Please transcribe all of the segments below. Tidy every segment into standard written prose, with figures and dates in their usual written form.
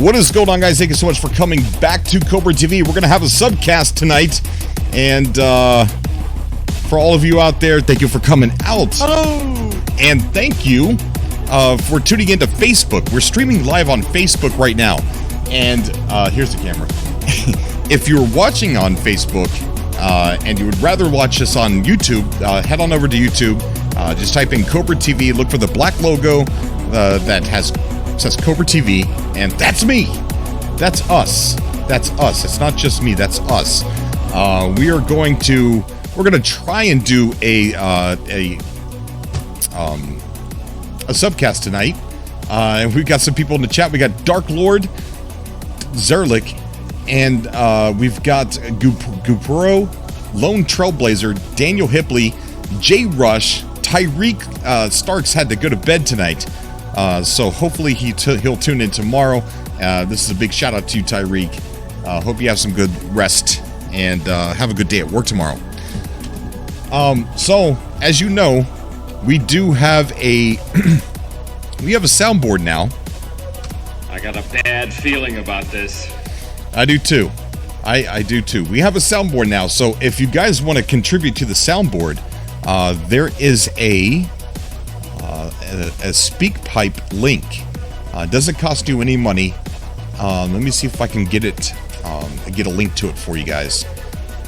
What is going on, guys? Thank you so much for coming back to Cobra TV. We're going to have a subcast tonight. And for all of you out there, thank you for coming out. Hello! And thank you for tuning into Facebook. We're streaming live on Facebook right now. And here's the camera. If you're watching on Facebook and you would rather watch us on YouTube, head on over to YouTube. Just type in Cobra TV. Look for the black logo that says Cobra TV, and that's me. That's us. That's us. It's not just me. That's us. We're going to try and do a subcast tonight. And we've got some people in the chat. We got Dark Lord, Zerlik, and we've got Gupro, Lone Trailblazer, Daniel Hipley, J Rush. Tyreek Starks had to go to bed tonight. So hopefully he'll tune in tomorrow. This is a big shout out to you, Tyreek. Hope you have some good rest and have a good day at work tomorrow. So as you know, we do have a soundboard now. I got a bad feeling about this. I do too. I do too. We have a soundboard now. So if you guys want to contribute to the soundboard, there is a SpeakPipe link. It doesn't cost you any money. Let me see if I can get it. Get a link to it for you guys.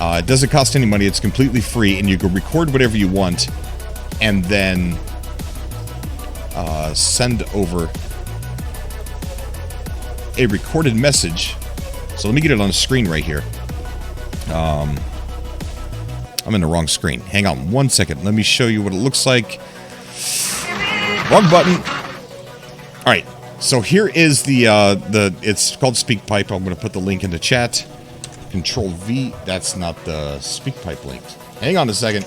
It doesn't cost any money. It's completely free, and you can record whatever you want, and then send over a recorded message. So let me get it on the screen right here. I'm in the wrong screen. Hang on one second. Let me show you what it looks like. Wrong button. All right. So here is it's called SpeakPipe. I'm going to put the link in the chat. Control V. That's not the SpeakPipe link. Hang on a second.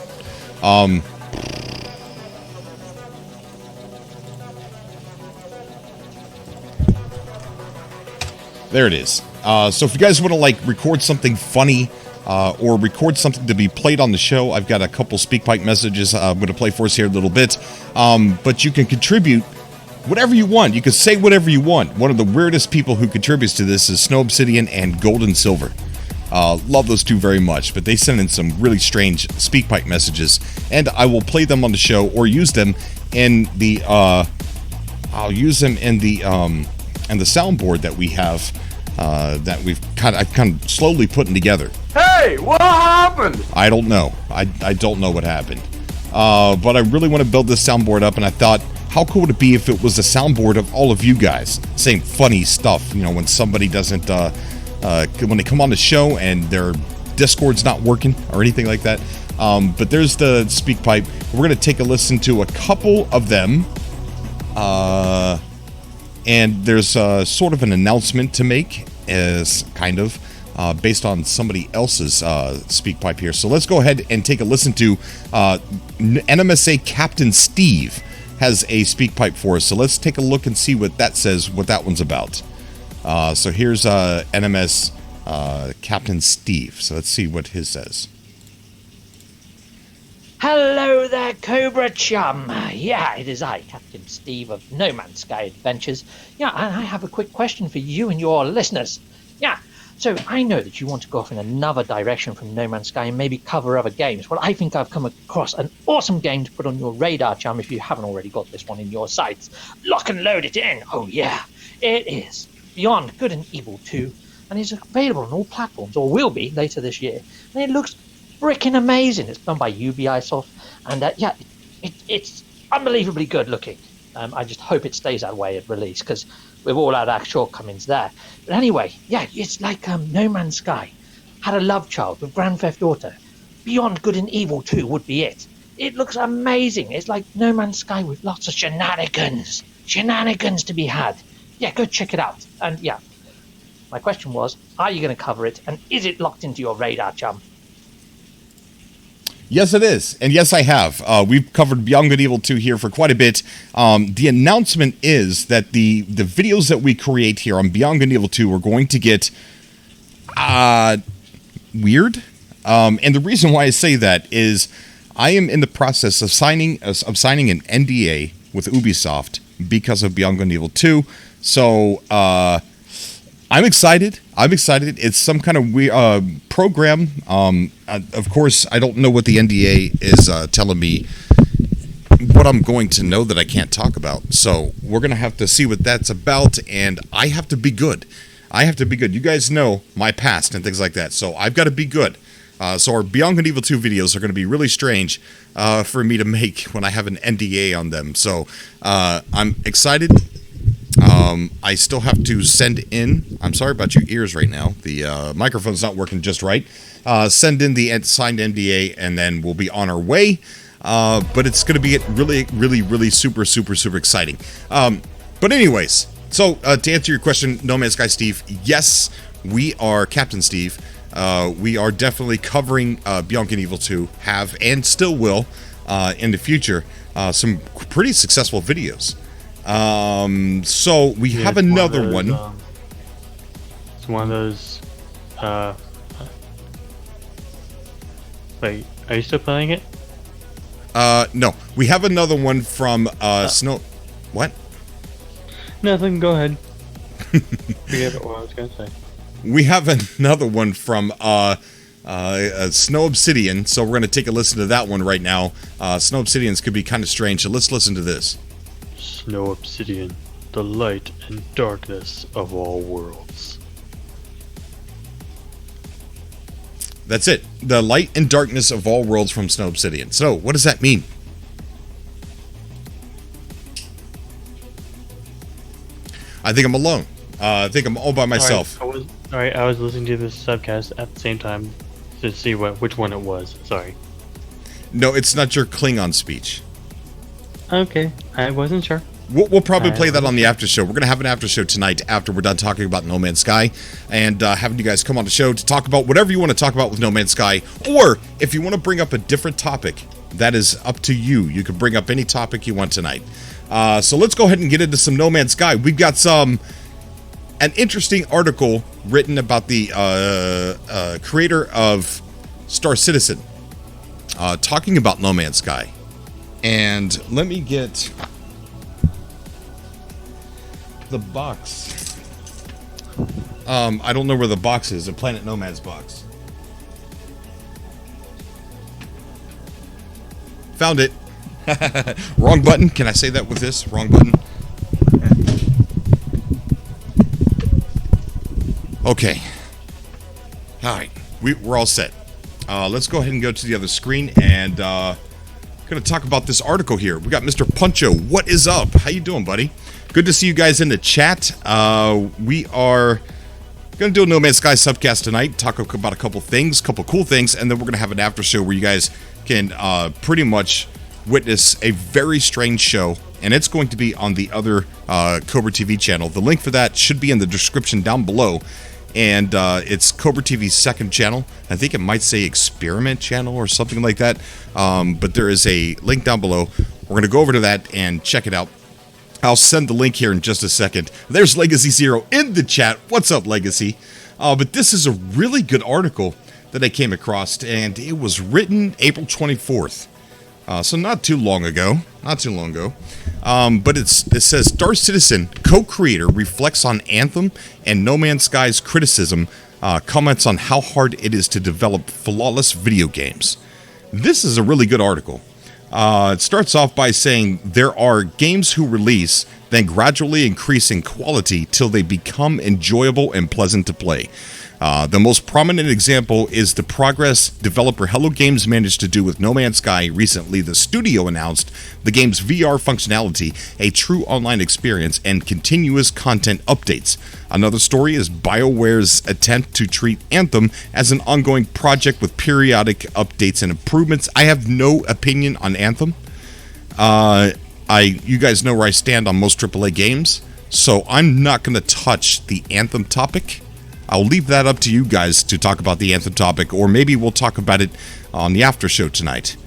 There it is. So if you guys want to record something funny, or record something to be played on the show, I've got a couple SpeakPipe messages I'm going to play for us here in a little bit. But you can contribute whatever you want. You can say whatever you want. One of the weirdest people who contributes to this is Snow Obsidian and Gold and Silver. Love those two very much, but they send in some really strange SpeakPipe messages, and I will play them on the show or use them in the I'll use them in the soundboard that we have. That I've kind of slowly putting together. Hey, what happened? I don't know. I don't know what happened. But I really want to build this soundboard up, and I thought, how cool would it be if it was a soundboard of all of you guys saying funny stuff? You know, when somebody doesn't, when they come on the show and their Discord's not working or anything like that. But there's the SpeakPipe. We're going to take a listen to a couple of them. And there's sort of an announcement to make, based on somebody else's SpeakPipe here. So let's go ahead and take a listen to NMSA Captain Steve has a SpeakPipe for us. So let's take a look and see what that says, what that one's about. So here's NMS Captain Steve. So let's see what his says. Hello there, Cobra chum. Yeah, it is I, Captain Steve of No Man's Sky Adventures. Yeah, and I have a quick question for you and your listeners. Yeah, so I know that you want to go off in another direction from No Man's Sky and maybe cover other games. Well, I think I've come across an awesome game to put on your radar, chum, if you haven't already got this one in your sights. Lock and load it in. Oh, yeah. It is Beyond Good and Evil 2, and it's available on all platforms, or will be later this year. And it looks freaking amazing. It's done by Ubisoft, and it's unbelievably good looking. I just hope it stays that way at release, because we've all had our shortcomings there. But anyway, yeah, it's like No Man's Sky had a love child with Grand Theft Auto. Beyond Good and Evil 2 would be it. It looks amazing. It's like No Man's Sky with lots of shenanigans to be had. Yeah, go check it out. And yeah, my question was, are you going to cover it, and is it locked into your radar, chum? Yes, it is. And yes, I have. We've covered Beyond Good and Evil 2 here for quite a bit. The announcement is that the videos that we create here on Beyond Good and Evil 2 are going to get weird. And the reason why I say that is I am in the process of signing an NDA with Ubisoft because of Beyond Good and Evil 2. So I'm excited. It's some kind of program. Of course, I don't know what the NDA is telling me. What I'm going to know that I can't talk about. So we're going to have to see what that's about, and I have to be good. You guys know my past and things like that, so I've got to be good. So our Beyond Good and Evil 2 videos are going to be really strange for me to make when I have an NDA on them. So I'm excited. I still have to send in, I'm sorry about your ears right now. The microphone's not working just right. Send in the signed NDA, and then we'll be on our way. But it's going to be really super exciting. But anyways, so to answer your question, No Man's Sky Steve, yes, we are Captain Steve. We are definitely covering Beyond Good and Evil 2, have and still will in the future some pretty successful videos. So we have another one. It's one of those. Wait, are you still playing it? No, we have another one from Snow. What? Nothing. Go ahead. Forget what I was gonna say. We have another one from Snow Obsidian, so we're gonna take a listen to that one right now. Snow Obsidians could be kind of strange, so let's listen to this. Snow Obsidian, the light and darkness of all worlds. That's it. The light and darkness of all worlds from Snow Obsidian. So, what does that mean? I think I'm alone. I think I'm all by myself. Alright, I was listening to this subcast at the same time to see which one it was. Sorry. No, it's not your Klingon speech. Okay, I wasn't sure. We'll probably play that on the after show. We're going to have an after show tonight after we're done talking about No Man's Sky, and having you guys come on the show to talk about whatever you want to talk about with No Man's Sky, or if you want to bring up a different topic, that is up to you. You can bring up any topic you want tonight. So let's go ahead and get into some No Man's Sky. We've got an interesting article written about the creator of Star Citizen, talking about No Man's Sky. And let me get the box. I don't know where the box is. The Planet Nomad's box. Found it. Wrong button. Can I say that with this? Wrong button. Okay. All right. We're all set. Let's go ahead and go to the other screen and going to talk about this article here. We got Mr. Puncho. What is up? How you doing, buddy? Good to see you guys in the chat. We are going to do a No Man's Sky subcast tonight, talk about a couple things, couple cool things, and then we're going to have an after show where you guys can pretty much witness a very strange show, and it's going to be on the other Cobra TV channel. The link for that should be in the description down below, and it's Cobra TV's second channel. I think it might say Experiment Channel or something like that, but there is a link down below. We're going to go over to that and check it out. I'll send the link here in just a second. There's Legacy Zero in the chat. What's up, Legacy? But this is a really good article that I came across, and it was written April 24th. So not too long ago. But it says, Star Citizen co-creator reflects on Anthem and No Man's Sky's criticism, comments on how hard it is to develop flawless video games. This is a really good article. It starts off by saying there are games who release, then gradually increase in quality till they become enjoyable and pleasant to play. The most prominent example is the progress developer Hello Games managed to do with No Man's Sky. Recently, the studio announced the game's VR functionality, a true online experience, and continuous content updates. Another story is BioWare's attempt to treat Anthem as an ongoing project with periodic updates and improvements. I have no opinion on Anthem. You guys know where I stand on most AAA games, so I'm not going to touch the Anthem topic. I'll leave that up to you guys to talk about the Anthem topic, or maybe we'll talk about it on the after show tonight.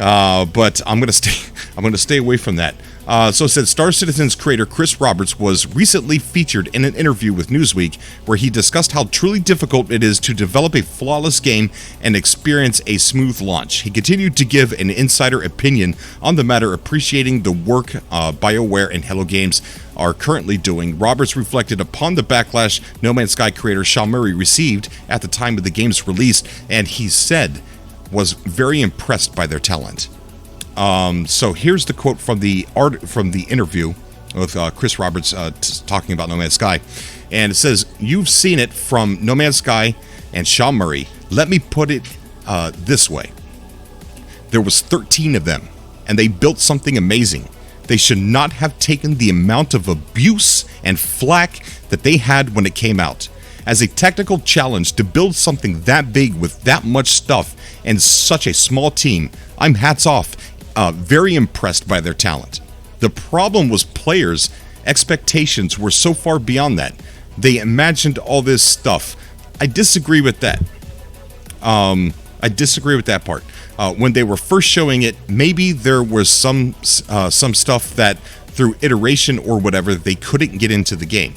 But I'm gonna stay away from that. So it said Star Citizen's creator Chris Roberts was recently featured in an interview with Newsweek where he discussed how truly difficult it is to develop a flawless game and experience a smooth launch. He continued to give an insider opinion on the matter, appreciating the work BioWare and Hello Games are currently doing. Roberts reflected upon the backlash No Man's Sky creator Sean Murray received at the time of the game's release, and he said was very impressed by their talent. So here's the quote from the interview with Chris Roberts talking about No Man's Sky, and it says, "You've seen it from No Man's Sky and Sean Murray. Let me put it this way: there was 13 of them, and they built something amazing. They should not have taken the amount of abuse and flack that they had when it came out. As a technical challenge to build something that big with that much stuff and such a small team, I'm hats off. Very impressed by their talent. The problem was players' expectations were so far beyond that. They imagined all this stuff." I disagree with that. I disagree with that part. When they were first showing it, maybe there was some stuff that through iteration or whatever they couldn't get into the game.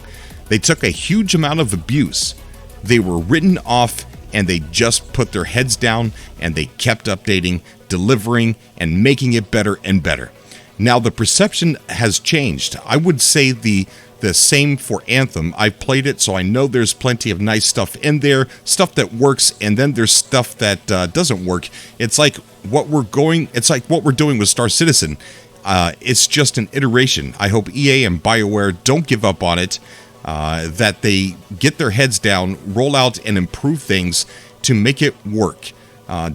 They took a huge amount of abuse. They were written off, and they just put their heads down and they kept updating, delivering, and making it better and better. Now the perception has changed. I would say the same for Anthem. I've played it, so I know there's plenty of nice stuff in there, stuff that works, and then there's stuff that doesn't work. It's like what we're doing with Star Citizen. It's just an iteration. I hope EA and BioWare don't give up on it. That they get their heads down, roll out and improve things to make it work.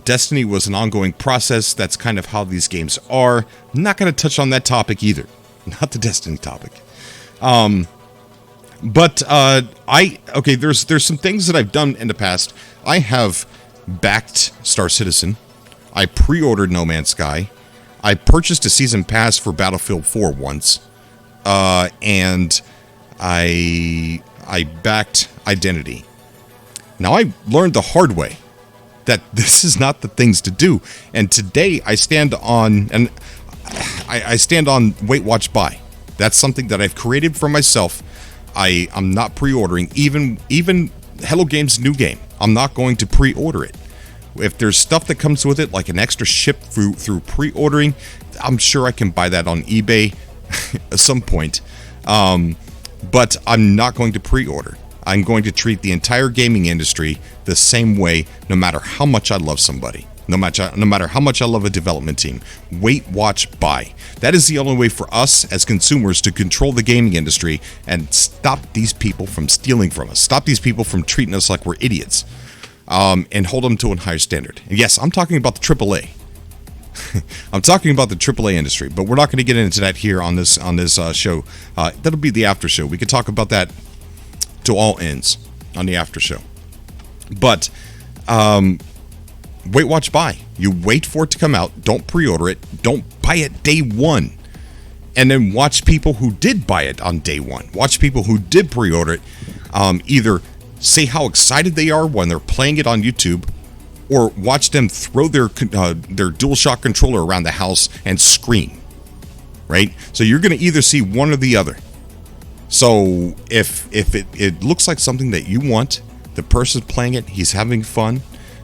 Destiny was an ongoing process. That's kind of how these games are. I'm not going to touch on that topic either. Not the Destiny topic. There's some things that I've done in the past. I have backed Star Citizen. I pre-ordered No Man's Sky. I purchased a season pass for Battlefield 4 once. And I backed Identity. Now I learned the hard way that this is not the things to do. And today I stand on wait, watch, buy. That's something that I've created for myself. I'm not pre-ordering even Hello Games' new game. I'm not going to pre-order it. If there's stuff that comes with it, like an extra ship through pre-ordering, I'm sure I can buy that on eBay at some point. But I'm not going to pre-order. I'm going to treat the entire gaming industry the same way, no matter how much I love somebody. No matter how much I love a development team. Wait, watch, buy. That is the only way for us as consumers to control the gaming industry and stop these people from stealing from us. Stop these people from treating us like we're idiots. And hold them to a higher standard. And yes, I'm talking about the AAA. I'm talking about the AAA industry, but we're not going to get into that here on this show. That'll be the after show. We could talk about that to all ends on the after show. But wait, watch, buy. You wait for it to come out. Don't pre-order it. Don't buy it day one. And then watch people who did buy it on day one. Watch people who did pre-order it. Either say how excited they are when they're playing it on YouTube, or watch them throw their DualShock controller around the house and scream, right? So you're going to either see one or the other. So if it looks like something that you want, the person playing it, he's having fun,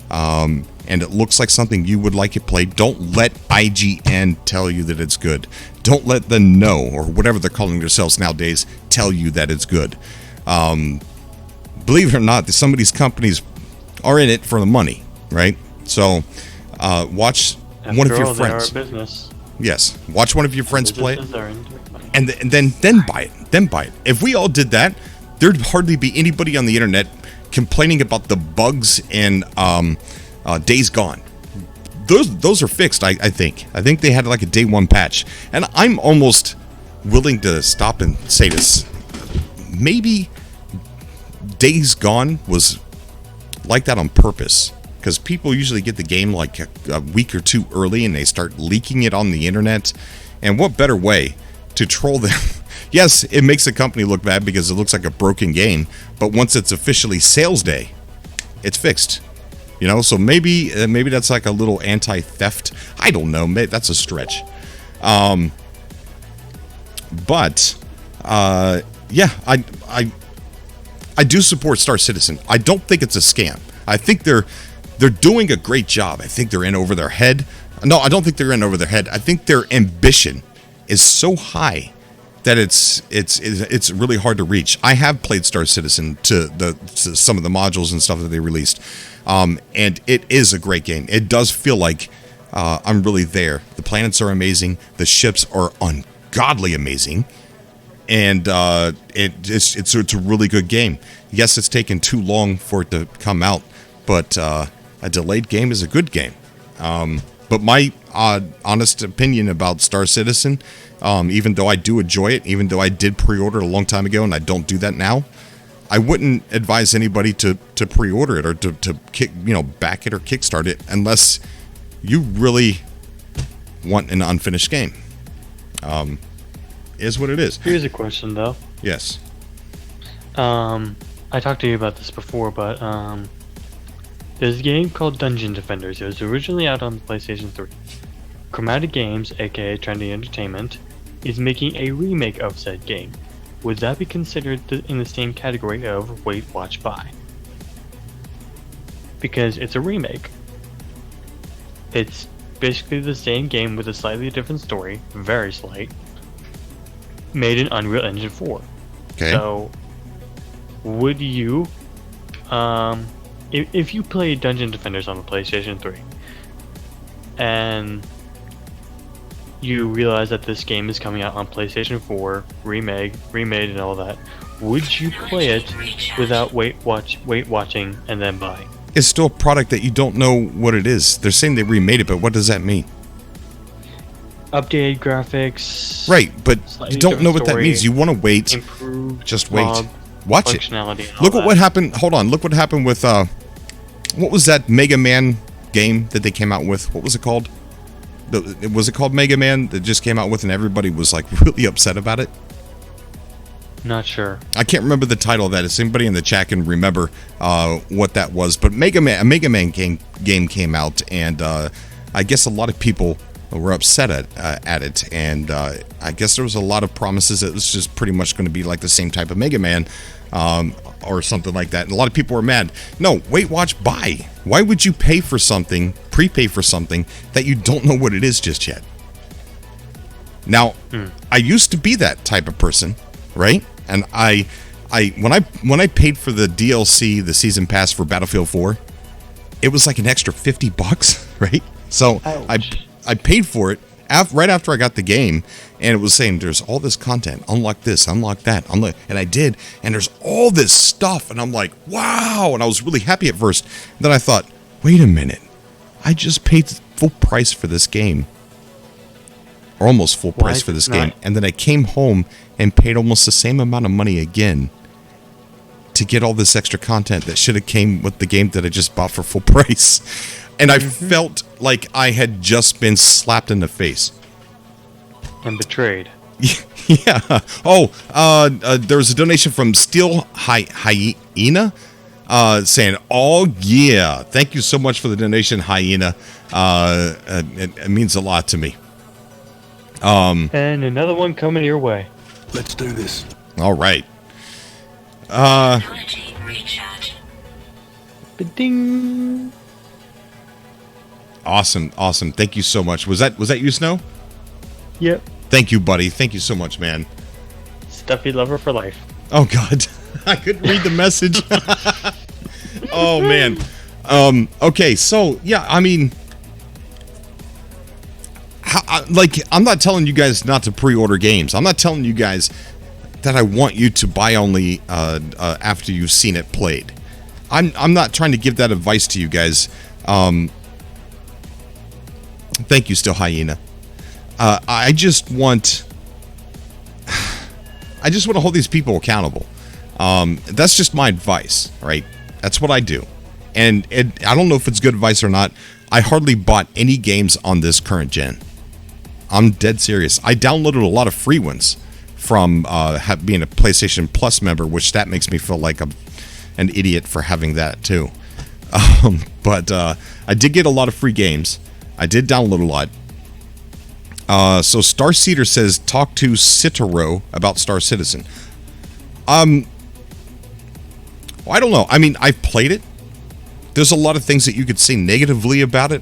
and it looks like something you would like it played, don't let IGN tell you that it's good. Don't let the No, or whatever they're calling themselves nowadays, tell you that it's good. Believe it or not, some of these companies are in it for the money. Right, so watch one of your friends. They are a business. Yes, watch one of your friends play it, and then buy it. Then buy it. If we all did that, there'd hardly be anybody on the internet complaining about the bugs in Days Gone. Those are fixed. I think they had like a day one patch, and I'm almost willing to stop and say this. Maybe Days Gone was like that on purpose. Because people usually get the game like a week or two early and they start leaking it on the internet. And what better way to troll them? Yes, it makes the company look bad because it looks like a broken game. But once it's officially sales day, it's fixed. You know, so maybe that's like a little anti-theft. I don't know. Maybe that's a stretch. But yeah, I do support Star Citizen. I don't think it's a scam. I think they're doing a great job. I think they're in over their head. No, I don't think they're in over their head. I think their ambition is so high that it's really hard to reach. I have played Star Citizen to some of the modules and stuff that they released, and it is a great game. It does feel like I'm really there. The planets are amazing. The ships are ungodly amazing, and it's a really good game. Yes, it's taken too long for it to come out, but a delayed game is a good game. But my honest opinion about Star Citizen, even though I do enjoy it, even though I did pre-order it a long time ago and I don't do that now, I wouldn't advise anybody to pre-order it or to back it or kickstart it unless you really want an unfinished game. Is what it is. Here's a question, though. Yes. I talked to you about this before, but there's a game called Dungeon Defenders. It was originally out on PlayStation 3. Chromatic Games, aka Trendy Entertainment, is making a remake of said game. Would that be considered in the same category of Wait, Watch, Buy? Because it's a remake. It's basically the same game with a slightly different story, very slight, made in Unreal Engine 4. Okay. So, would you, if you played Dungeon Defenders on the PlayStation 3, and you realize that this game is coming out on PlayStation 4, remade and all that, would you play it without wait watching and then buy? It's still a product that you don't know what it is. They're saying they remade it, but what does that mean? Updated graphics. Right, but you don't know what that story, means. You want to wait. Improved Just wait. mod Watch it. functionality and all Look at that. what happened. Hold on. Look what happened with what was that Mega Man game that they came out with? What was it called? Was it called Mega Man that just came out with and everybody was like really upset about it? Not sure. I can't remember the title of that. If anybody in the chat can remember what that was, but a Mega Man game came out, and I guess a lot of people were upset at it, and I guess there was a lot of promises that it was just pretty much going to be like the same type of Mega Man or something like that, and a lot of people were mad. No, wait, watch, buy. Why would you pay for something, prepay for something that you don't know what it is just yet? Now, I used to be that type of person, right? And when I paid for the DLC, the season pass for Battlefield 4, it was like an extra $50, right? So I paid for it right after I got the game, and it was saying there's all this content, unlock this, unlock that, and I did, and there's all this stuff, and I'm like, wow, and I was really happy at first. Then I thought, wait a minute, I just paid full price for this game, or almost full price for this game, and then I came home and paid almost the same amount of money again to get all this extra content that should have came with the game that I just bought for full price. And I felt like I had just been slapped in the face. And betrayed. Yeah. Oh, there was a donation from Steel Hyena saying, oh, yeah. Thank you so much for the donation, Hyena. It means a lot to me. And another one coming your way. Let's do this. All right. Ba-ding. Awesome. Thank you so much. Was that you, Snow? Yep. Thank you, buddy. Thank you so much, man. Stuffy lover for life. Oh God, I couldn't read the message. Oh man. Okay, so yeah, I mean, I'm not telling you guys not to pre-order games. I'm not telling you guys that I want you to buy only after you've seen it played. I'm not trying to give that advice to you guys. Thank you, Still Hyena. I just want to hold these people accountable. That's just my advice, right? That's what I do. And I don't know if it's good advice or not. I hardly bought any games on this current gen. I'm dead serious. I downloaded a lot of free ones from being a PlayStation Plus member, which that makes me feel like I'm an idiot for having that too. But I did get a lot of free games. I did download a lot. So Starseeder says, talk to Citaro about Star Citizen. Well, I don't know. I mean, I've played it. There's a lot of things that you could say negatively about it,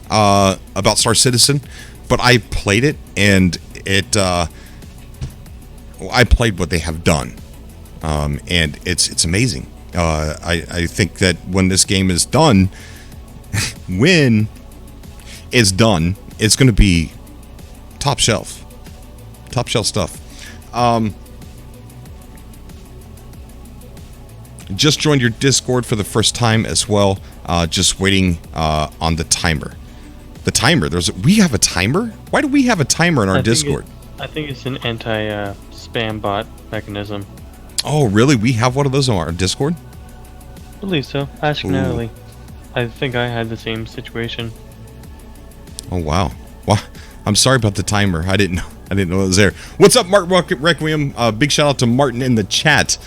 about Star Citizen, but I played it, and I played what they have done, and it's amazing. I think that when this game is done, when it's done, it's going to be top shelf stuff. Just joined your Discord for the first time as well. Just waiting on the timer. The timer. We have a timer? Why do we have a timer in our Discord? I think it's an anti-spam bot mechanism. Oh, really? We have one of those on our Discord? I believe so. Ask Natalie. I think I had the same situation. Oh, wow. Well, I'm sorry about the timer. I didn't know it was there. What's up, Mark Requiem? Big shout out to Martin in the chat.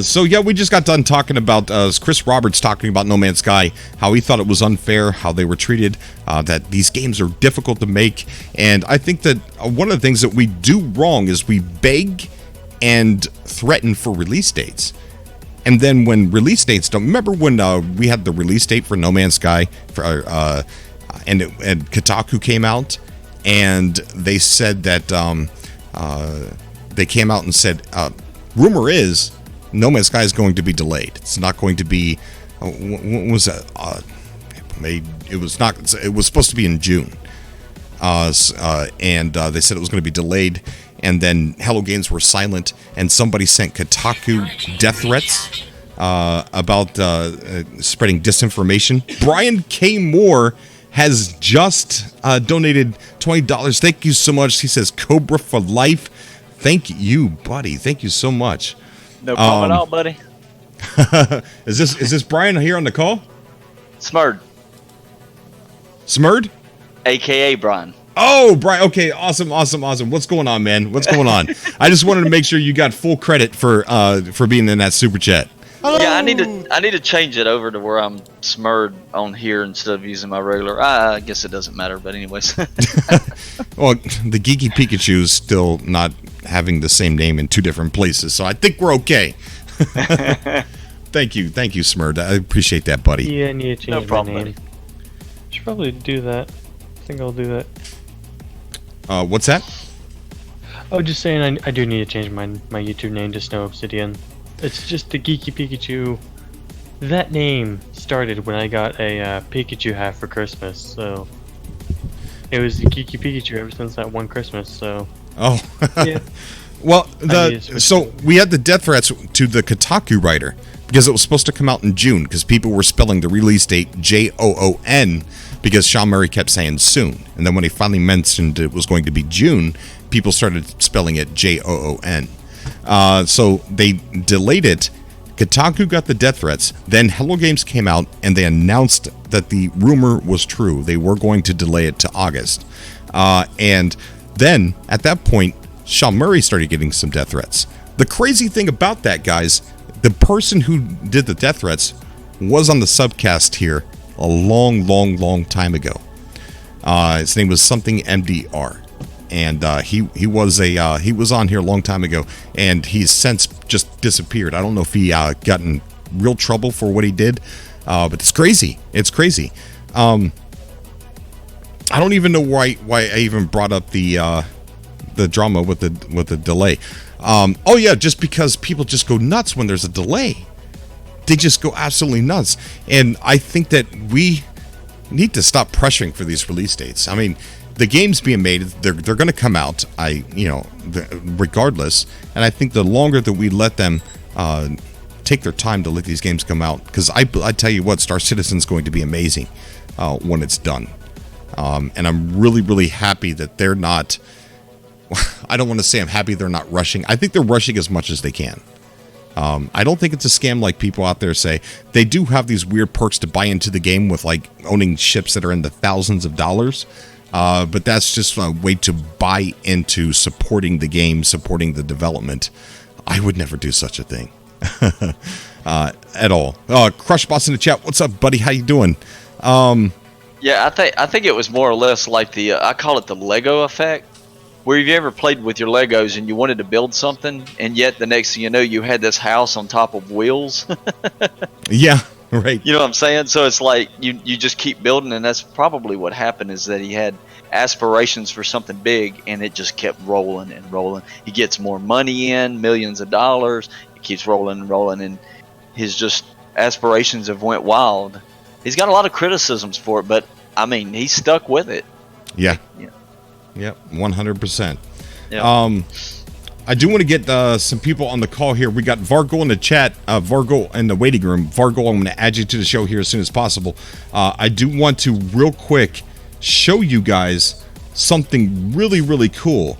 So yeah, we just got done talking about Chris Roberts talking about No Man's Sky, how he thought it was unfair, how they were treated, that these games are difficult to make, and I think that one of the things that we do wrong is we beg and threaten for release dates. And then when release dates don't, remember when we had the release date for No Man's Sky, and Kotaku came out, and they said that they came out and said, rumor is No Man's Sky is going to be delayed. It's not going to be. What was that? It was not. It was supposed to be in June. And they said it was going to be delayed. And then Hello Games were silent, and somebody sent Kotaku death threats about spreading disinformation. Brian K. Moore has just donated $20. Thank you so much. He says Cobra for life. Thank you, buddy. Thank you so much. No problem at all, buddy. Is this Brian here on the call? Smurd. Smurd? AKA Brian. Oh, Brian. Okay, awesome. What's going on, man? What's going on? I just wanted to make sure you got full credit for being in that super chat. Yeah, I need to change it over to where I'm Smurd on here instead of using my regular. I guess it doesn't matter, but anyways. Well, the Geeky Pikachu is still not having the same name in two different places, so I think we're okay. Thank you, Smurd. I appreciate that, buddy. Yeah, I need to change no problem, my name. buddy. Should probably do that. I think I'll do that. What's that? Oh, just saying, I do need to change my YouTube name to Snow Obsidian. It's just the Geeky Pikachu. That name started when I got a Pikachu hat for Christmas, so it was the Geeky Pikachu ever since that one Christmas. So. Oh. Yeah. Well, so we had the death threats to the Kotaku writer because it was supposed to come out in June because people were spelling the release date Joon because Sean Murray kept saying soon, and then when he finally mentioned it was going to be June, people started spelling it Joon. So they delayed it. Kotaku got the death threats. Then Hello Games came out and they announced that the rumor was true. They were going to delay it to August. And then at that point, Sean Murray started getting some death threats. The crazy thing about that, guys, the person who did the death threats was on the SUBCAST here a long time ago. His name was something MDR. And he was on here a long time ago, and he's since just disappeared. I don't know if he got in real trouble for what he did, but it's crazy. It's crazy. I don't even know why I even brought up the drama with the delay. Oh yeah, just because people just go nuts when there's a delay. They just go absolutely nuts, and I think that we need to stop pressuring for these release dates. I mean, the game's being made, they're going to come out, regardless. And I think the longer that we let them take their time to let these games come out, because I tell you what, Star Citizen's going to be amazing when it's done. And I'm really happy that they're not. I don't want to say I'm happy they're not rushing. I think they're rushing as much as they can. I don't think it's a scam like people out there say. They do have these weird perks to buy into the game with like owning ships that are in the thousands of dollars. But that's just a way to buy into supporting the game, supporting the development. I would never do such a thing at all. Crushboss in the chat. What's up, buddy? How you doing? Yeah, I think it was more or less like the I call it the Lego effect. Where have you ever played with your Legos and you wanted to build something, and yet the next thing you know, you had this house on top of wheels? Yeah, right. You know what I'm saying? So it's like you just keep building, and that's probably what happened, is that he had aspirations for something big, and it just kept rolling and rolling. He gets more money in, millions of dollars. It keeps rolling and rolling, and his just aspirations have went wild. He's got a lot of criticisms for it, but I mean, he stuck with it. Yeah. Yeah. Yep, 100%. Yeah. I do want to get some people on the call here. We got Vargo in the chat, Vargo in the waiting room. Vargo, I'm going to add you to the show here as soon as possible. I do want to real quick show you guys something really, really cool.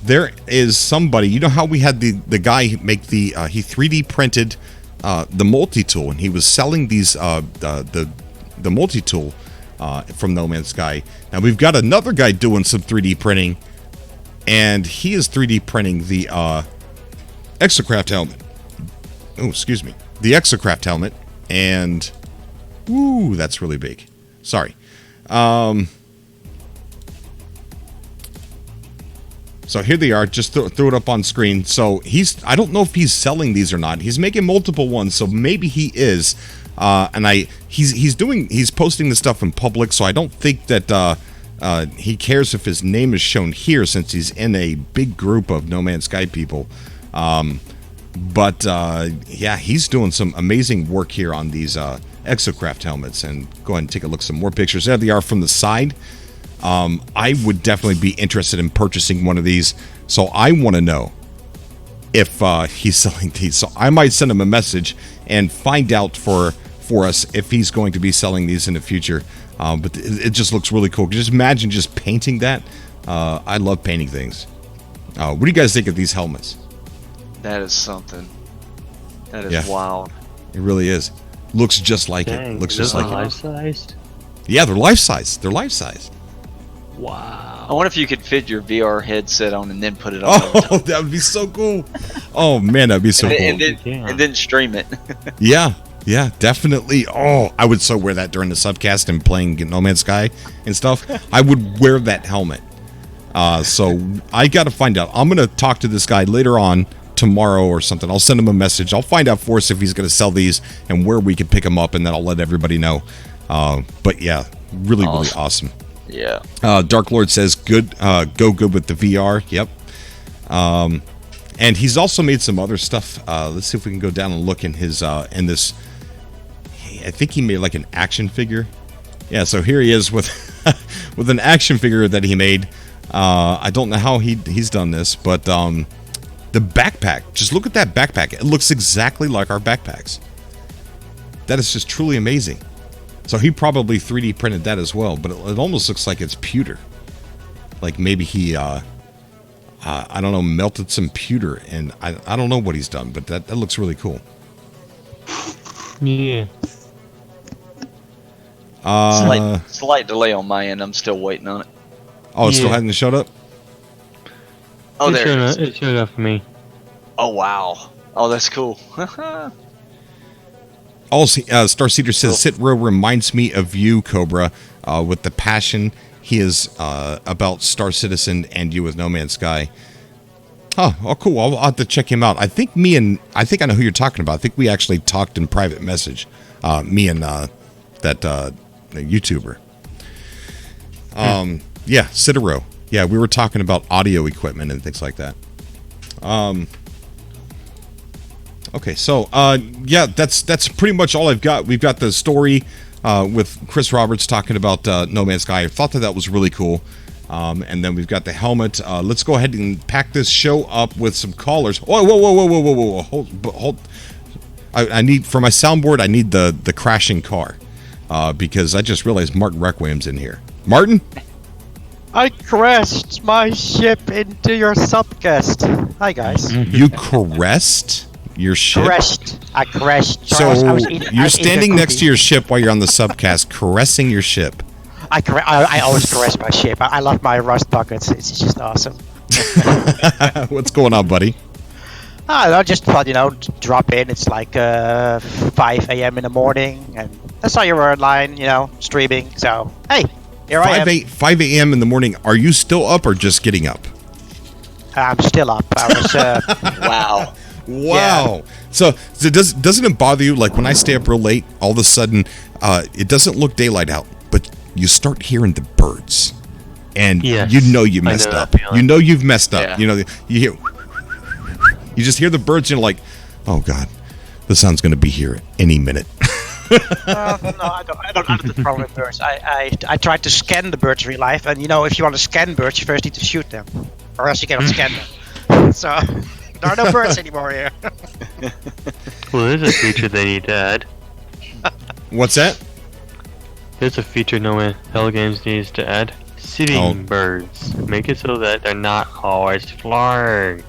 There is somebody, you know how we had the guy make he 3D printed the multi-tool, and he was selling these the multi-tool from No Man's Sky. Now we've got another guy doing some 3D printing, and he is 3D printing the Exocraft helmet. Oh, excuse me, the Exocraft helmet, and ooh, that's really big. Sorry. So here they are. Just throw it up on screen. So I don't know if he's selling these or not. He's making multiple ones, so maybe he is. And he's posting this stuff in public, so I don't think that he cares if his name is shown here, since he's in a big group of No Man's Sky people. But yeah, he's doing some amazing work here on these Exocraft helmets. And go ahead and take a look at some more pictures. There they are from the side. I would definitely be interested in purchasing one of these, so I want to know if he's selling these. So I might send him a message and find out for us if he's going to be selling these in the future. But it just looks really cool. Just imagine just painting that. I love painting things. What do you guys think of these helmets? That is something. That is wild. It really is. Looks just like Dang, it. Looks just like life-sized? Yeah, they're life-size. They're life-size. Wow. I wonder if you could fit your VR headset on and then put it on. Oh, that would be so cool. Oh, man, that'd be so cool. And then stream it. Yeah, definitely. Oh, I would so wear that during the subcast and playing No Man's Sky and stuff. I would wear that helmet. So I got to find out. I'm going to talk to this guy later on tomorrow or something. I'll send him a message. I'll find out for us if he's going to sell these and where we can pick them up, and then I'll let everybody know. But yeah, really awesome. Yeah. Dark Lord says good. Go good with the VR. Yep. And he's also made some other stuff. Let's see if we can go down and look in his in this. I think he made like an action figure. Yeah. So here he is with with an action figure that he made. I don't know how he's done this, but the backpack. Just look at that backpack. It looks exactly like our backpacks. That is just truly amazing. So he probably 3D printed that as well, but it almost looks like it's pewter. Like maybe he, I don't know, melted some pewter, and I don't know what he's done, but that looks really cool. Yeah. Slight delay on my end. I'm still waiting on it. Oh, it still hasn't showed up? Oh, there it is. It showed up for me. Oh, wow. Oh, that's cool. Starseeder says, Citro reminds me of you, Cobra, with the passion he is about Star Citizen and you with No Man's Sky. Oh, cool. I'll have to check him out. I think I know who you're talking about. I think we actually talked in private message, me and that YouTuber. Yeah, Citro. Yeah, we were talking about audio equipment and things like that. Okay, so yeah, that's pretty much all I've got. We've got the story with Chris Roberts talking about No Man's Sky. I thought that was really cool. And then we've got the helmet. Let's go ahead and pack this show up with some callers. Whoa! Hold. I need, for my soundboard, I need the crashing car because I just realized Martin Requiem's in here. Martin? I crashed my ship into your SUBCAST. Hi, guys. You caressed your ship? I crashed. So you're standing next to your ship while you're on the SUBCAST, caressing your ship. I always caress my ship. I love my rust buckets. It's just awesome. What's going on, buddy? I just thought, drop in. It's like 5 a.m. in the morning, and I saw you were online, streaming. So hey, here I am. 5 a.m. in the morning. Are you still up or just getting up? I'm still up. I was. Wow. Wow. So doesn't it bother you, like when I stay up real late, all of a sudden it doesn't look daylight out, but you start hearing the birds, and Yes, you messed I know up. that feeling. You know you've messed up. Yeah. You hear, you just hear the birds, and you're like, oh God, the sun's going to be here any minute. No, I don't have the problem with birds. I tried to scan the birds in real life, and if you want to scan birds, you first need to shoot them, or else you cannot scan them. So there are no birds anymore here. Well, there's a feature they need to add. What's that? There's a feature Hell Games needs to add. Sitting birds. Make it so that they're not always flying.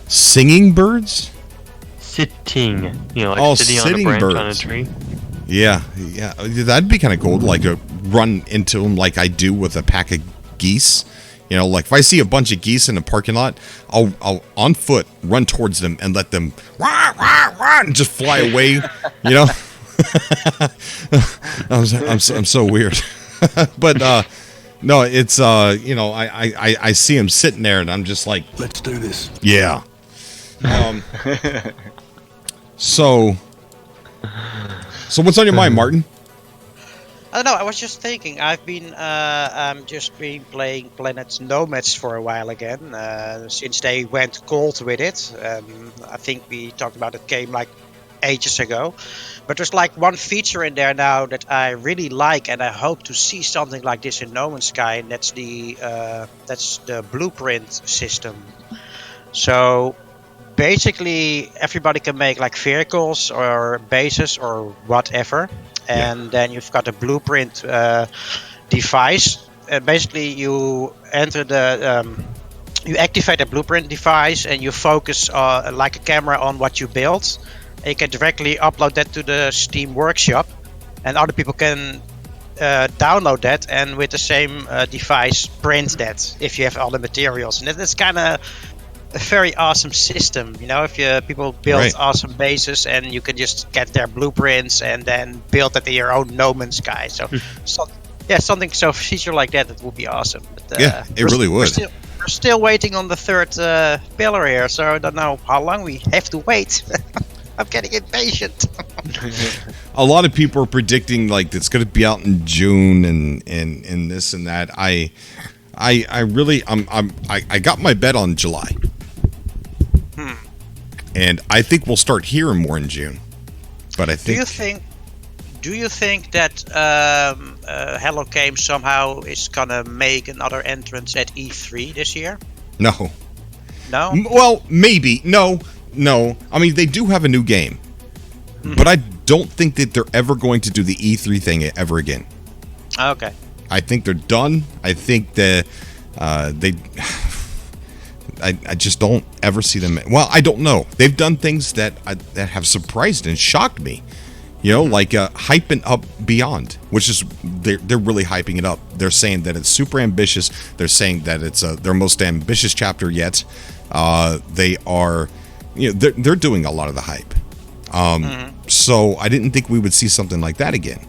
Singing birds? Sitting. Oh, sitting sitting on a branch birds. on a tree. Yeah. That'd be kind of cool. Like run into them like I do with a pack of geese. Like if I see a bunch of geese in a parking lot, I'll on foot run towards them and let them rah, rah, rah, and just fly away. I'm so weird. But no, it's I see him sitting there and I'm just like, Let's do this. yeah. So what's on your mind, Martin? I don't know. I was just thinking. I've been playing Planet Nomads for a while again. Since they went cold with it. I think we talked about it game like ages ago. But there's like one feature in there now that I really like, and I hope to see something like this in No Man's Sky. And that's the blueprint system. So basically, everybody can make like vehicles or bases or whatever. And then you've got a blueprint device. Basically, you enter you activate a blueprint device, and you focus like a camera on what you build. And you can directly upload that to the Steam Workshop, and other people can download that, and with the same device print that if you have all the materials. And that's kind of a very awesome system, if people build awesome bases, and you can just get their blueprints and then build that in your own No Man's Sky. So something feature like that would be awesome. But, yeah, it really would. We're still waiting on the third pillar here, so I don't know how long we have to wait. I'm getting impatient. A lot of people are predicting like it's going to be out in June and this and that. I got my bet on July. And I think we'll start hearing more in June. But I think. Do you think that Hello Games somehow is gonna make another entrance at E3 this year? No. No. Well, maybe. No. I mean, they do have a new game, but I don't think that they're ever going to do the E3 thing ever again. Okay. I think they're done. I think that I just don't ever see them. Well, I don't know. They've done things that have surprised and shocked me. Like hyping up Beyond, which is they're really hyping it up. They're saying that it's super ambitious. They're saying that it's their most ambitious chapter yet. They are, they're doing a lot of the hype. So I didn't think we would see something like that again,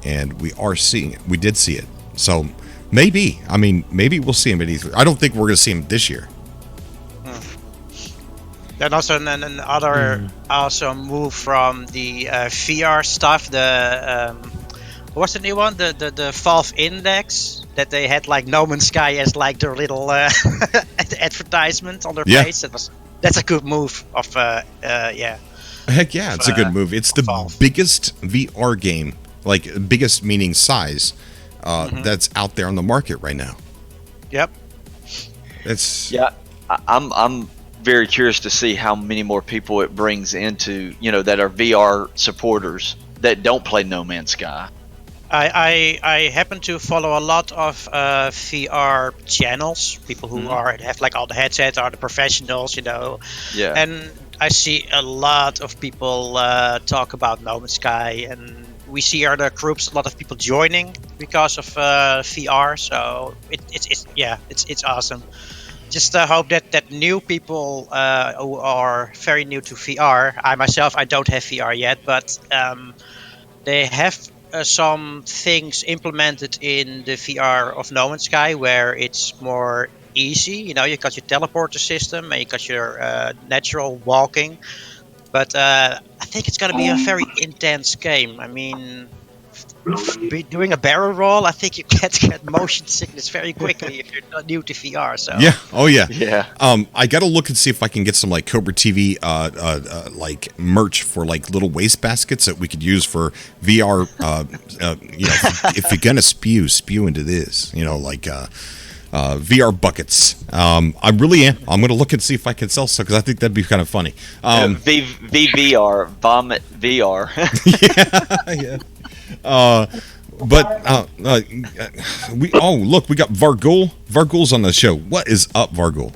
and we are seeing it. We did see it. So maybe we'll see him at E3. I don't think we're going to see him this year. Then also another awesome move from the VR stuff. The what's the new one? The Valve Index that they had like No Man's Sky as like their little advertisement on their page. That's a good move. Heck yeah, it's a good move. It's the Valve. biggest VR game, like biggest meaning size, that's out there on the market right now. Yep. I'm very curious to see how many more people it brings into, that are VR supporters that don't play No Man's Sky. I happen to follow a lot of VR channels, people who have like all the headsets, are the professionals, Yeah. And I see a lot of people talk about No Man's Sky, and we see other groups, a lot of people joining because of VR. So it's awesome. Just hope that new people who are very new to VR. I myself, I don't have VR yet, but they have some things implemented in the VR of No Man's Sky where it's more easy. You know, you got your teleporter system and you got your natural walking. But I think it's going to be a very intense game. I mean, doing a barrel roll, I think you get motion sickness very quickly if you're not new to VR. So Yeah. Oh yeah. Yeah. I got to look and see if I can get some like Cobra TV like merch for like little waste baskets that we could use for VR. You know, if you're gonna spew into this, you know, like VR buckets. I really am. I'm gonna look and see if I can sell some because I think that'd be kind of funny. VVR, vomit VR. Yeah. We look, we got Vargul. Vargul's on the show. What is up, Vargul?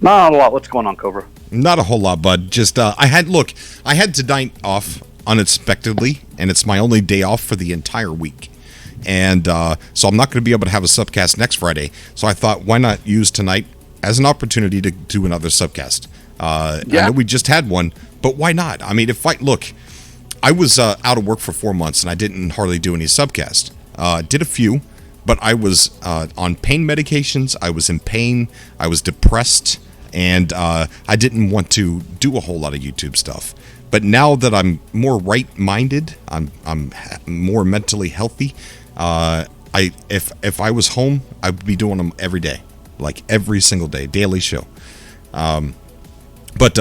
Not a lot. What's going on, Cobra? Not a whole lot, bud. Just I had tonight off unexpectedly, and it's my only day off for the entire week. And so I'm not going to be able to have a subcast next Friday. So I thought, why not use tonight as an opportunity to do another subcast? I know we just had one, but why not? I mean, I was out of work for 4 months, and I didn't hardly do any subcast. Did a few, but I was on pain medications. I was in pain. I was depressed, and I didn't want to do a whole lot of YouTube stuff. But now that I'm more right-minded, I'm more mentally healthy. If I was home, I would be doing them every day, like every single day, daily show. But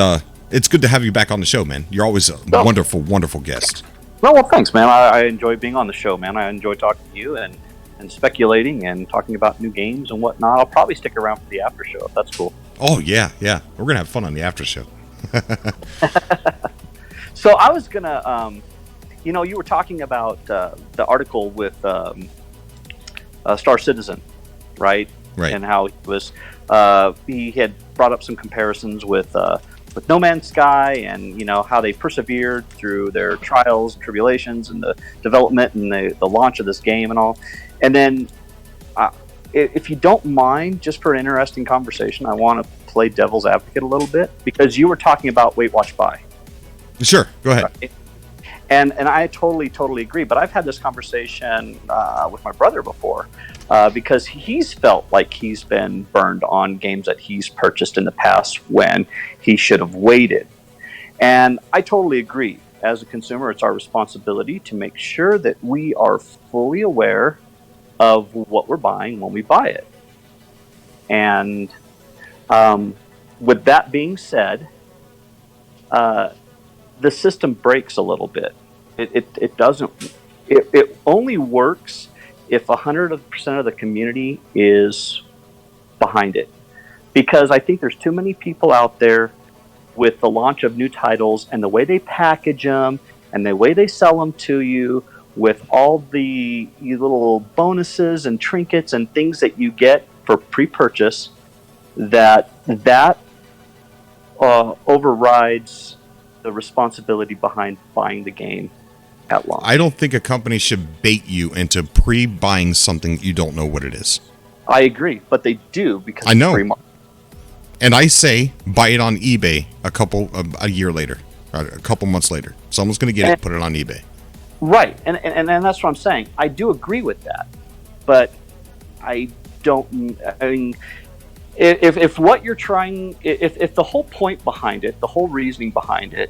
it's good to have you back on the show, man. You're always a wonderful, wonderful guest. Well, thanks, man. I enjoy being on the show, man. I enjoy talking to you and speculating and talking about new games and whatnot. I'll probably stick around for the after show if that's cool. Oh, yeah. We're going to have fun on the after show. So I was going to, you were talking about the article with Star Citizen, right? Right. And how he had brought up some comparisons with No Man's Sky and, how they persevered through their trials and tribulations and the development and the launch of this game and all. And then, if you don't mind, just for an interesting conversation, I want to play devil's advocate a little bit because you were talking about Wait, Watch, Buy. Sure, go ahead. Right? And I totally agree. But I've had this conversation with my brother before because he's felt like he's been burned on games that he's purchased in the past when he should have waited. And I totally agree. As a consumer, it's our responsibility to make sure that we are fully aware of what we're buying when we buy it. And with that being said, the system breaks a little bit. It doesn't. It only works if 100% of the community is behind it, because I think there's too many people out there with the launch of new titles and the way they package them and the way they sell them to you with all the little bonuses and trinkets and things that you get for pre-purchase that overrides the responsibility behind buying the game at launch. I don't think a company should bait you into pre-buying something you don't know what it is. I agree, but they do because I know. It's free market. And I say buy it on eBay a year later, or a couple months later. Someone's going to get it, put it on eBay. Right, and that's what I'm saying. I do agree with that, but I mean, if what you're trying, if the whole point behind it, the whole reasoning behind it,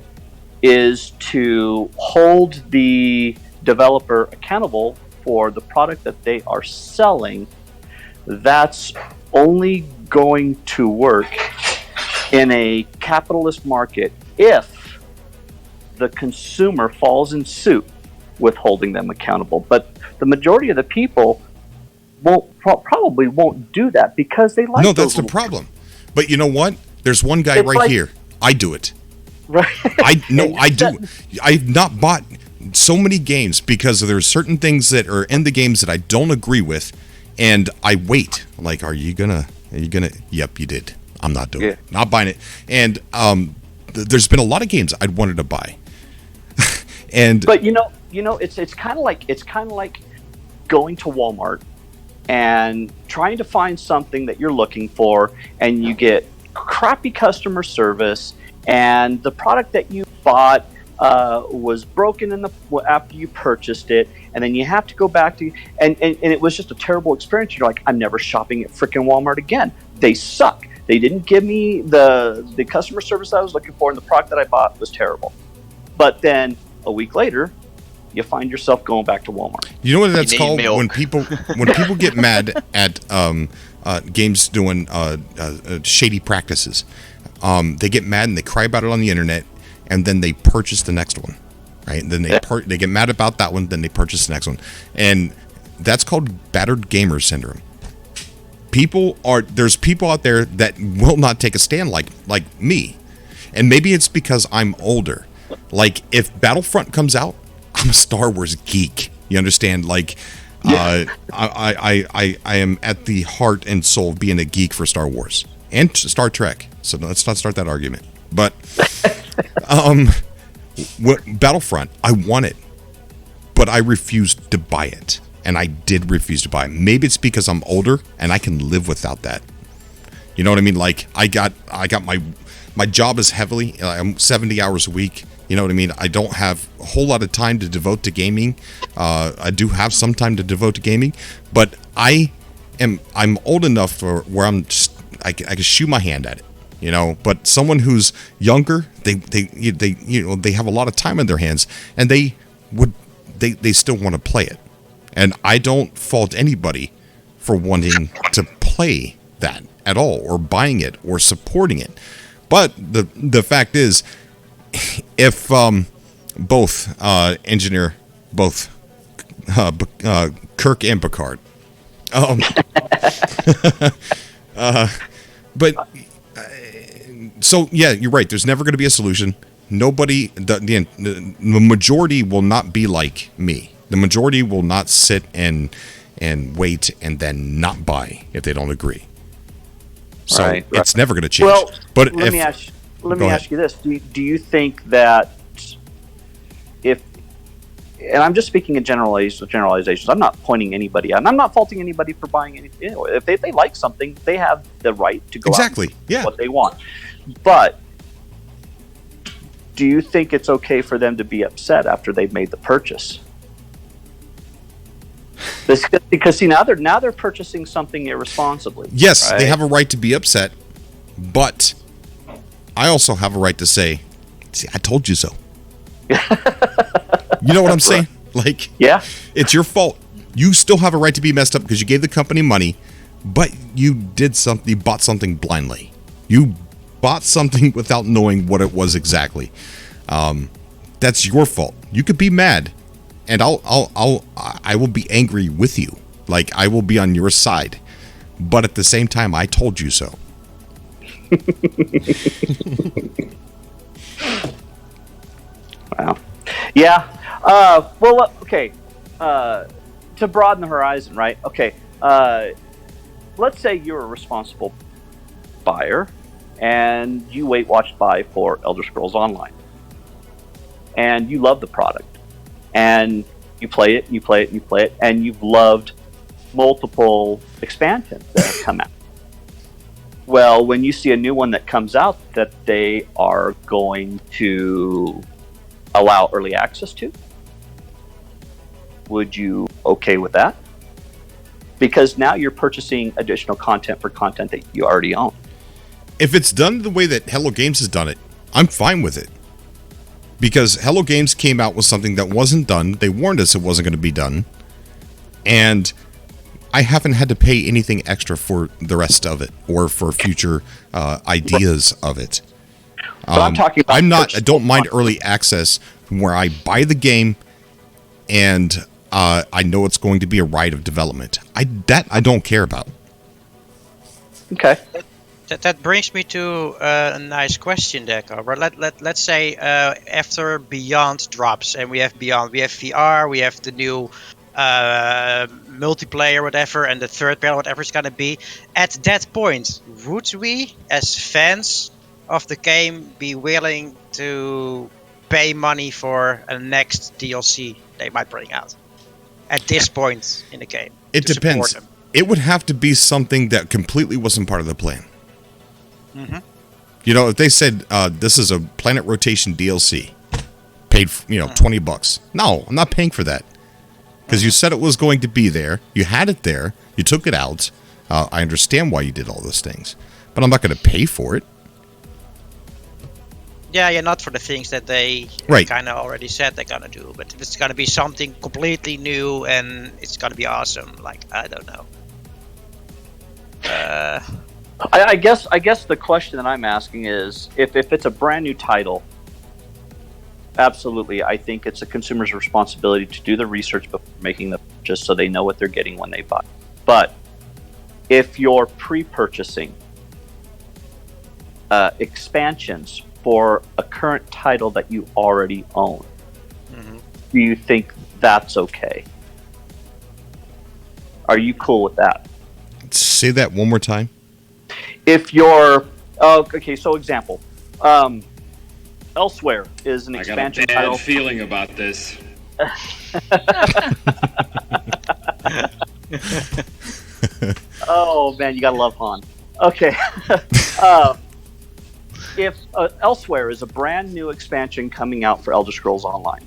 is to hold the developer accountable for the product that they are selling, that's only going to work in a capitalist market if the consumer falls in suit with holding them accountable. But the majority of the people probably won't do that because they like. No, that's the problem. But you know what? There's one guy here. I do it. Right. I do. I've not bought so many games because there's certain things that are in the games that I don't agree with, and I wait. Like, are you gonna? Yep, you did. I'm not doing it. Not buying it. And there's been a lot of games I'd wanted to buy. But it's kind of like going to Walmart and trying to find something that you're looking for, and you get crappy customer service, and the product that you bought was broken after you purchased it, and then you have to go back to and it was just a terrible experience. You're like, I'm never shopping at frickin' Walmart again. They suck. They didn't give me the customer service I was looking for, and the product that I bought was terrible. But then a week later, you find yourself going back to Walmart. You know what that's called? When people get mad at games doing shady practices. They get mad and they cry about it on the internet, and then they purchase the next one, right? And then they get mad about that one, then they purchase the next one, and that's called battered gamer syndrome. There's people out there that will not take a stand like me, and maybe it's because I'm older. Like, if Battlefront comes out, I'm a Star Wars geek. You understand? Like, I am at the heart and soul of being a geek for Star Wars and Star Trek. So let's not start that argument. But Battlefront, I want it, but I refused to buy it, and I did refuse to buy it. Maybe it's because I'm older and I can live without that. You know what I mean? Like, I got my job is heavily. I'm 70 hours a week. You know what I mean? I don't have a whole lot of time to devote to gaming. I do have some time to devote to gaming, but I'm old enough for where I can shoot my hand at it. You know, but someone who's younger, they have a lot of time in their hands, and they still want to play it. And I don't fault anybody for wanting to play that at all, or buying it, or supporting it. But the fact is, if both Kirk and Picard, but. So yeah, you're right. There's never going to be a solution. Nobody, the majority will not be like me. The majority will not sit and wait and then not buy if they don't agree. So it's never going to change. Well, but let me ask you this: Do you think that and I'm just speaking in generalizations. I'm not pointing anybody out, and I'm not faulting anybody for buying anything. You know, if they like something, they have the right to go out and do what they want. But do you think it's okay for them to be upset after they've made the purchase? Because see, now they're purchasing something irresponsibly. Yes, right? They have a right to be upset, but I also have a right to say, "See, I told you so." You know what I'm saying? Like, yeah, it's your fault. You still have a right to be messed up because you gave the company money, but you bought something blindly. You bought something without knowing what it was exactly. That's your fault. You could be mad, and I will be angry with you. Like, I will be on your side, but at the same time, I told you so. Wow. Yeah. Well, okay. To broaden the horizon, right? Okay. Let's say you're a responsible buyer, and you watch buy for Elder Scrolls Online, and you love the product, and you play it, and you've loved multiple expansions that have come out. Well, when you see a new one that comes out that they are going to allow early access to, would you okay with that? Because now you're purchasing additional content for content that you already own. If it's done the way that Hello Games has done it, I'm fine with it. Because Hello Games came out with something that wasn't done. They warned us it wasn't going to be done. And I haven't had to pay anything extra for the rest of it or for future ideas of it. I'm talking about I don't mind early access where I buy the game and I know it's going to be a ride of development. I don't care about. Okay. That brings me to a nice question there, Cobra. Let's say after Beyond drops, and we have VR, we have the new multiplayer, whatever, and the third player, whatever it's gonna be. At that point, would we, as fans of the game, be willing to pay money for a next DLC they might bring out? At this point in the game, it depends. It would have to be something that completely wasn't part of the plan. Mm-hmm. You know, if they said this is a planet rotation DLC, paid, $20. No, I'm not paying for that. Because you said it was going to be there. You had it there. You took it out. I understand why you did all those things. But I'm not going to pay for it. Yeah, not for the things that they Right. kind of already said they're gonna do, but if it's gonna be something completely new and it's gonna be awesome, like, I don't know. I guess the question that I'm asking is, if it's a brand new title, absolutely, I think it's a consumer's responsibility to do the research before making the purchase so they know what they're getting when they buy. But if you're pre-purchasing expansions for a current title that you already own, do you think that's okay? Are you cool with that? Say that one more time. If you're okay, so example, Elsewhere is an expansion I got a bad title. feeling about this. Oh man, you gotta love Han. Okay. If Elsewhere is a brand new expansion coming out for Elder Scrolls Online,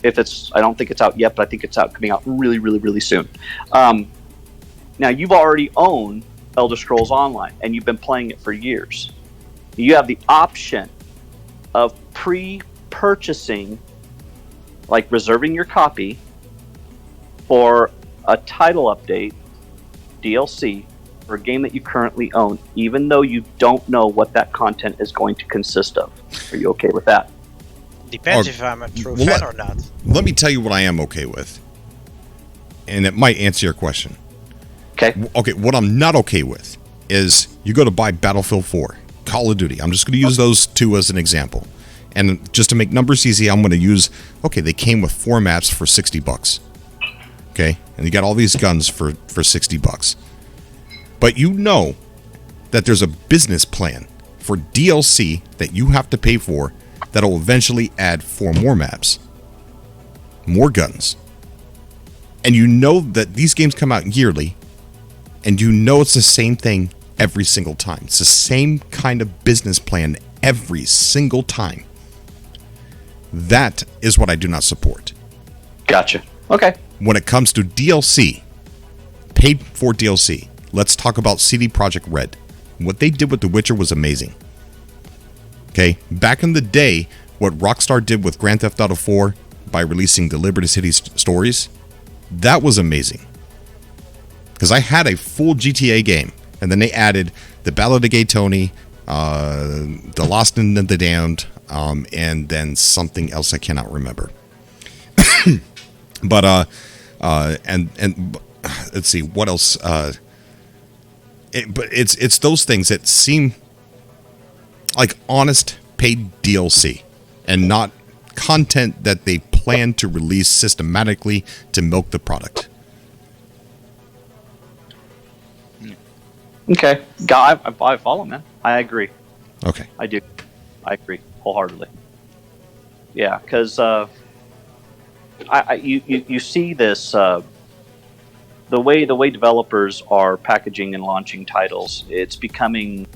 if it's, I don't think it's out yet, but I think it's coming out really, really, really soon. Now you've already owned Elder Scrolls Online and you've been playing it for years. You have the option of pre-purchasing, like reserving your copy for a title update, DLC, for a game that you currently own, even though you don't know what that content is going to consist of. Are you okay with that? Depends if I'm a true fan or not. Let me tell you what I am okay with. And it might answer your question. Okay. Okay, what I'm not okay with is you go to buy Battlefield 4, Call of Duty. I'm just going to use those two as an example. And just to make numbers easy, I'm going to use, okay, they came with 4 maps for $60. Okay? And you got all these guns for $60. But you know that there's a business plan for DLC that you have to pay for that'll eventually add 4 more maps, more guns. And you know that these games come out yearly, and you know it's the same thing every single time. It's the same kind of business plan every single time. That is what I do not support. Gotcha. Okay. When it comes to DLC, paid for DLC, let's talk about CD Projekt Red. What they did with The Witcher was amazing. Okay, back in the day, what Rockstar did with Grand Theft Auto 4 by releasing the Liberty City stories, that was amazing. Because I had a full GTA game, and then they added the Ballad of Gay Tony, the Lost and the Damned, and then something else I cannot remember. But and let's see what else. But it's those things that seem like honest paid DLC and not content that they plan to release systematically to milk the product. Okay. God, I follow, man. I agree. Okay. I do. I agree wholeheartedly. Yeah, because you see this the way developers are packaging and launching titles. It's becoming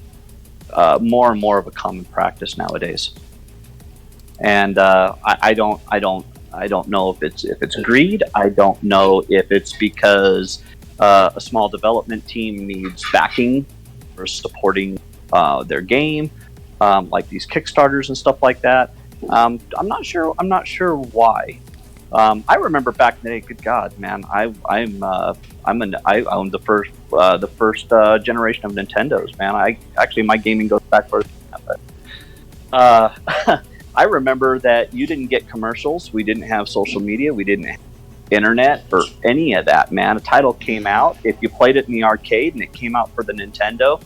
more and more of a common practice nowadays. And I don't know if it's greed. I don't know if it's because a small development team needs backing for supporting their game, like these Kickstarters and stuff like that. I'm not sure why. I remember back in the day. Good God, man! I owned the first generation of Nintendos. Man, my gaming goes back further than that. But, I remember that you didn't get commercials. We didn't have social media. We didn't have internet or any of that, man. A title came out. If you played it in the arcade and it came out for the Nintendo,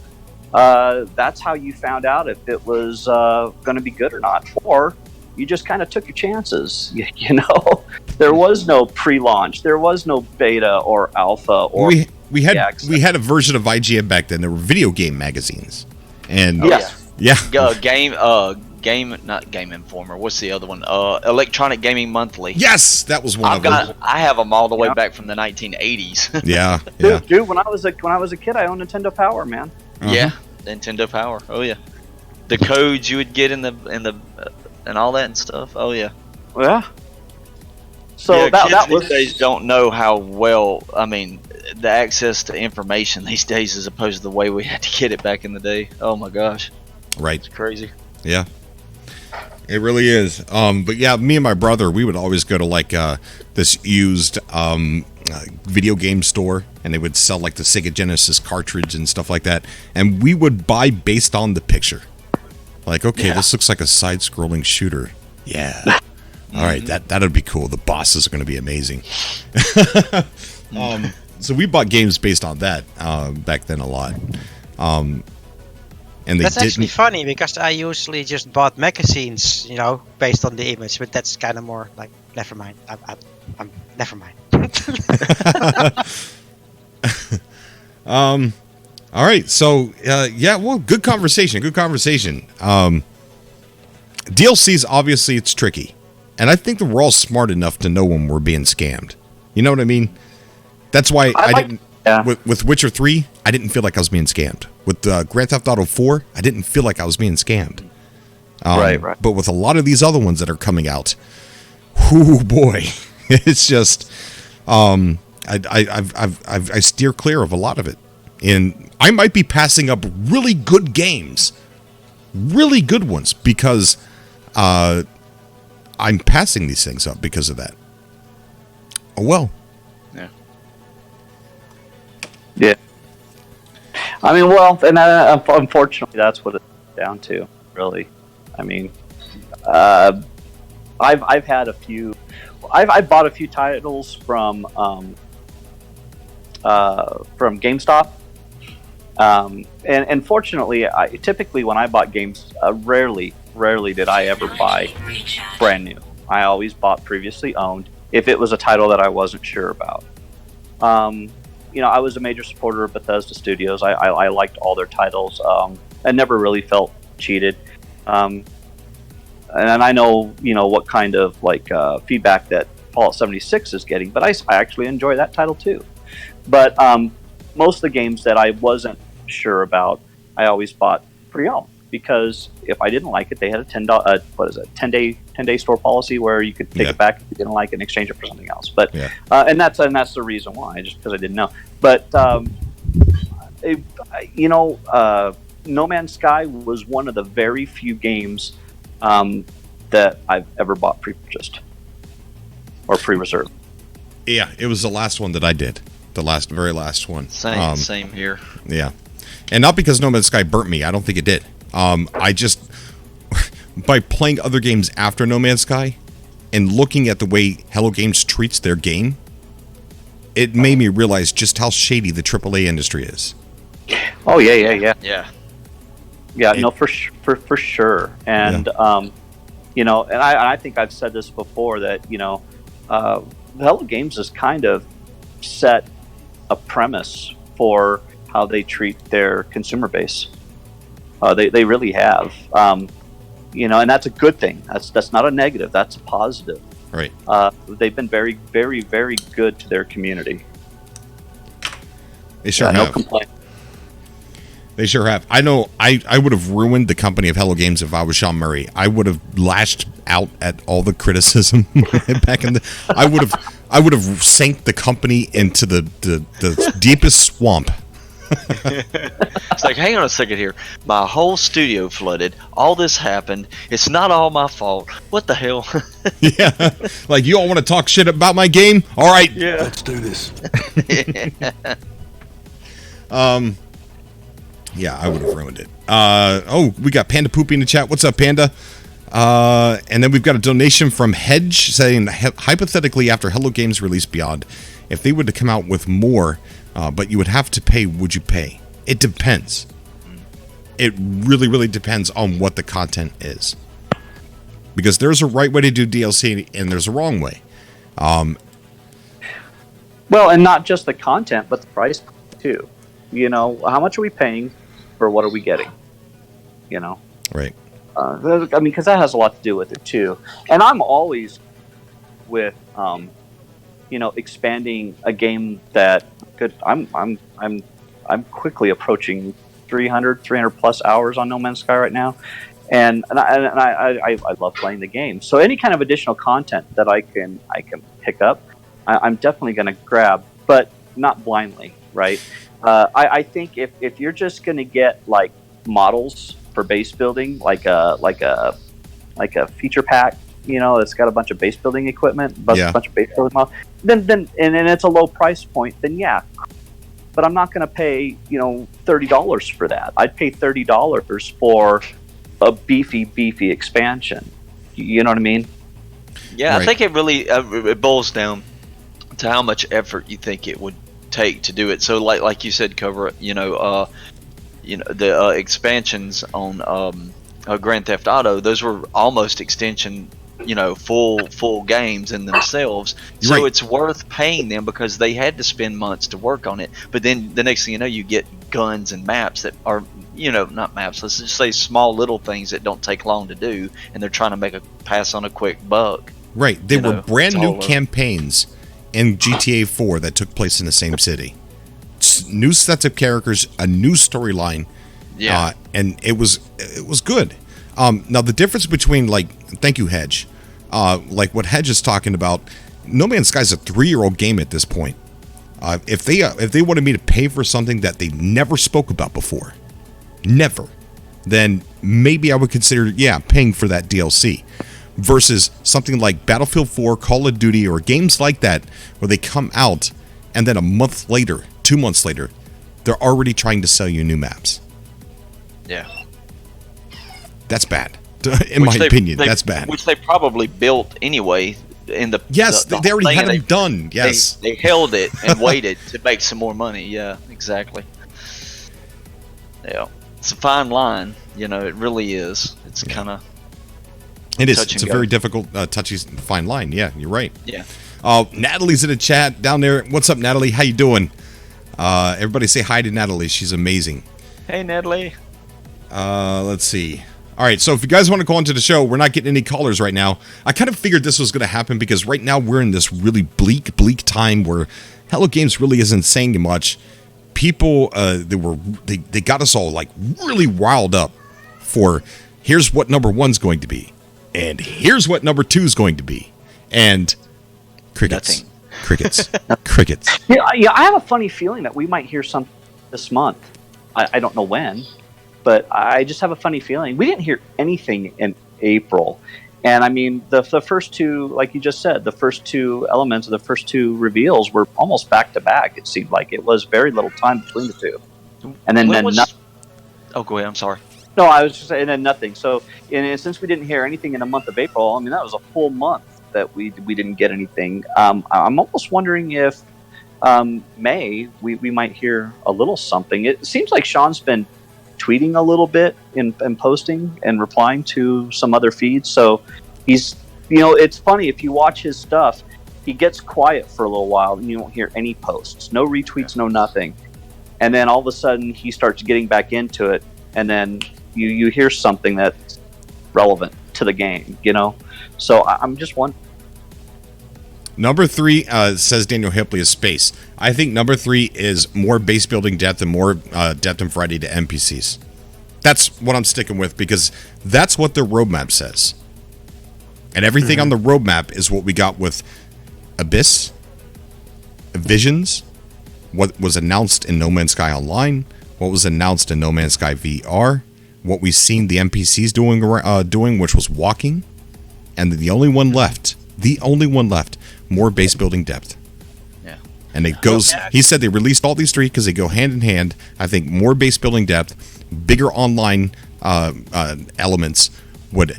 that's how you found out if it was going to be good or not. Or you just kind of took your chances. You know, there was no pre-launch. There was no beta or alpha. Or we had a version of IGN back then. There were video game magazines, and not Game Informer. What's the other one? Electronic Gaming Monthly. Yes, that was one of them. I have them all the way back from the 1980s. Yeah. Dude, when I was a kid, I owned Nintendo Power, man. Yeah, Nintendo Power. Oh yeah, the codes you would get in the and all that and stuff. Oh yeah. Yeah. So yeah, that kids was these days don't know how well. I mean, the access to information these days, as opposed to the way we had to get it back in the day. Oh my gosh, Right. it's crazy. Yeah. It really is. But yeah, me and my brother, we would always go to like this used video game store, and they would sell like the Sega Genesis cartridge and stuff like that. And we would buy based on the picture. Like, okay, this looks like a side-scrolling shooter. Yeah. All right, that'd be cool. The bosses are going to be amazing. So we bought games based on that back then a lot. And That's actually funny because I usually just bought magazines, based on the image. But that's kind of more like, never mind. I'm never mind. All right, so well, good conversation. DLCs, obviously, it's tricky, and I think that we're all smart enough to know when we're being scammed. You know what I mean? That's why I didn't. Yeah. With Witcher 3, I didn't feel like I was being scammed. With Grand Theft Auto 4, I didn't feel like I was being scammed. Right. But with a lot of these other ones that are coming out, whoo boy, it's just I steer clear of a lot of it, and I might be passing up really good games, really good ones, because I'm passing these things up because of that. Oh well. Yeah. I mean, well, and unfortunately, that's what it's down to, really. I mean, I've had a few. I've bought a few titles from GameStop, and fortunately, typically when I bought games, rarely did I ever buy brand new. I always bought previously owned if it was a title that I wasn't sure about. I was a major supporter of Bethesda Studios. I liked all their titles. I never really felt cheated. And I know, what kind of feedback that Fallout 76 is getting, but I actually enjoy that title too. But most of the games that I wasn't sure about, I always bought pre-owned, because if I didn't like it, they had a 10-day store policy where you could take it back if you didn't like it and exchange it for something else. But and that's the reason why, just because I didn't know. But No Man's Sky was one of the very few games that I've ever bought pre-purchased or pre-reserved. Yeah, it was the last one that I did. The very last one. Same here. Yeah. And not because No Man's Sky burnt me. I don't think it did. I just, by playing other games after No Man's Sky and looking at the way Hello Games treats their game, it made me realize just how shady the AAA industry is. Oh, yeah. Yeah, no, for sure. And, and I think I've said this before that, Hello Games has kind of set a premise for how they treat their consumer base. They really have, and that's a good thing. That's not a negative. That's a positive. Right. They've been very, very, very good to their community. They sure have. No complaint. They sure have. I know. I would have ruined the company of Hello Games if I was Sean Murray. I would have lashed out at all the criticism back in the. I would have sank the company into the deepest swamp. It's like, hang on a second here. My whole studio flooded. All this happened. It's not all my fault. What the hell? Yeah. Like, you all want to talk shit about my game? All right. Yeah. Let's do this. Yeah, I would have ruined it. We got Panda Poopy in the chat. What's up, Panda? And then we've got a donation from Hedge saying, hypothetically, after Hello Games release Beyond, if they were to come out with more, but you would have to pay, would you pay? It depends. It really, really depends on what the content is. Because there's a right way to do DLC and there's a wrong way. Well, and not just the content, but the price too. How much are we paying for what are we getting? Right. Because that has a lot to do with it too. And I'm always with, expanding a game that could. I'm quickly approaching 300 plus hours on No Man's Sky right now, I love playing the game. So any kind of additional content that I can pick up, I'm definitely going to grab, but not blindly, right? I think if you're just going to get like models for base building, like a feature pack, you know, it's got a bunch of base building equipment, a bunch of base building models, then and it's a low price point, then yeah. But I'm not going to pay, you know, $30 for that. I'd pay $30 for a beefy expansion. You know what I mean? Yeah, right. I think it really it boils down to how much effort you think it would take to do it. So like you said, Cobra, the expansions on Grand Theft Auto, those were almost extension, full games in themselves. So right. It's worth paying them because they had to spend months to work on it. But then the next thing you know, you get guns and maps that are, not maps, let's just say small little things that don't take long to do, and they're trying to make a pass on a quick buck. Right. They were brand new campaigns in GTA 4 that took place in the same city. New sets of characters, a new storyline. Yeah. And it was good. Now the difference between thank you, Hedge. Like what Hedge is talking about, No Man's Sky is a 3-year-old game at this point. If they wanted me to pay for something that they never spoke about before, then maybe I would consider paying for that DLC. Versus something like Battlefield 4, Call of Duty, or games like that where they come out and then a month later, 2 months later, they're already trying to sell you new maps. Yeah. That's bad. In my opinion, that's bad. Which they probably built anyway. Yes, they already had them done. Yes. They held it and waited to make some more money. Yeah, exactly. Yeah. It's a fine line. It really is. It's kind of... It is. It's a very difficult, touchy, fine line. Yeah, you're right. Yeah. Natalie's in the chat down there. What's up, Natalie? How you doing? Everybody say hi to Natalie. She's amazing. Hey, Natalie. Let's see. All right, so if you guys want to go onto the show, we're not getting any callers right now. I kind of figured this was going to happen because right now we're in this really bleak time where Hello Games really isn't saying much. People, they got us all really riled up for here's what number 1's going to be. And here's what number 2 is going to be. And crickets. Nothing. Crickets. Crickets. Yeah, I have a funny feeling that we might hear something this month. I don't know when, but I just have a funny feeling. We didn't hear anything in April. And I mean, the first two, like you just said, the first two elements of the first two reveals were almost back to back. It seemed like it was very little time between the two. And then Oh, go ahead. I'm sorry. No, I was just saying, and then nothing. So, and since we didn't hear anything in the month of April, I mean, that was a full month that we didn't get anything. I'm almost wondering if May we might hear a little something. It seems like Sean's been tweeting a little bit and posting and replying to some other feeds. So he's, it's funny if you watch his stuff, he gets quiet for a little while and you won't hear any posts, no retweets, no nothing, and then all of a sudden he starts getting back into it, and then you hear something that's relevant to the game, So I'm just wondering. Number 3, says Daniel Hipley, is space. I think number 3 is more base building depth and more depth and variety to NPCs. That's what I'm sticking with because that's what their roadmap says. And everything on the roadmap is what we got with Abyss, Visions, what was announced in No Man's Sky Online, what was announced in No Man's Sky VR, what we've seen the NPCs doing, which was walking, and the only one left, more base building depth. Yeah. And it goes, he said they released all these 3 because they go hand in hand. I think more base building depth, bigger online elements would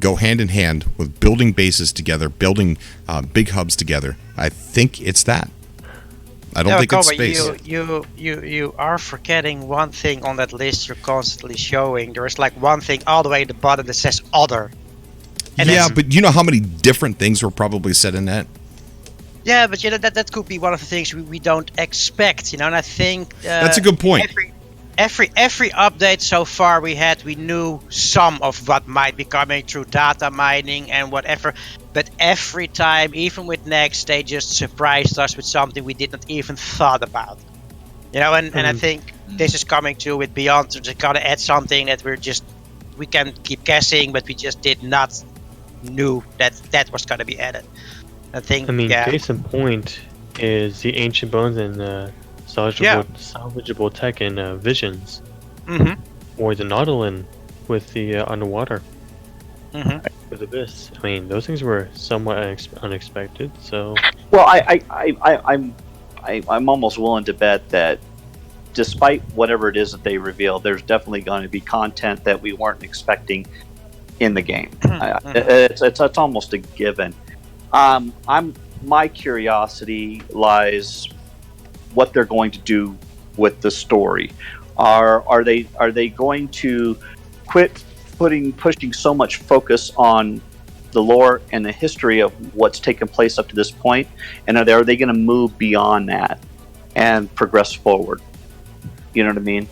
go hand in hand with building bases together, building big hubs together. I think it's that. I don't think it's space. You are forgetting one thing on that list you're constantly showing. There is one thing all the way at the bottom that says other. And but you know how many different things were probably said in that? Yeah, but that could be one of the things we don't expect, and I think that's a good point. Every update so far we knew some of what might be coming through data mining and whatever. But every time, even with Next, they just surprised us with something we didn't even thought about. And I think this is coming too with Beyond. They're going to add something that we're just we can keep guessing, but we just did not knew that was going to be added. I think. I mean, yeah. case in point is the ancient bones and salvageable tech in Visions, or the Nautilin with the underwater. With Abyss. I mean, those things were somewhat unexpected. So, well, I'm almost willing to bet that despite whatever it is that they reveal, there's definitely going to be content that we weren't expecting in the game. It's almost a given. My curiosity lies what they're going to do with the story. Are they going to quit pushing so much focus on the lore and the history of what's taken place up to this point, and are they going to move beyond that and progress forward? You know what I mean?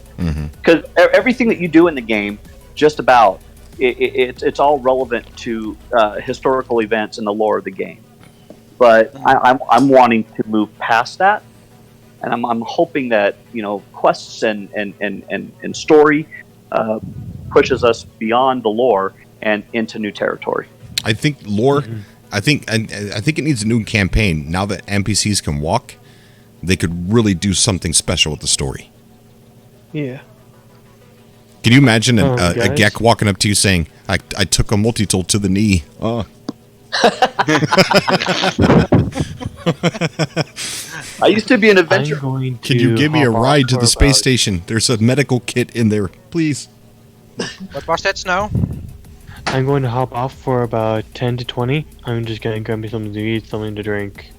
Because everything that you do in the game, just about it's all relevant to historical events in the lore of the game. But I'm wanting to move past that, and I'm hoping that quests and story pushes us beyond the lore and into new territory. I think lore. I think it needs a new campaign. Now that NPCs can walk, they could really do something special with the story. Yeah. Can you imagine a Gek walking up to you saying, I took a multi-tool to the knee. Oh. I used to be an adventurer. Can you give me a ride to the space station? There's a medical kit in there, please. What was that, Snow? I'm going to hop off for about 10 to 20. I'm just going to grab me something to eat, something to drink,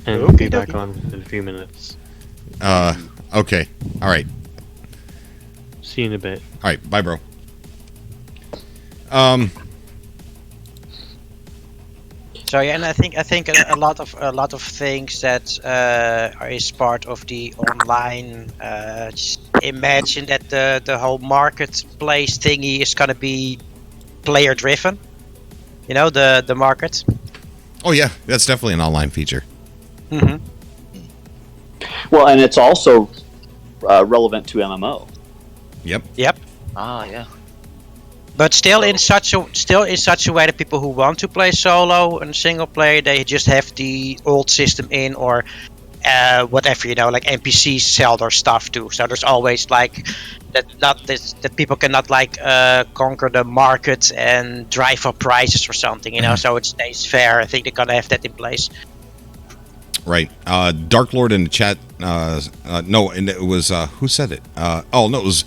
and be back on in a few minutes. Okay. All right. See you in a bit. All right. Bye, bro. So yeah, and I think a lot of things that is part of the online. Just imagine that the whole marketplace thingy is gonna be player driven. The market. Oh yeah, that's definitely an online feature. Well, and it's also relevant to MMO. Yep. Ah, yeah. But still in such a way that people who want to play solo and single player, they just have the old system in, or whatever, like NPCs sell their stuff too. So there's always like that people cannot conquer the market and drive up prices or something, so it stays fair. I think they're gonna have that in place. Right. Dark Lord in the chat. No, and it was who said it? It was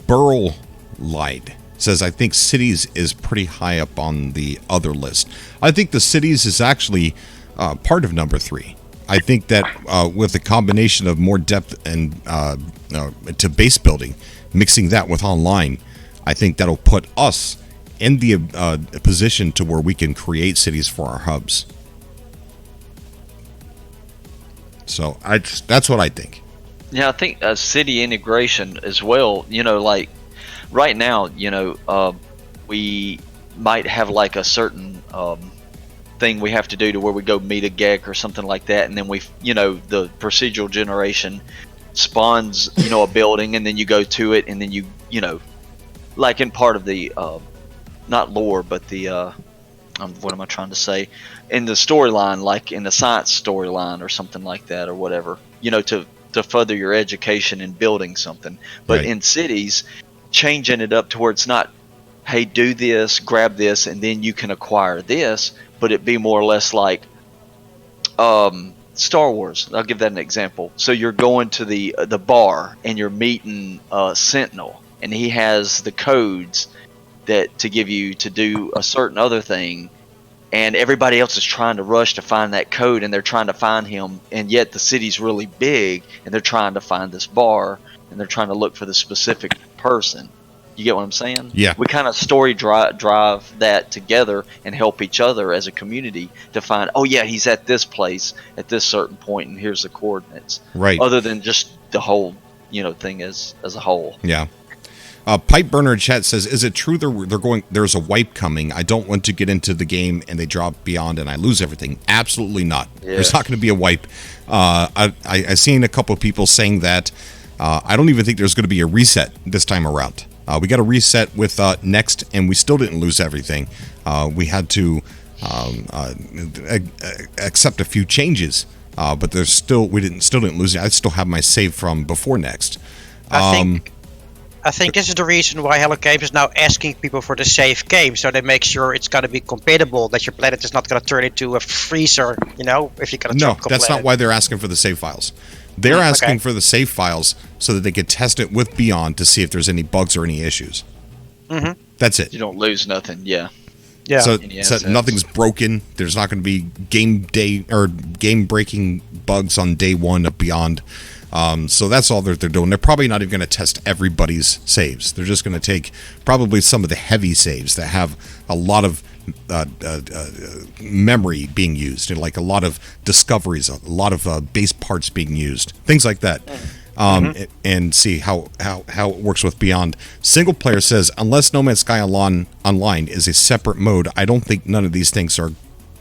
Burl Lied. Says, I think cities is pretty high up on the other list. I think the cities is actually part of number 3. I think that with a combination of more depth and to base building, mixing that with online, I think that'll put us in the position to where we can create cities for our hubs. So that's what I think. Yeah, I think city integration as well. Like right now, we might have like a certain thing we have to do to where we go meet a Gek or something like that, and then the procedural generation spawns a building, and then you go to it, and then you like in part of the not lore, but the what am I trying to say, in the storyline, like in the science storyline or something like that, or whatever, to further your education in building something. But in cities, changing it up to where it's not, hey, do this, grab this, and then you can acquire this, but it be more or less like Star Wars. I'll give that an example. So you're going to the bar and you're meeting Sentinel, and he has the codes that to give you to do a certain other thing, and everybody else is trying to rush to find that code, and they're trying to find him, and yet the city's really big, and they're trying to find this bar, and they're trying to look for the specific person. You get what I'm saying? Yeah. We kind of story drive that together and help each other as a community to find, oh yeah, he's at this place at this certain point, and here's the coordinates. Right. Other than just the whole, thing as a whole. Yeah. Pipe Burner chat says, is it true there's a wipe coming? I don't want to get into the game and they drop beyond and I lose everything. Absolutely not. Yeah. There's not going to be a wipe. I've seen a couple of people saying that. I don't even think there's going to be a reset this time around. We got a reset with Next, and we still didn't lose everything. We had to accept a few changes, but there's still still didn't lose it. I still have my save from before Next. I think this is the reason why Hello Games is now asking people for the save game, so they make sure it's going to be compatible, that your planet is not going to turn into a freezer, you know, if you got a tropical that's planet. not why they're asking for the save files. They're asking for the save files so that they could test it with Beyond to see if there's any bugs or any issues. Mm-hmm. That's it. You don't lose nothing. Yeah. Yeah. So nothing's broken. There's not going to be game breaking bugs on day one of Beyond. So that's all that they're doing. They're probably not even going to test everybody's saves. They're just going to take probably some of the heavy saves that have a lot of memory being used, and like a lot of discoveries, a lot of base parts being used, things like that. And see how it works with Beyond. Single player says, unless No Man's Sky Online is a separate mode, I don't think none of these things are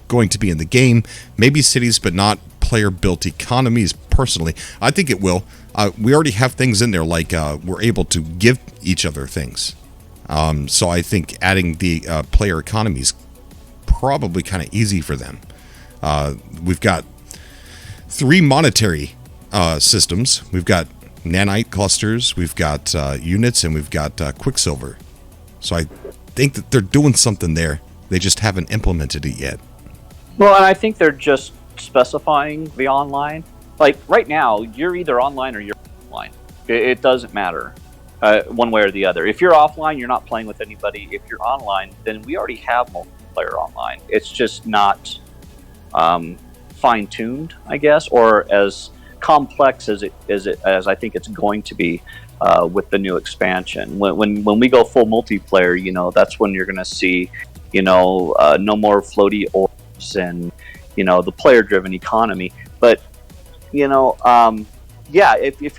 going to be in the game. Maybe cities, but not player-built economies. Personally, I think it will. We already have things in there, like we're able to give each other things. So I think adding the player economy is probably kind of easy for them. We've got 3 monetary systems. We've got nanite clusters, we've got units, and we've got Quicksilver. So I think that they're doing something there. They just haven't implemented it yet. Well, and I think they're just specifying the online. Like right now, you're either online or you're offline. It doesn't matter one way or the other. If you're offline, you're not playing with anybody. If you're online, then we already have multiplayer online. It's just not fine-tuned, I guess, or as complex as I think it's going to be with the new expansion. When we go full multiplayer, you know, that's when you're going to see, you know, no more floaty orbs and, you know, the player-driven economy. But you know, yeah, if you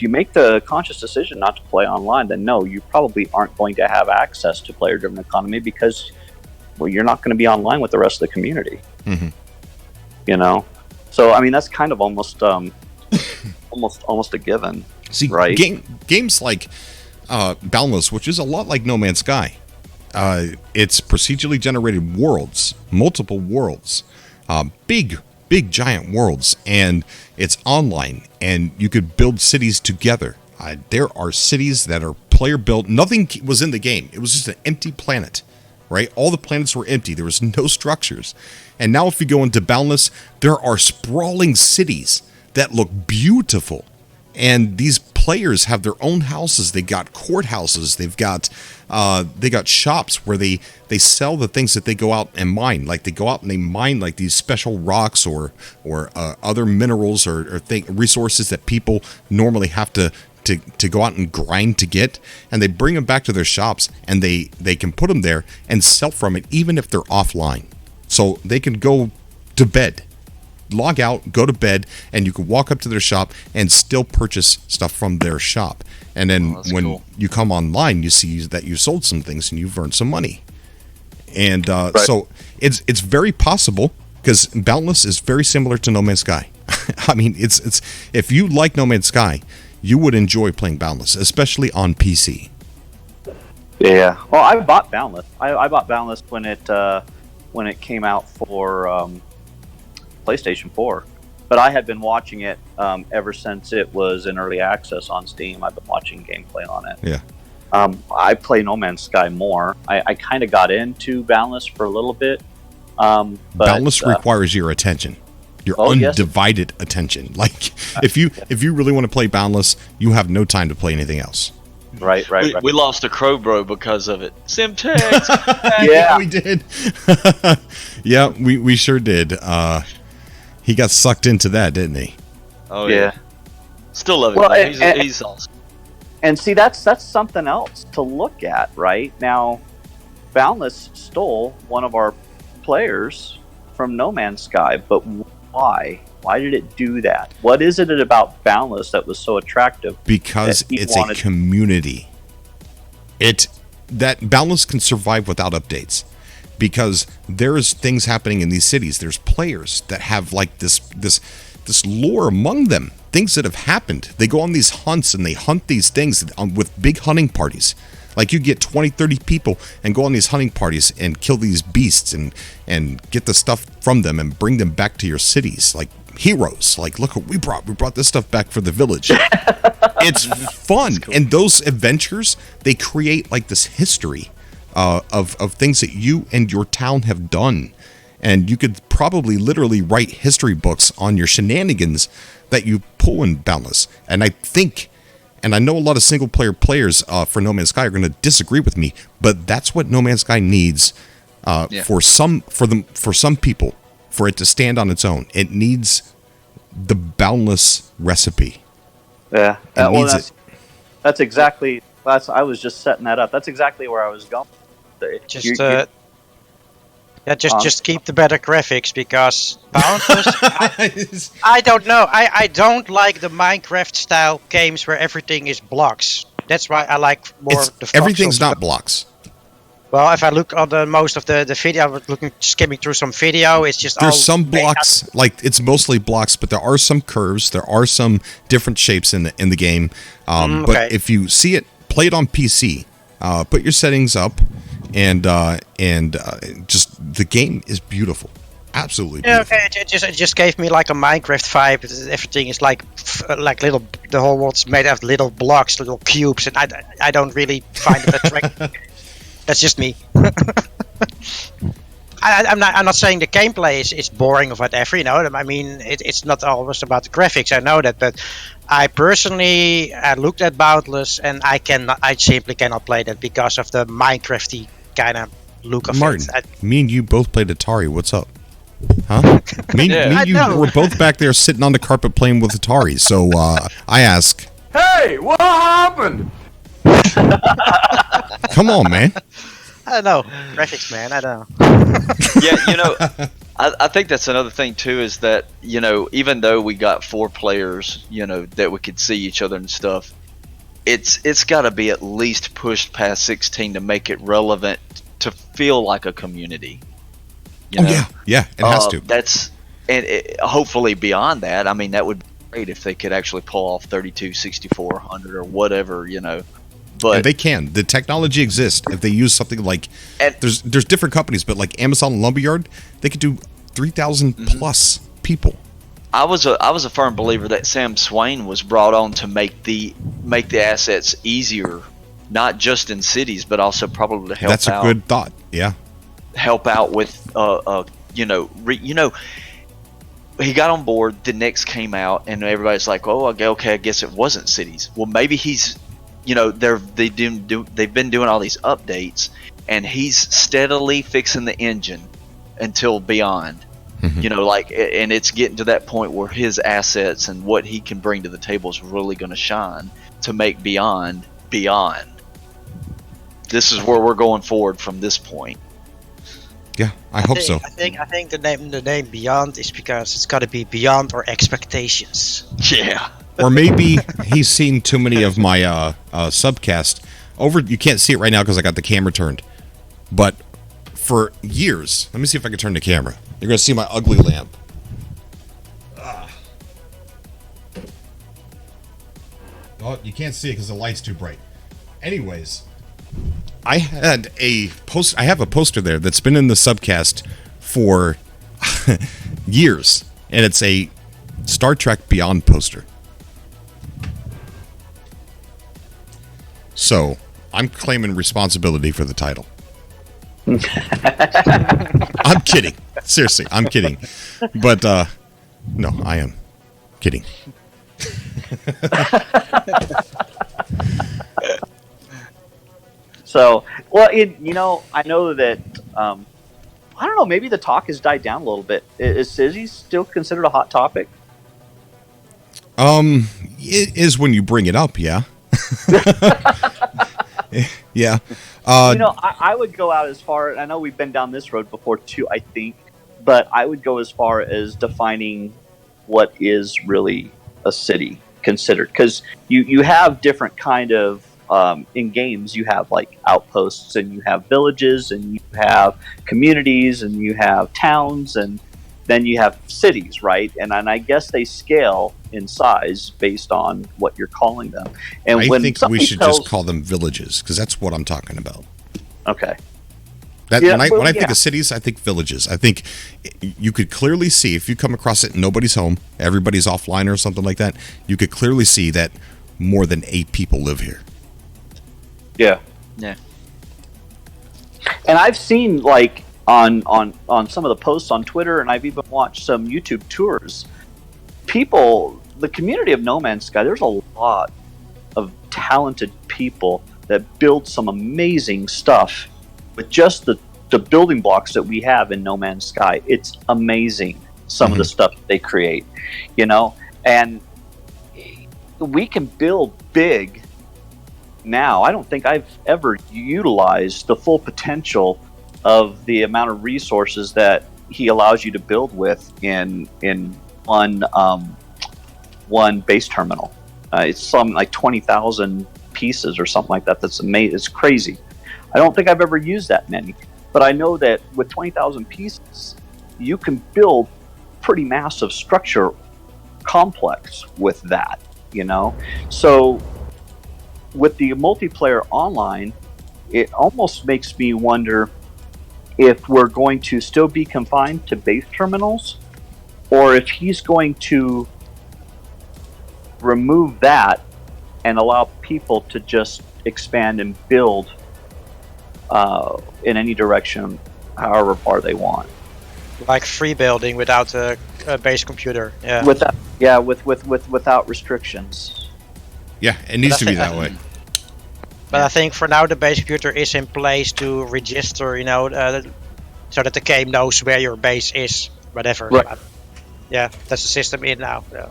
make the conscious decision not to play online, then no, you probably aren't going to have access to player-driven economy because, well, you're not going to be online with the rest of the community. Mm-hmm. You know, so I mean that's kind of almost a given. See, right? Games like Boundless, which is a lot like No Man's Sky. It's procedurally generated worlds, multiple worlds, big giant worlds, and it's online, and you could build cities together. There are cities that are player built. Nothing was in the game. It was just an empty planet, right? All the planets were empty. There was no structures. And now if you go into Boundless, there are sprawling cities that look beautiful. And these players have their own houses. They got courthouses. They got shops where they sell the things that they go out and mine. Like they go out and they mine like these special rocks or other minerals or resources that people normally have to go out and grind to get. And they bring them back to their shops, and they can put them there and sell from it even if they're offline. So they can go to bed, log out, go to bed, and you can walk up to their shop and still purchase stuff from their shop. And then when you come online, you see that you sold some things and you've earned some money. And so it's very possible, because Boundless is very similar to No Man's Sky. I mean, it's if you like No Man's Sky, you would enjoy playing Boundless, especially on PC. Yeah. Well, I bought Boundless. I bought Boundless when it came out for PlayStation 4. But I had been watching it ever since it was in early access on Steam. I've been watching gameplay on it. Yeah. I play No Man's Sky more. I kind of got into Boundless for a little bit. But, Boundless requires your attention. Your undivided attention. Like if you really want to play Boundless, you have no time to play anything else. Right. We lost a Crowbro because of it. Simtex. Yeah, we did. Yeah, we sure did. He got sucked into that, didn't he? Oh yeah. Still love him. Well, he's awesome. And see, that's something else to look at, right? Now, Boundless stole one of our players from No Man's Sky, but why? Why did it do that? What is it about Boundless that was so attractive? Because it's a community. That Boundless can survive without updates, because there's things happening in these cities. There's players that have like this lore among them things that have happened. They go on these hunts and they hunt these things with big hunting parties. Like you get 20, 30 people and go on these hunting parties and kill these beasts and get the stuff from them and bring them back to your cities. Like heroes. Like, look what we brought. We brought this stuff back for the village. It's fun. Cool. And those adventures, they create like this history of things that you and your town have done. And you could probably literally write history books on your shenanigans that you pull in Boundless. And I think, and I know a lot of single player players for No Man's Sky are going to disagree with me, but that's what No Man's Sky needs for some people, for it to stand on its own. It needs the Boundless recipe. Yeah, that's exactly. I was just setting that up. That's exactly where I was going. Just keep the better graphics, because Boundless, I don't know. I don't like the Minecraft style games where everything is blocks. That's why I like more the everything's not blocks. Well, if I look on most of the video, I was skimming through some video. It's just there's some blocks, like it's mostly blocks, but there are some curves. There are some different shapes in the game. But if you see it, play it on PC. Put your settings up. And just the game is beautiful, absolutely beautiful. Yeah, okay. It just gave me like a Minecraft vibe. Everything is like little. The whole world's made out of little blocks, little cubes, and I don't really find it attractive. That's just me. I'm not saying the gameplay is boring or whatever. You know, I mean it's not always about the graphics. I know that, but I personally looked at Boundless and I simply cannot play that because of the Minecrafty kind of look of Martin, it. Me and you both played Atari. What's up? Huh? me and you were both back there sitting on the carpet playing with Atari. So I ask, hey, what happened? Come on, man. I don't know. Graphics, man. I don't know. Yeah, you know, I think that's another thing too, is that, you know, even though we got 4 players, you know, that we could see each other and stuff, it's got to be at least pushed past 16 to make it relevant to feel like a community. You know? Yeah, it has to. Hopefully beyond that. I mean, that would be great if they could actually pull off 32, 64, 100 or whatever, you know. But and they can. The technology exists. If they use something like, there's different companies, but like Amazon and Lumberyard, they could do 3,000 plus people. I was a firm believer that Sam Swain was brought on to make the assets easier, not just in cities, but also probably to help out. That's a good thought. Yeah. Help out with he got on board. The Knicks came out, and everybody's like, "Oh, okay, I guess it wasn't cities." Well, maybe he's, you know, they've been doing all these updates, and he's steadily fixing the engine until Beyond. You know, like, and it's getting to that point where his assets and what he can bring to the table is really going to shine to make Beyond. This is where we're going forward from this point. Yeah, I hope so. I think the name Beyond is because it's got to be beyond our expectations. Yeah. Or maybe he's seen too many of my subcast. You can't see it right now because I got the camera turned. But for years, let me see if I can turn the camera. You're going to see my ugly lamp. Oh, you can't see it because the light's too bright. Anyways, I have a poster there that's been in the subcast for years, and it's a Star Trek Beyond poster. So, I'm claiming responsibility for the title. I'm kidding. Seriously, I'm kidding. But, no, I am kidding. So, well, I know that, I don't know, maybe the talk has died down a little bit. Is Sizzy still considered a hot topic? It is when you bring it up, yeah. Yeah. I would go out as far, I know we've been down this road before too, I think, but I would go as far as defining what is really a city considered. Because you have different kind of, in games, you have like outposts, and you have villages, and you have communities, and you have towns, and then you have cities, right? And I guess they scale in size based on what you're calling them. And I when think we somebody should tells- just call them villages, because that's what I'm talking about. Okay. That, Yeah, when I think yeah. of cities, I think villages. I think you could clearly see, if you come across it and nobody's home, everybody's offline or something like that, you could clearly see that more than 8 people live here. Yeah. Yeah. And I've seen, like, on some of the posts on Twitter, and I've even watched some YouTube tours, people, the community of No Man's Sky, there's a lot of talented people that build some amazing stuff with just the building blocks that we have in No Man's Sky. It's amazing, some of the stuff that they create, you know? And we can build big now. I don't think I've ever utilized the full potential of the amount of resources that he allows you to build with in one base terminal. It's something like 20,000 pieces or something like that. That's amazing. It's crazy. I don't think I've ever used that many, but I know that with 20,000 pieces, you can build pretty massive structure complex with that, you know? So with the multiplayer online, it almost makes me wonder if we're going to still be confined to base terminals, or if he's going to remove that and allow people to just expand and build in any direction, however far they want. Like free building without a base computer. Yeah. Without restrictions. Yeah, it needs to be that way. But I think for now the base computer is in place to register, you know, so that the game knows where your base is, whatever. Right. Yeah, that's the system in now. Yeah.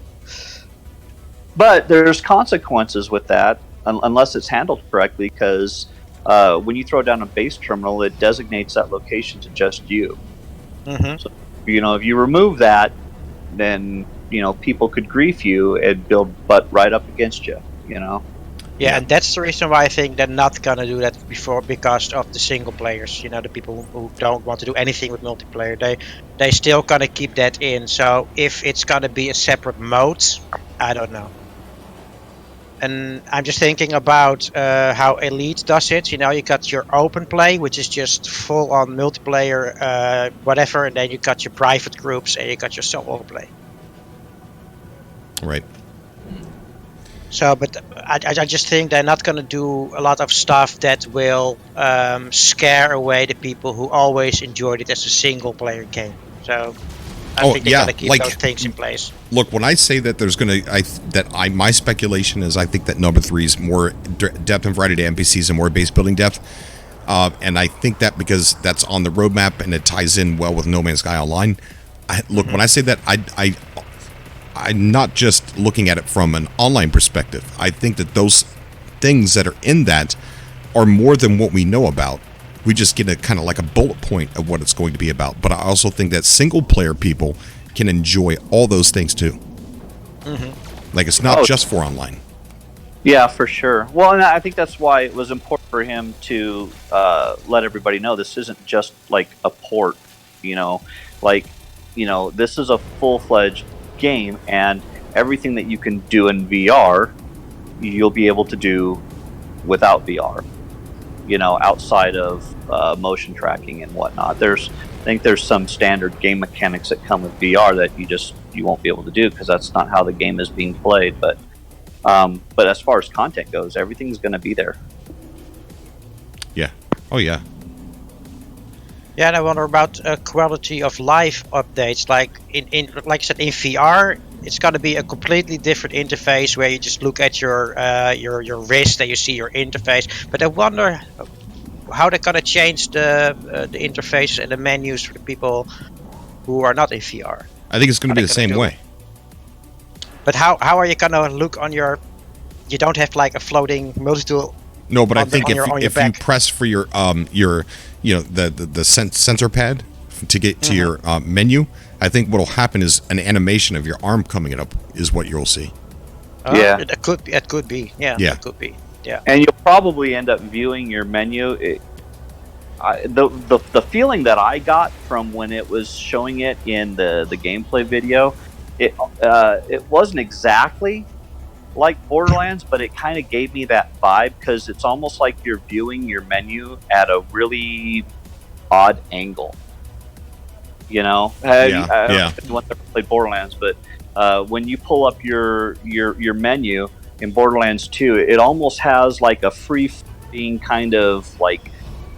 But there's consequences with that, unless it's handled correctly, because when you throw down a base terminal, it designates that location to just you. Mm-hmm. So, you know, if you remove that, then, you know, people could grief you and build butt right up against you, you know? Yeah, and that's the reason why I think they're not gonna do that because of the single players. You know, the people who don't want to do anything with multiplayer, they still gonna keep that in. So if it's gonna be a separate mode, I don't know. And I'm just thinking about how Elite does it. You know, you got your open play, which is just full on multiplayer, whatever, and then you got your private groups and you got your solo play. Right. So, but I just think they're not going to do a lot of stuff that will scare away the people who always enjoyed it as a single player game. So I think they're going to keep those things in place. Look, when I say that there's going to, my speculation is I think that number 3 is more depth and variety to NPCs and more base building depth. And I think that because that's on the roadmap and it ties in well with No Man's Sky Online. When I say that, I'm not just looking at it from an online perspective. I think that those things that are in that are more than what we know about. We just get a kind of like a bullet point of what it's going to be about. But I also think that single player people can enjoy all those things too. Mm-hmm. Like it's not just for online. Yeah, for sure. Well, and I think that's why it was important for him to let everybody know this isn't just like a port, you know, like, you know, this is a full-fledged game, and everything that you can do in VR, you'll be able to do without VR, you know, outside of motion tracking and whatnot. I think there's some standard game mechanics that come with VR that you won't be able to do because that's not how the game is being played. But as far as content goes, everything's going to be there. Yeah. Oh yeah. Yeah, and I wonder about quality of life updates. Like like I said, in VR, it's going to be a completely different interface where you just look at your wrist and you see your interface. But I wonder how they're going to change the interface and the menus for the people who are not in VR. I think it's going to be the same way. But how are you going to look on your? You don't have like a floating multi-tool. No, but I think if you press for your the sensor pad to get to your menu, I think what'll happen is an animation of your arm coming up is what you'll see. Yeah, it could be. Yeah, it could be. Yeah, and you'll probably end up viewing your menu. The feeling that I got from when it was showing it in the gameplay video it wasn't exactly like Borderlands, but it kind of gave me that vibe because it's almost like you're viewing your menu at a really odd angle. You know, I don't know if anyone ever played Borderlands, but when you pull up your menu in Borderlands 2, it almost has like a free-floating kind of like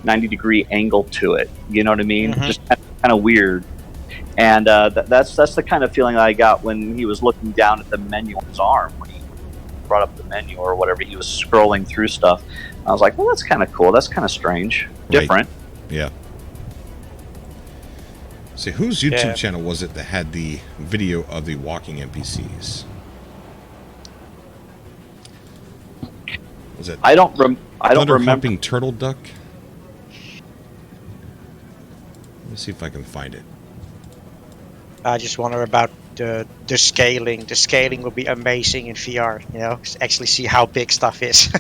90-degree angle to it. You know what I mean? Mm-hmm. Just kind of weird. And that's the kind of feeling I got when he was looking down at the menu on his arm when he brought up the menu or whatever. He was scrolling through stuff. I was like, well, that's kind of cool. That's kind of strange, different. Yeah. See, whose YouTube channel was it that had the video of the walking NPCs? Was it? I don't remember. Humping Turtle Duck. Let me see if I can find it. I just wonder about the scaling. The scaling will be amazing in VR. You know, actually see how big stuff is.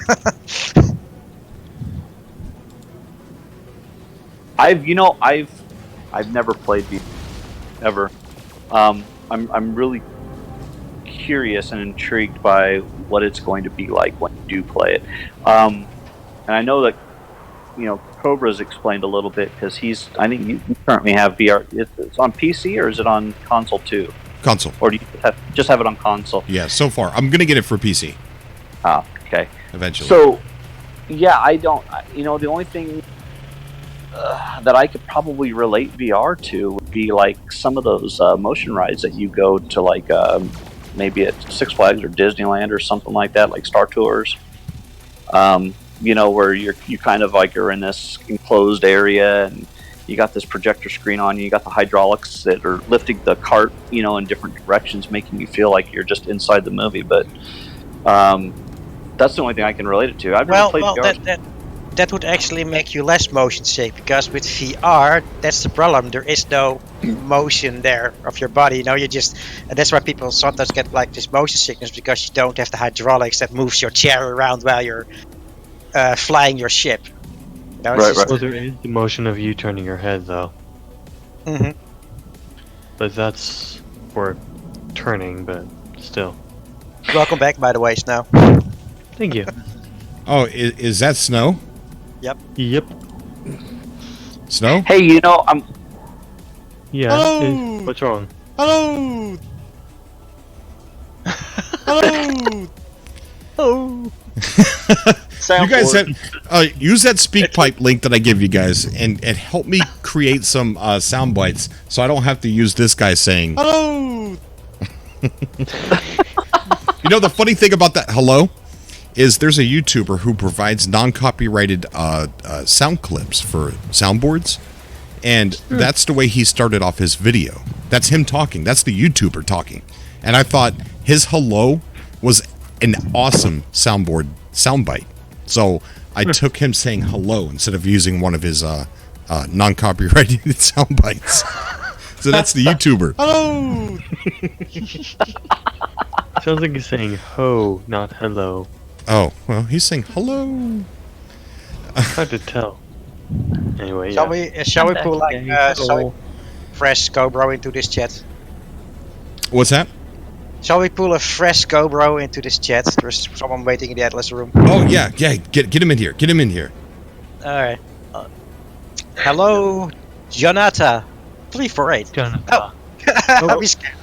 I've never played these ever. I'm really curious and intrigued by what it's going to be like when you do play it. And I know that Cobra's explained a little bit because I think you currently have VR. It's on PC or is it on console too? Console. Or do you just have it on console? Yeah, so far. I'm gonna get it for PC. Ah, okay. Eventually. So, yeah, I don't. The only thing that I could probably relate VR to would be like some of those motion rides that you go to, like maybe at Six Flags or Disneyland or something like that, like Star Tours. Where you kind of like are in this enclosed area and you got this projector screen on you got the hydraulics that are lifting the cart, in different directions, making you feel like you're just inside the movie. But that's the only thing I can relate it to. I've never played VR. That would actually make you less motion sick, because with VR, that's the problem. There is no motion there of your body. You just, and that's why people sometimes get like this motion sickness, because you don't have the hydraulics that moves your chair around while you're flying your ship. Right. Well, there is the motion of you turning your head, though. Mm-hmm. But that's for turning, but still. Welcome back, by the way, Snow. Thank you. Oh, is that Snow? Yep. Snow? Hey, I'm... Yeah, Hello! what's wrong? Hello! Hello! Oh. You guys have use that SpeakPipe link that I give you guys and help me create some sound bites so I don't have to use this guy saying Hello! The funny thing about that hello is there's a YouTuber who provides non-copyrighted sound clips for soundboards, and that's the way he started off his video. That's him talking. That's the YouTuber talking. And I thought his hello was an awesome soundbite. So I took him saying hello instead of using one of his non-copyrighted sound bites. So that's the YouTuber. Hello! Sounds like he's saying ho, not hello. Oh, well, he's saying hello. Hard to tell. Anyway, Shall we pull fresh Cobra into this chat? What's that? Shall we pull a fresh Cobra into this chat? There's someone waiting in the Atlas room. Oh yeah, get him in here. Get him in here. All right. Hello, Jonata. 348. Jonata. Don't be scared.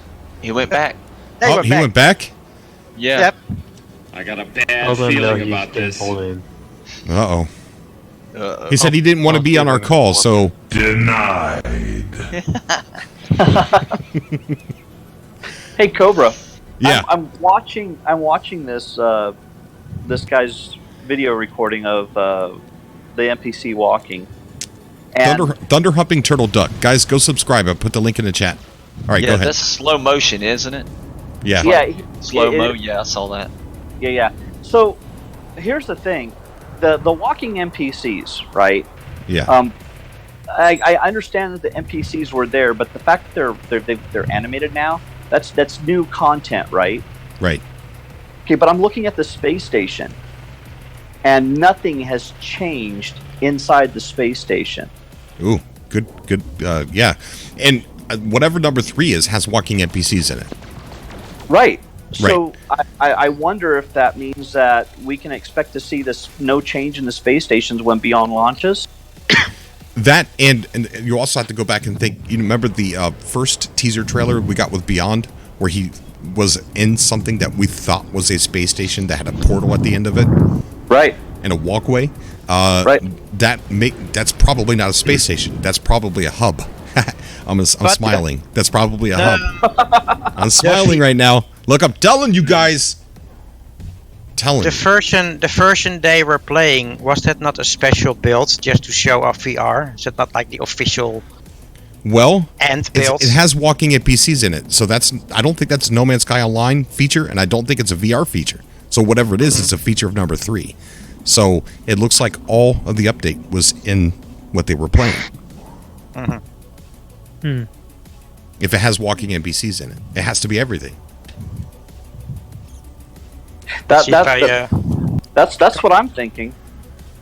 He went back. He went back? Yeah. Yep. I got a bad feeling about this. Uh-oh. He said he didn't want to be on our call, so... Denied. Hey, Cobra. Yeah. I'm watching this this guy's video recording of the NPC walking. And Thunder Humping Turtle Duck. Guys, go subscribe. I'll put the link in the chat. All right, go ahead. That's slow motion, isn't it? Yeah. Yeah. Slow-mo, yeah, I saw that. Yeah. So, here's the thing. The walking NPCs, right? Yeah. I understand that the NPCs were there, but the fact that they're animated now, that's new content, right? Right. Okay, but I'm looking at the space station, and nothing has changed inside the space station. Ooh, good. Yeah. And whatever number 3 is has walking NPCs in it. Right. So I wonder if that means that we can expect to see this no change in the space stations when Beyond launches. That and you also have to go back and think. You remember the first teaser trailer we got with Beyond, where he was in something that we thought was a space station that had a portal at the end of it, right, and a walkway. Right. That's probably not a space station. That's probably a hub. I'm smiling. That's probably a hub. I'm smiling right now. Look, I'm telling you guys. The version they were playing, was that not a special build just to show off VR? Is it not like the official end build? It has walking NPCs in it, so I don't think that's No Man's Sky Online feature, and I don't think it's a VR feature. So whatever it is, it's a feature of number 3. So it looks like all of the update was in what they were playing. If it has walking NPCs in it, it has to be everything. That's what I'm thinking,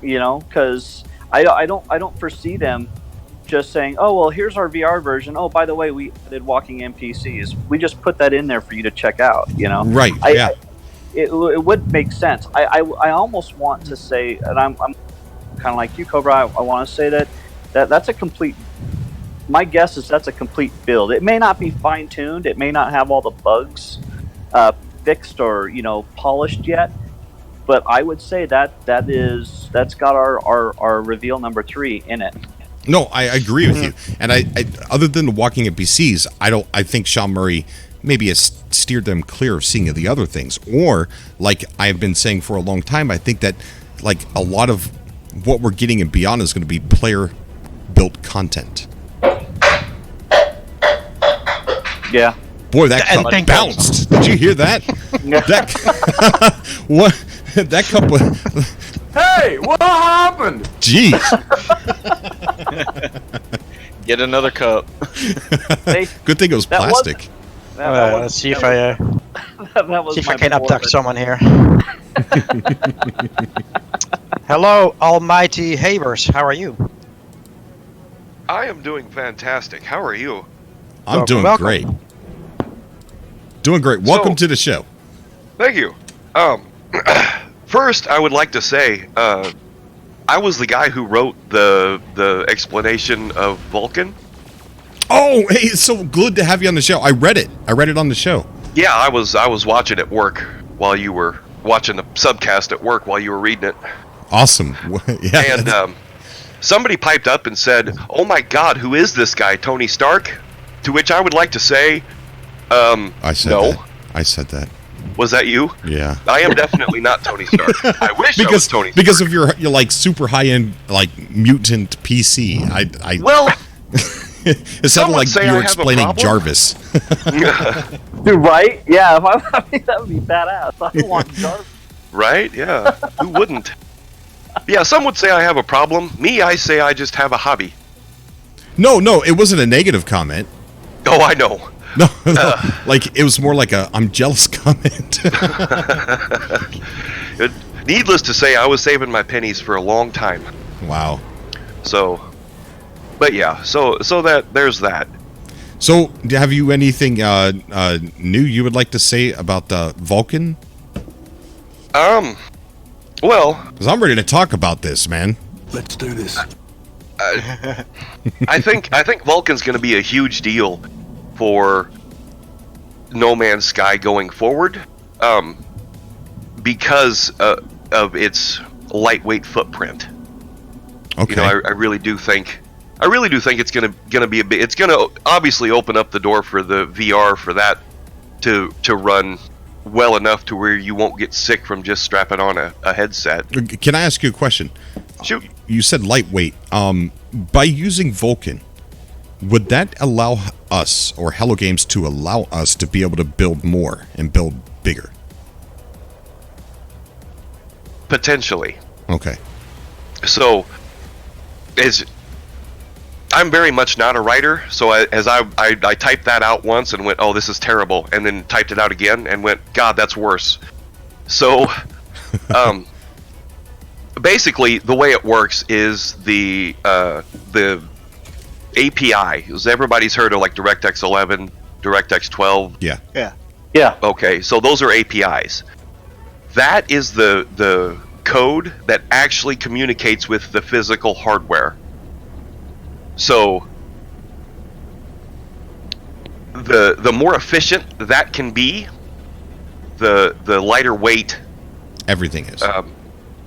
because I don't foresee them just saying, oh well, here's our VR version. Oh, by the way, we added walking NPCs. We just put that in there for you to check out. Right? It would make sense. I almost want to say, and I'm kind of like you, Cobra. I want to say that's a complete. My guess is that's a complete build. It may not be fine tuned. It may not have all the bugs fixed or polished yet, but I would say that's got our reveal number 3 in it. No, I agree with you. And I other than the walking NPCs, I think Sean Murray maybe has steered them clear of seeing the other things. Or like I have been saying for a long time, I think that like a lot of what we're getting in Beyond is going to be player built content. Yeah. Boy, that cup bounced. Did you hear that? What? That cup was... Hey, what happened? Jeez. Get another cup. Good thing it was plastic. Let's see if I can abduct someone here. Hello, Almighty Habers. How are you? I am doing fantastic. How are you? I'm doing great. Doing great. Welcome to the show. Thank you. First, I would like to say, I was the guy who wrote the explanation of Vulcan. Oh, hey, it's so good to have you on the show. I read it on the show. Yeah, I was watching at work while you were watching the subcast at work while you were reading it. Awesome. Yeah. And somebody piped up and said, "Oh my God, who is this guy, Tony Stark?" To which I would like to say, I said no. That. I said that. Was that you? Yeah. I am definitely not Tony Stark. I wish I was Tony Stark. Because of your like super high end like mutant PC. Well, it sounded like you were explaining Jarvis. Dude, right? Yeah, I mean, that would be badass. I want Jarvis. Right? Yeah. Who wouldn't? Yeah, some would say I have a problem. Me, I say I just have a hobby. No, it wasn't a negative comment. Oh, I know. No, like it was more like I'm jealous comment. Needless to say, I was saving my pennies for a long time. Wow. So, but yeah, so that there's that. So, have you anything new you would like to say about Vulcan? Well, because I'm ready to talk about this, man. Let's do this. I think Vulcan's going to be a huge deal for No Man's Sky going forward, because of its lightweight footprint. Okay. I really do think it's gonna be it's gonna obviously open up the door for the VR for that to run well enough to where you won't get sick from just strapping on a headset. Can I ask you a question? Shoot. You said lightweight. By using Vulcan, would that allow us, or Hello Games to allow us to be able to build more and build bigger? Potentially. Okay. So, I'm very much not a writer, so I typed that out once and went, oh, this is terrible, and then typed it out again and went, God, that's worse. So, basically, the way it works is the API. Everybody's heard of like DirectX 11, DirectX 12. Yeah. Yeah. Okay, so those are APIs. That is the code that actually communicates with the physical hardware. So the more efficient that can be, the lighter weight Everything is.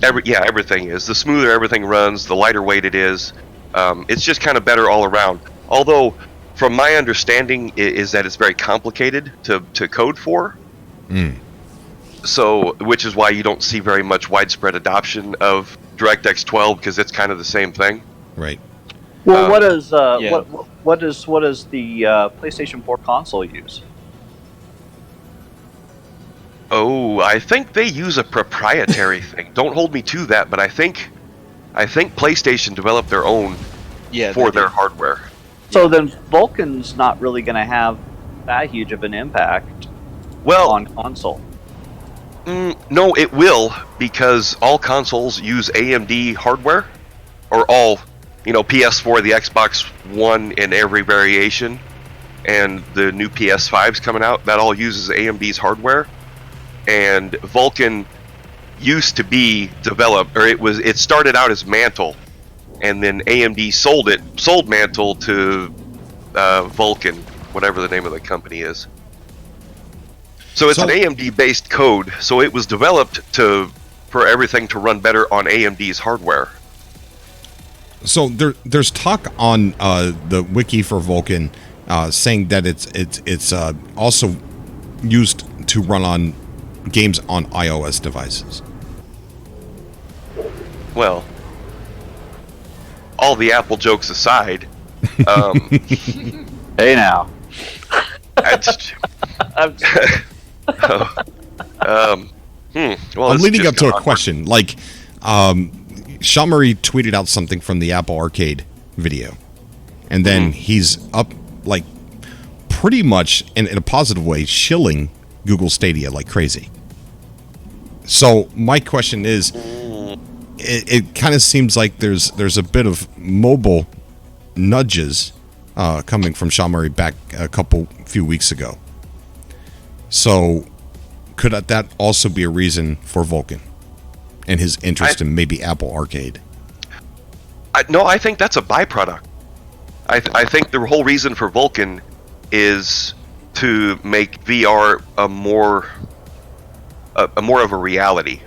Everything is. The smoother everything runs, the lighter weight it is. It's just kind of better all around. Although, from my understanding, is that it's very complicated to code for. So, which is why you don't see very much widespread adoption of DirectX 12, because it's kind of the same thing. Right. Well, what does the PlayStation 4 console use? Oh, I think they use a proprietary thing. Don't hold me to that, but I think PlayStation developed their own for their hardware. So then Vulkan's not really going to have that huge of an impact on console. No, it will, because all consoles use AMD hardware, or all, PS4, the Xbox One in every variation, and the new PS5's coming out, that all uses AMD's hardware. And Vulkan used to be developed, or it started out as Mantle, and then AMD sold Mantle to Vulkan, whatever the name of the company is. So it's an AMD-based code, so it was developed for everything to run better on AMD's hardware. So there's talk on the wiki for Vulkan saying that it's also used to run on games on iOS devices. Well, all the Apple jokes aside, hey now. Well, I'm leading up to a question. Like, Sean Murray tweeted out something from the Apple Arcade video, and then he's up, like, pretty much in a positive way, shilling Google Stadia like crazy. So my question is, it kind of seems like there's a bit of mobile nudges coming from Sean Murray back a few weeks ago. So could that also be a reason for Vulkan and his interest in maybe Apple Arcade? No, I think that's a byproduct. I think the whole reason for Vulkan is to make VR a more of a reality,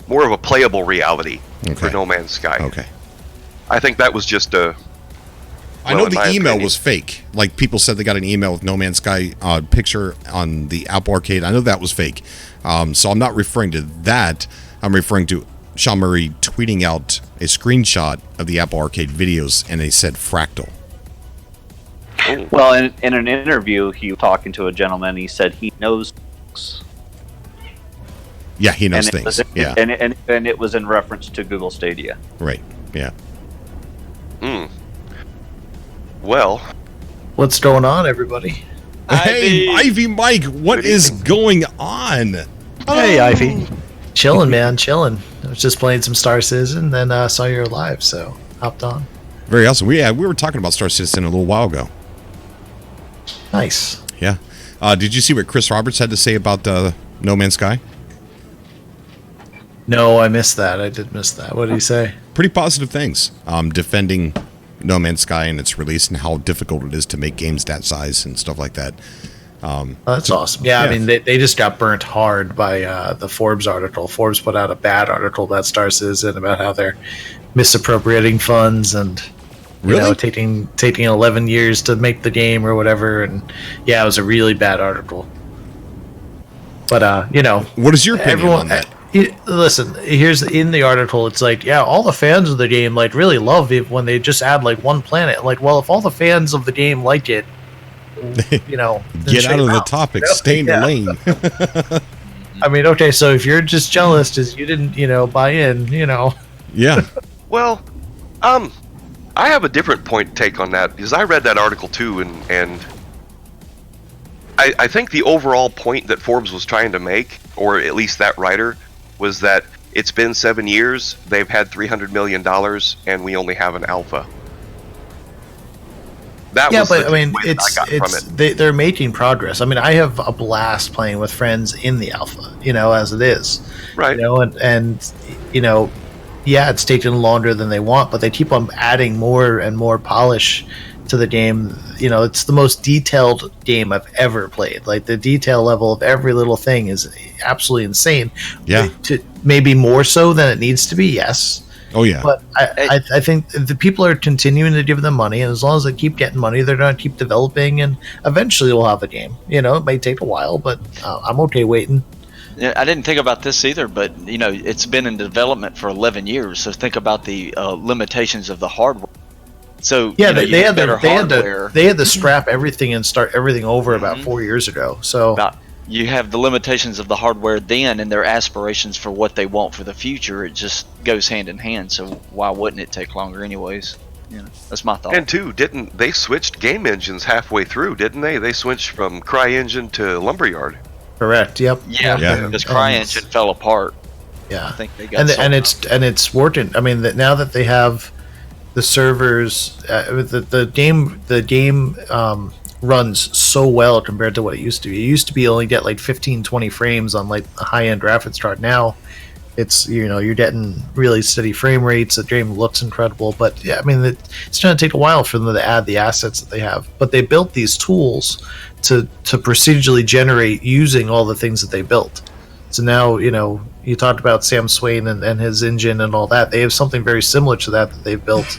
more of a playable reality for No Man's Sky. Okay. I think that was just a... I know the email was fake. Like, people said they got an email with No Man's Sky picture on the Apple Arcade. I know that was fake. So I'm not referring to that. I'm referring to Sean Murray tweeting out a screenshot of the Apple Arcade videos, and they said fractal. Well, in an interview, he was talking to a gentleman. He said he knows. Yeah, he knows things. And it was in reference to Google Stadia. Right. Yeah. Well, what's going on, everybody? Hey, Ivy Mike, what is going on? Hey, Ivy. Chilling, man, chilling. I was just playing some Star Citizen, then saw you were live, so hopped on. Very awesome. We were talking about Star Citizen a little while ago. Nice. Yeah. Did you see what Chris Roberts had to say about No Man's Sky? No, I missed that. I did miss that. What did he say? Pretty positive things. Defending No Man's Sky and its release and how difficult it is to make games that size and stuff like that. That's awesome. Yeah, I mean, they just got burnt hard by the Forbes article. Forbes put out a bad article about Star Citizen, about how they're misappropriating funds and taking 11 years to make the game or whatever. And yeah, it was a really bad article. But what is your opinion on that? Listen, here's in the article. It's like, yeah, all the fans of the game like really love it when they just add like one planet. Like, well, if all the fans of the game like it, get out of the topic, stay in the lane. I mean, okay, so if you're just jealous because you didn't, buy in, Yeah. Well, I have a different take on that, because I read that article too, and I think the overall point that Forbes was trying to make, or at least that writer, was that it's been 7 years, they've had $300 million, and we only have an alpha. That Yeah, was but the I mean, takeaway that I got from it. they're making progress. I mean, I have a blast playing with friends in the alpha, as it is, Right. and yeah, it's taken longer than they want, but they keep on adding more and more polish to the game. It's the most detailed game I've ever played. Like, the detail level of every little thing is absolutely insane. Yeah. Maybe more so than it needs to be, yes. Oh yeah. But I think the people are continuing to give them money, and as long as they keep getting money, they're going to keep developing, and eventually we'll have a game. It may take a while, but I'm okay waiting. Yeah, I didn't think about this either, but it's been in development for 11 years. So think about the limitations of the hardware. So yeah, they had to scrap everything and start everything over about 4 years ago. So you have the limitations of the hardware then, and their aspirations for what they want for the future. It just goes hand in hand. So why wouldn't it take longer, anyways? That's my thought. And two, didn't they switched game engines halfway through? Didn't they? They switched from CryEngine to Lumberyard. Correct. Yep. Yeah. Because CryEngine fell apart. Yeah. I think they got and it's working. I mean, now that they have the servers, the game runs so well compared to what it used to be. It used to be only get like 15-20 frames on like a high-end graphics card. Now it's you're getting really steady frame rates. The game looks incredible, but yeah, I mean it's going to take a while for them to add the assets that they have. But they built these tools to procedurally generate using all the things that they built. So now you talked about Sam Swain and his engine and all that. They have something very similar to that they've built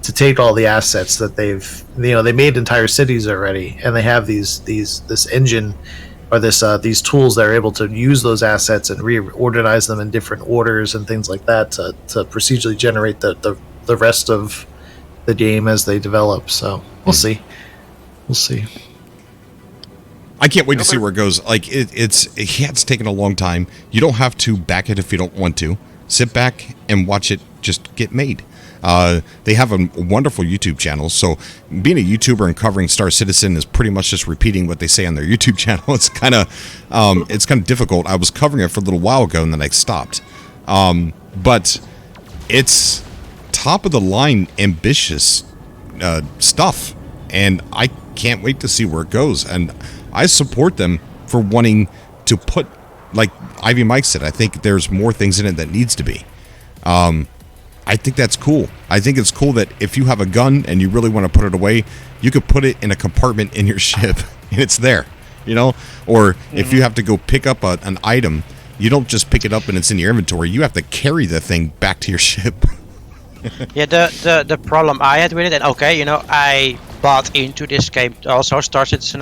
to take all the assets that they've they made entire cities already, and they have this engine or these tools that are able to use those assets and reorganize them in different orders and things like that to procedurally generate the rest of the game as they develop. So we'll see. I can't wait to see where it goes. Like it's taken a long time. You don't have to back it if you don't want to. Sit back and watch it just get made. They have a wonderful YouTube channel, so being a YouTuber and covering Star Citizen is pretty much just repeating what they say on their YouTube channel. It's kind of difficult. I was covering it for a little while ago and then I stopped. But it's top of the line, ambitious stuff, and I can't wait to see where it goes. And I support them for wanting to put, like Ivy Mike said, I think there's more things in it that needs to be. I think that's cool. I think it's cool that if you have a gun and you really want to put it away, you could put it in a compartment in your ship and it's there, Or if you have to go pick up an item, you don't just pick it up and it's in your inventory. You have to carry the thing back to your ship. Yeah, the problem I had with it, and I bought into this game also, Star Citizen,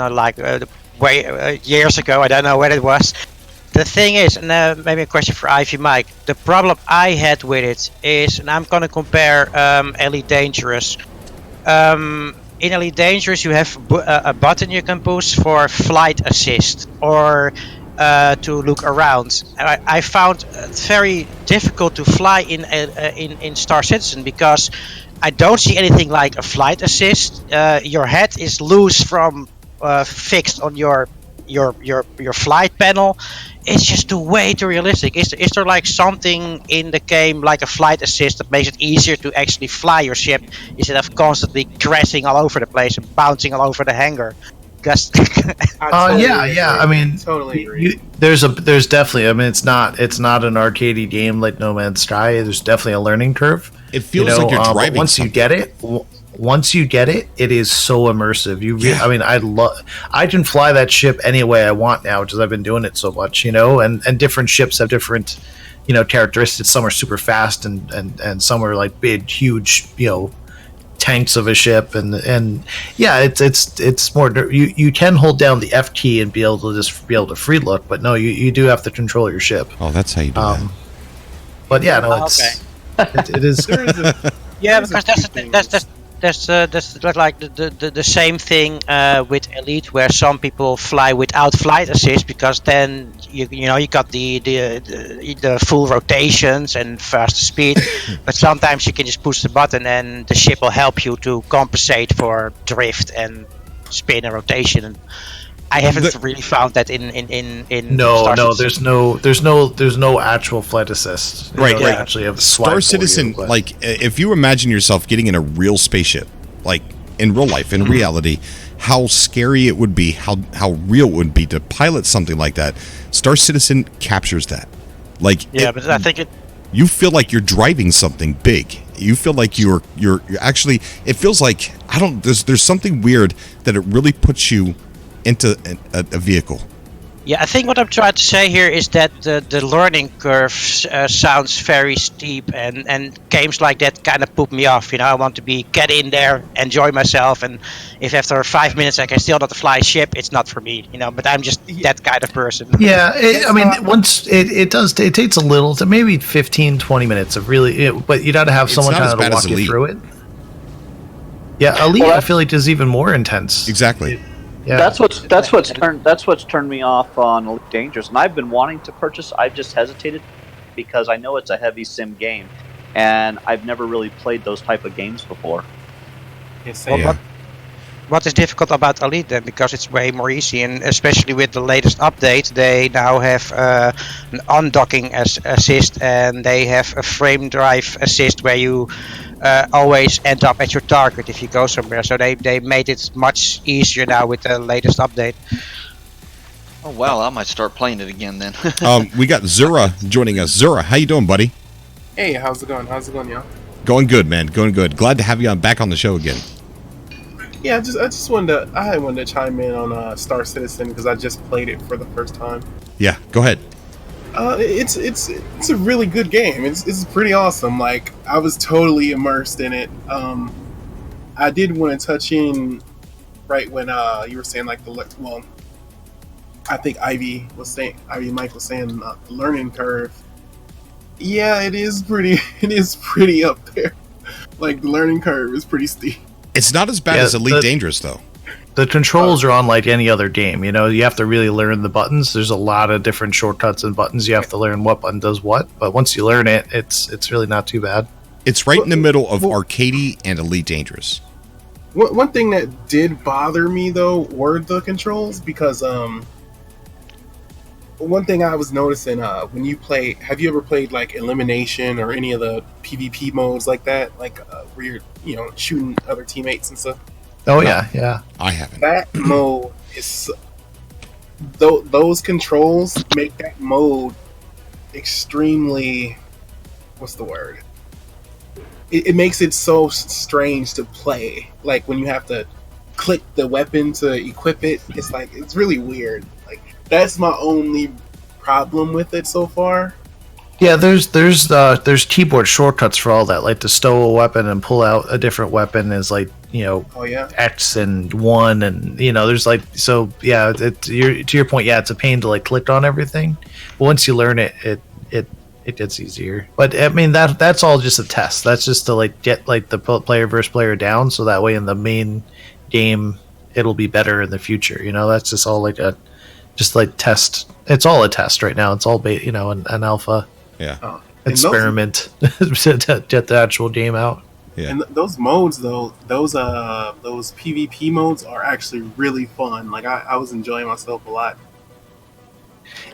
years ago. I don't know when it was. The thing is, and maybe a question for Ivy Mike, the problem I had with it is, and I'm going to compare Elite Dangerous. In Elite Dangerous, you have a button you can push for flight assist or to look around. I found it very difficult to fly in Star Citizen because I don't see anything like a flight assist. Your head is loose from fixed on your flight panel. It's just way too realistic. Is there like something in the game like a flight assist that makes it easier to actually fly your ship instead of constantly crashing all over the place and bouncing all over the hangar? Because yeah. I mean, totally agree. There's definitely. I mean, it's not an arcadey game like No Man's Sky. There's definitely a learning curve. It feels like you're driving. Once you get it, it is so immersive. I mean, I can fly that ship any way I want now because I've been doing it so much, and different ships have different, characteristics. Some are super fast and some are like big, huge, tanks of a ship. And yeah, it's more, you can hold down the F key and be able to free look, but no, you do have to control your ship. Oh, that's how you do that. But yeah, no, it is. Yeah, because that's like the same thing with Elite, where some people fly without flight assist because then you got the full rotations and faster speed, but sometimes you can just push the button and the ship will help you to compensate for drift and spin and rotation. And I haven't really found that in no, there's no actual flight assist. Right. Actually have Star Citizen, like if you imagine yourself getting in a real spaceship, like in real life, in reality, how scary it would be, how real it would be to pilot something like that. Star Citizen captures that. Like, but I think you feel like you're driving something big. You feel like you're actually. It feels like There's something weird that it really puts you into a vehicle. Yeah, I think what I'm trying to say here is that the learning curve sounds very steep, and games like that kind of put me off. I want to get in there, enjoy myself, and if after 5 minutes I can still not fly a ship, it's not for me. But I'm just that kind of person. Yeah, once it takes a little, to maybe 15, 20 minutes of really, but you got to have someone kind of walk you through it. Yeah, Elite, I feel like is even more intense. Exactly. Yeah. That's what's turned me off on Elite Dangerous, and I've been wanting to purchase. I've just hesitated because I know it's a heavy sim game, and I've never really played those type of games before. What is difficult about Elite then? Because it's way more easy, and especially with the latest update, they now have an undocking assist, and they have a frame drive assist where you always end up at your target if you go somewhere. So they made it much easier now with the latest update. Oh wow, I might start playing it again then. We got Zura joining us. Zura, how you doing, buddy? Hey, how's it going, y'all? Going good, man. Going good. Glad to have you back on the show again. Yeah, I wanted to chime in on Star Citizen because I just played it for the first time. Yeah, go ahead. It's a really good game. It's pretty awesome. Like, I was totally immersed in it. I did want to touch in right when you were saying I think Ivy Mike was saying the learning curve. Yeah, it is pretty up there. Like, the learning curve is pretty steep. It's not as bad as Elite Dangerous, though. The controls are unlike any other game. You have to really learn the buttons. There's a lot of different shortcuts and buttons. You have to learn what button does what. But once you learn it, it's really not too bad. It's right in the middle of Arcade and Elite Dangerous. One thing that did bother me, though, were the controls, because one thing I was noticing when you play, have you ever played like Elimination or any of the PvP modes like that, like where you're shooting other teammates and stuff? Oh yeah. I haven't. That mode is those controls make that mode extremely. What's the word? It makes it so strange to play. Like when you have to click the weapon to equip it, it's really weird. Like, that's my only problem with it so far. Yeah, there's keyboard shortcuts for all that. Like to stow a weapon and pull out a different weapon is like X and 1, and there's like, so yeah. To your point, yeah, it's a pain to like click on everything. But once you learn it gets easier. But I mean that's all just a test. That's just to like get like the player versus player down, so that way in the main game it'll be better in the future. That's just all like a test. It's all a test right now. It's all an alpha. Yeah. Experiment to get the actual game out. Yeah. And those modes though, those PvP modes are actually really fun. Like I was enjoying myself a lot.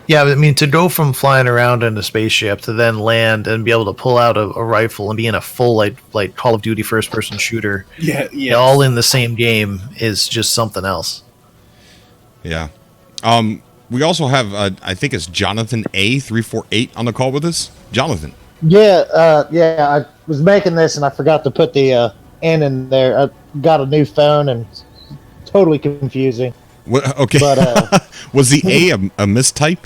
Yeah, I mean, to go from flying around in a spaceship to then land and be able to pull out a rifle and be in a full like Call of Duty first person shooter, all in the same game is just something else. Yeah. We also have I think it's Jonathan A348 on the call with us. Jonathan. Yeah, I was making this and I forgot to put the N in there. I got a new phone and it's totally confusing. Okay. But, was the A a mistype?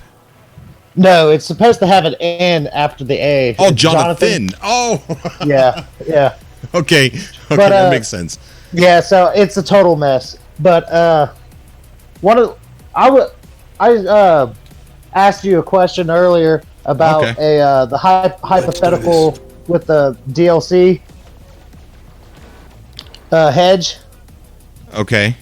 No, it's supposed to have an N after the A. Oh, Jonathan. Oh. Yeah. Okay, but, that makes sense. Yeah, so it's a total mess. But I asked you a question earlier about the hypothetical with the DLC hedge. Okay.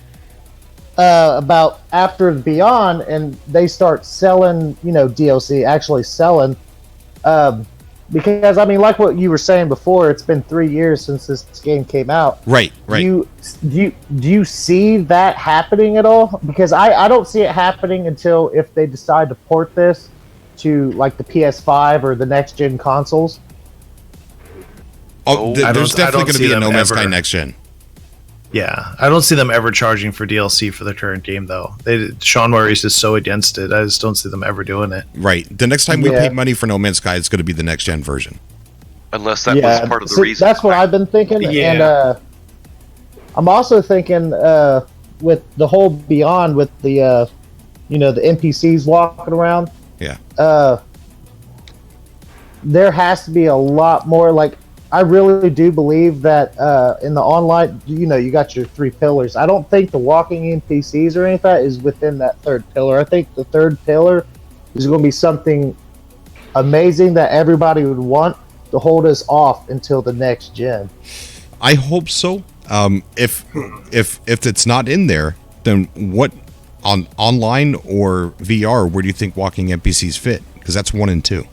About after Beyond, and they start selling, DLC, actually selling. Because I mean, like what you were saying before, it's been 3 years since this game came out. Right. Do you see that happening at all? Because I don't see it happening until if they decide to port this to like the PS5 or the next gen consoles. There's definitely going to be a No Man's Sky next gen. Yeah, I don't see them ever charging for DLC for the current game, though. Sean Murray's just so against it. I just don't see them ever doing it. Right. The next time we pay money for No Man's Sky, it's going to be the next gen version. Unless that was part of the reason. That's what I've been thinking. Yeah. And I'm also thinking with the whole Beyond, with the the NPCs walking around. Yeah. There has to be a lot more. Like, I really do believe that in the online, you got your 3 pillars. I don't think the walking NPCs or anything like that is within that third pillar. I think the third pillar is going to be something amazing that everybody would want to hold us off until the next gen. I hope so. If it's not in there, then what on online or VR? Where do you think walking NPCs fit? Because that's 1 and 2.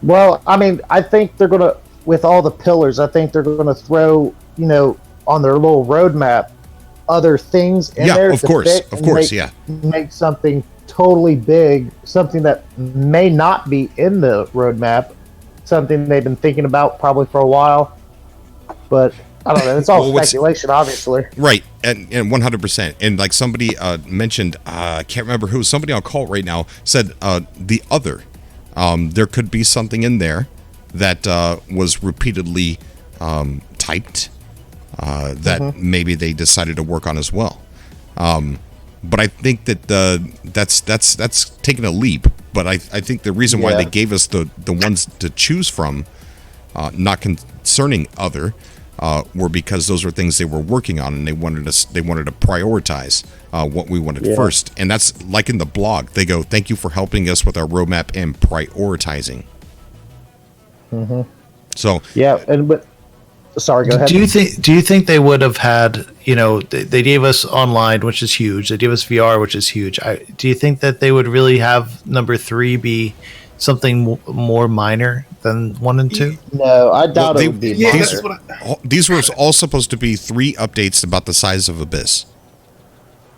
Well, I mean, I think they're gonna, with all the pillars, I think they're gonna throw, on their little roadmap, other things in there. Of course, make something totally big, something that may not be in the roadmap, something they've been thinking about probably for a while, but I don't know. It's all speculation, obviously. Right, and 100%. And like somebody mentioned, I can't remember who. Somebody on call right now said the other. There could be something in there that was repeatedly typed that maybe they decided to work on as well. But I think that that's taking a leap. But I think the reason why they gave us the ones to choose from, not concerning other, were because those were things they were working on, and they wanted to prioritize what we wanted first. And that's like in the blog, they go, "Thank you for helping us with our roadmap and prioritizing." Mm-hmm. So sorry, go ahead. Do you think they would have had, they gave us online, which is huge. They gave us VR, which is huge. Do you think that they would really have number 3 be something more minor than 1 and 2? No, I doubt it would be minor. These were all supposed to be 3 updates about the size of Abyss.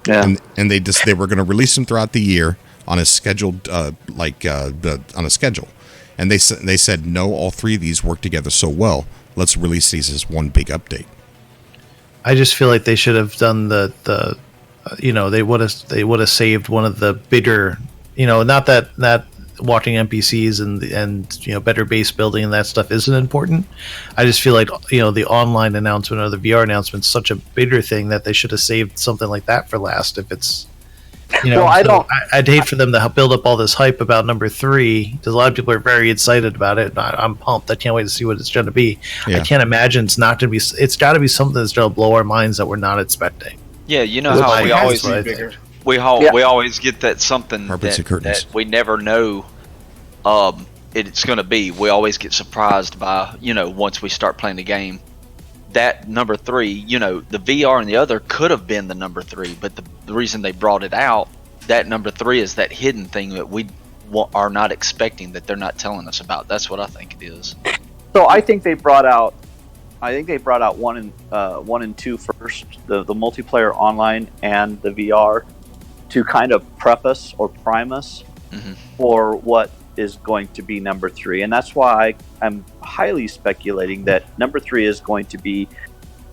Yeah. And they were going to release them throughout the year on a scheduled on a schedule. And they said no, all 3 of these work together so well. Let's release these as one big update. I just feel like they should have done they would have saved one of the bigger, not that walking NPCs and better base building and that stuff isn't important. I just feel like the online announcement or the VR announcement is such a bigger thing that they should have saved something like that for last. If it's I'd hate for them to build up all this hype about number 3 because a lot of people are very excited about it. I'm pumped. I can't wait to see what it's going to be. I can't imagine it's not going to be. It's got to be something that's going to blow our minds that we're not expecting. Yeah, how we always we always get that something that we never know it's going to be. We always get surprised by once we start playing the game. That number 3, the VR and the other could have been the number 3, but the reason they brought it out, that number 3 is that hidden thing that we are not expecting, that they're not telling us about. That's what I think it is. So I think they brought out 1 and 2 first, the multiplayer online and the VR, to kind of prep us or prime us for what is going to be number 3, and that's why I'm highly speculating that number 3 is going to be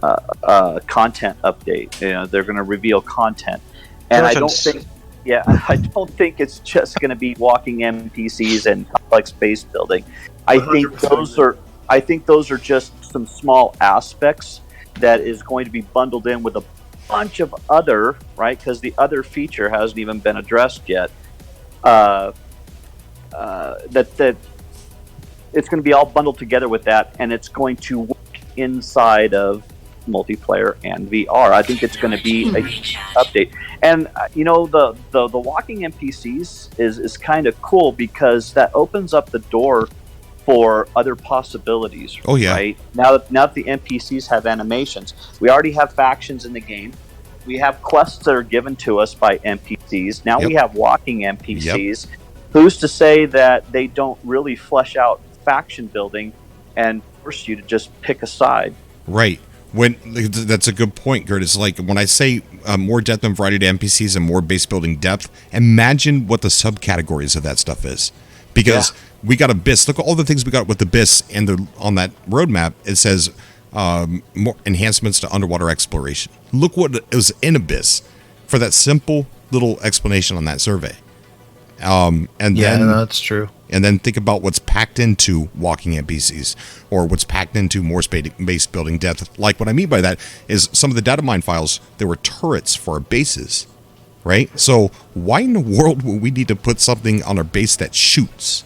a content update. They're going to reveal content, and I don't think it's just going to be walking NPCs and complex base building. I think those are just some small aspects that is going to be bundled in with a bunch of other, right? Because the other feature hasn't even been addressed yet. That it's going to be all bundled together with that, and it's going to work inside of multiplayer and VR. I think it's going to be a update, and the walking NPCs is kind of cool because that opens up the door for other possibilities. Oh yeah! Right now that the NPCs have animations, we already have factions in the game. We have quests that are given to us by NPCs. Now we have walking NPCs. Yep. Who's to say that they don't really flesh out faction building and force you to just pick a side? Right. That's a good point, Gert. It's like when I say more depth and variety to NPCs and more base building depth, imagine what the subcategories of that stuff is. Because we got Abyss. Look at all the things we got with Abyss and on that roadmap. It says more enhancements to underwater exploration. Look what was in Abyss for that simple little explanation on that survey. And then that's true. And then think about what's packed into walking NPCs, or what's packed into more base building depth. Like, what I mean by that is some of the data mine files, there were turrets for our bases, right? So why in the world would we need to put something on our base that shoots?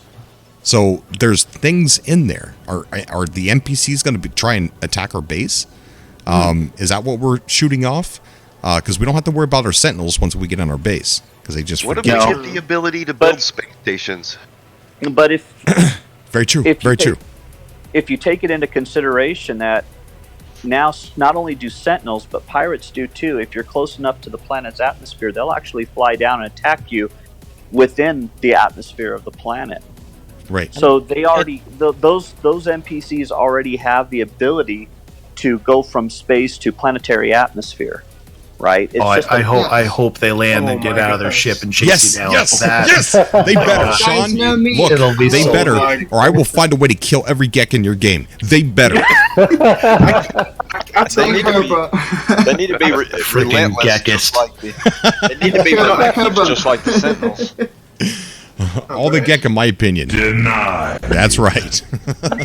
So there's things in there. Are the NPCs going to try and attack our base? Is that what we're shooting off? Because we don't have to worry about our sentinels once we get on our base, because they just what if we get the ability to build space stations? But if very true, true. If you take it into consideration that now not only do sentinels, but pirates do too. If you're close enough to the planet's atmosphere, they'll actually fly down and attack you within the atmosphere of the planet. Right. So they already those NPCs already have the ability to go from space to planetary atmosphere. Right. It's I hope they land and get out of their ship and chase you down. Yes, they better, Sean. Look, they so better, fun. or I will find a way to kill every Gek in your game. They better. They need to be relentless, just like they need to be relentless, just like the Sentinels. All the Gek, in my opinion. Denied. That's right.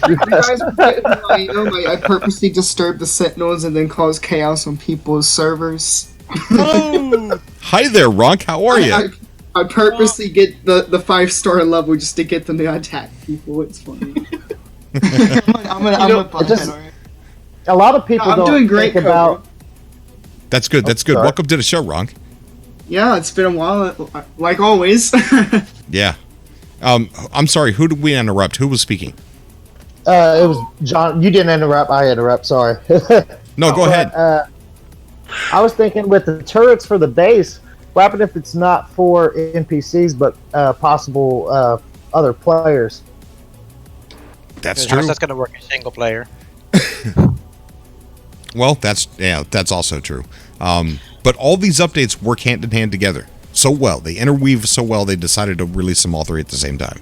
You guys I purposely disturb the Sentinels and then cause chaos on people's servers. Oh. Hi there, Ronk. How are you? I purposely get the 5-star level just to get them to attack people. It's funny. I'm gonna bust it, alright? A lot of people don't doing great, think about. That's good. That's good. sorry. Welcome to the show, Ronk. Yeah, it's been a while, like always. Yeah. I'm sorry. Who did we interrupt? Who was speaking? It was John. You didn't interrupt. I interrupt. Sorry. No, go ahead. I was thinking with the turrets for the base. What happened if it's not for NPCs but possible other players? That's true. How's that going to work in single player? Well, that's also true. But all these updates work hand in hand together so well. They interweave so well. They decided to release them all three at the same time.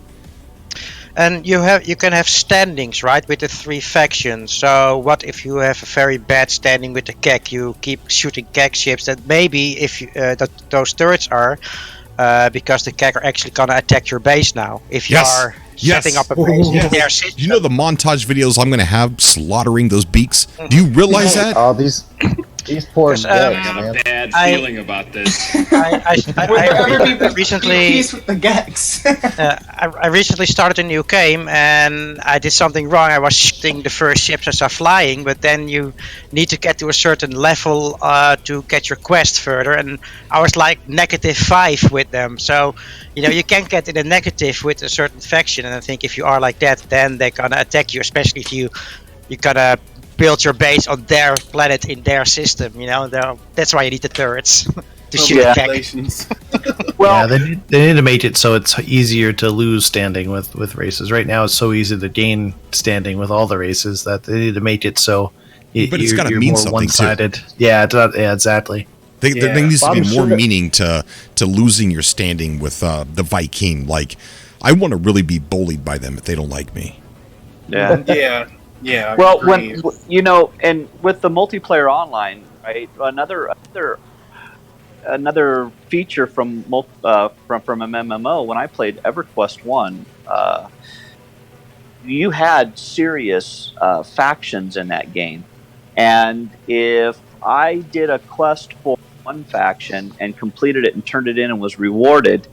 And you can have standings, right, with the 3 factions. So what if you have a very bad standing with the Gek? You keep shooting Gek ships. That maybe if those turrets are because the Gek are actually gonna attack your base now. If you are setting up a base in their system. You know the montage videos I'm going to have slaughtering those beaks? Do you realize that? Oh, these poor Geks, I got man. a bad feeling about this. I recently Peace with the Geks. I recently started a new game and I did something wrong. I was shooting the first ships as they're flying, but then you need to get to a certain level to get your quest further, and I was like -5 with them. So, you can't get in a negative with a certain faction, and I think if you are like that, then they're gonna attack you, especially if you gotta build your base on their planet in their system. That's why you need the turrets to shoot attack. Well, they need to make it so it's easier to lose standing with races. Right now, it's so easy to gain standing with all the races that they need to make it so but it's got to mean something one-sided. Too. Yeah, exactly. There needs to be more meaning to losing your standing with the Viking. Like, I want to really be bullied by them if they don't like me. Yeah. Yeah. Well, and with the multiplayer online, right? Another feature from an MMO. When I played EverQuest 1, you had serious factions in that game, and if I did a quest for one faction and completed it and turned it in and was rewarded,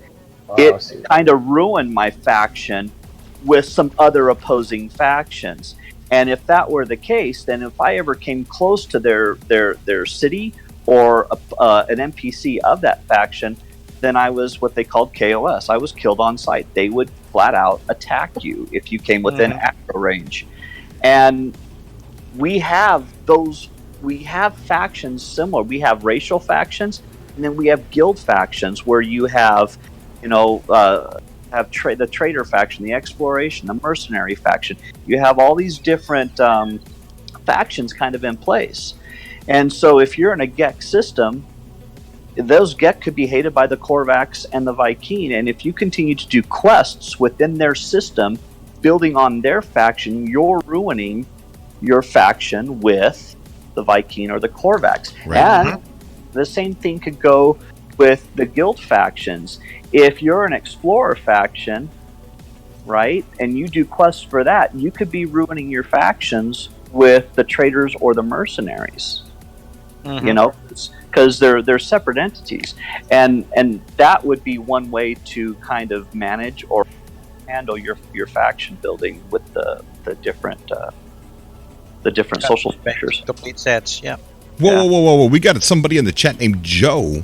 it kind of ruined my faction with some other opposing factions. And if that were the case, then if I ever came close to their city or an NPC of that faction, then I was what they called KOS. I was killed on sight. They would flat out attack you if you came within arrow range. And we have factions similar. We have racial factions, and then we have guild factions where you have, the trader faction, the exploration, the mercenary faction. You have all these different factions kind of in place. And so if you're in a Gek system, those Gek could be hated by the Korvax and the Viking. And if you continue to do quests within their system, building on their faction, you're ruining your faction with the Viking or the Korvax. Right. And the same thing could go with the guild factions. If you're an explorer faction, right, and you do quests for that, you could be ruining your factions with the traders or the mercenaries. You know, because they're separate entities, and that would be one way to kind of manage or handle your faction building with the different social structures. Complete sets, yeah. Whoa! We got somebody in the chat named Joe.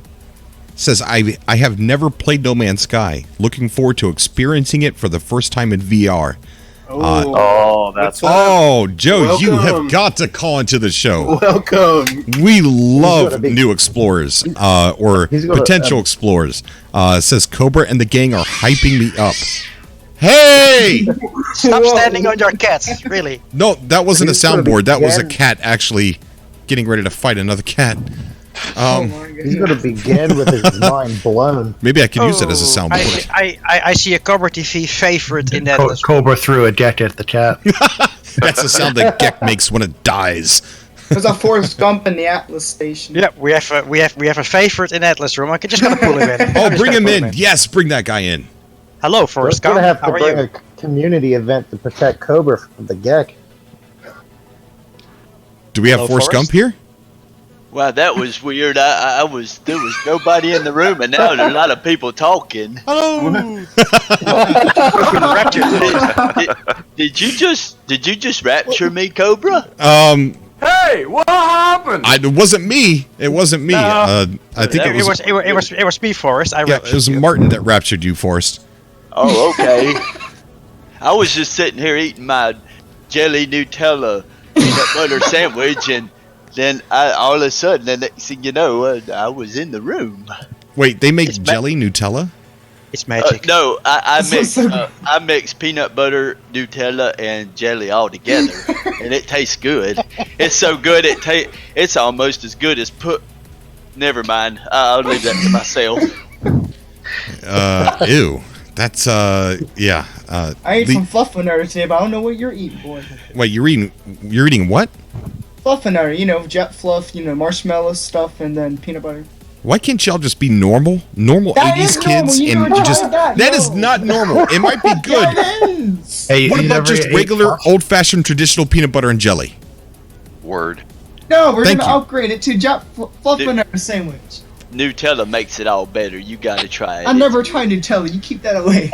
Says I have never played No Man's Sky. Looking forward to experiencing it for the first time in VR. Joe, Welcome. you have got to call into the show. Welcome. We love new explorers or potential explorers. Says Cobra and the gang are hyping me up. Hey! Stop standing on your cats, really. No, that wasn't a soundboard. That was a cat actually getting ready to fight another cat. He's going to begin with his mind blown. Maybe I can use it as a soundboard. I see a Cobra TV favorite in that. Cobra threw a jet at the chat. That's the sound that Gek makes when it dies. There's a Forrest Gump in the Atlas station. Yeah, we have a favorite in Atlas room. I can just gonna pull him in. Oh, bring him in. Yes, bring that guy in. Hello, Forrest We're Gump. going to have How to are bring you? a community event to protect Cobra from the Gek. Do we have Hello, Forrest Gump Forrest? here? Wow, that was weird. There was nobody in the room, and now there's a lot of people talking. Hello. Did you just rapture me, Cobra? Hey, what happened? It wasn't me. It wasn't me. I think it was me, Forrest. It was Martin that raptured you, Forrest. Oh, okay. I was just sitting here eating my jelly Nutella peanut butter sandwich, and then all of a sudden, the next thing you know, I was in the room. Wait, they make jelly Nutella? It's magic. No, I mix peanut butter, Nutella, and jelly all together, and it tastes good. It's so good it's almost as good as Never mind. I'll leave that to myself. Ew. That's yeah. I ate some fluffernutter today, but I don't know what you're eating, boy. Wait, you're eating what? Fluffernutter, jet fluff, marshmallow stuff, and then peanut butter. Why can't y'all just be normal That 80s is kids normal. and you just that is not normal. It might be good. Hey, what about just regular old-fashioned traditional peanut butter and jelly? Word. No, we're going to upgrade it to jet fluffernutter sandwich. Nutella makes it all better. You gotta try it. I never tried Nutella. You keep that away.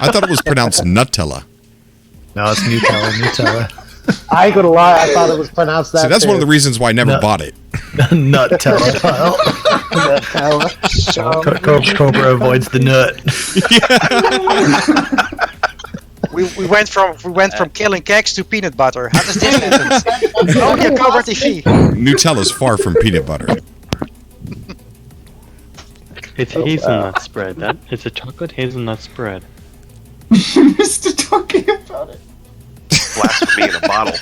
I thought it was pronounced Nutella. No, it's Nutella. I ain't gonna lie, I thought it was pronounced that. So that's one of the reasons why I never bought it. Nutella. Cobra avoids the nut. We went from killing cakes to peanut butter. How does this happen? Oh yeah, Cobra TV. Nutella's far from peanut butter. It's hazelnut spread. It's a chocolate hazelnut spread. Mr. talking about it. Blasphemy in a bottle.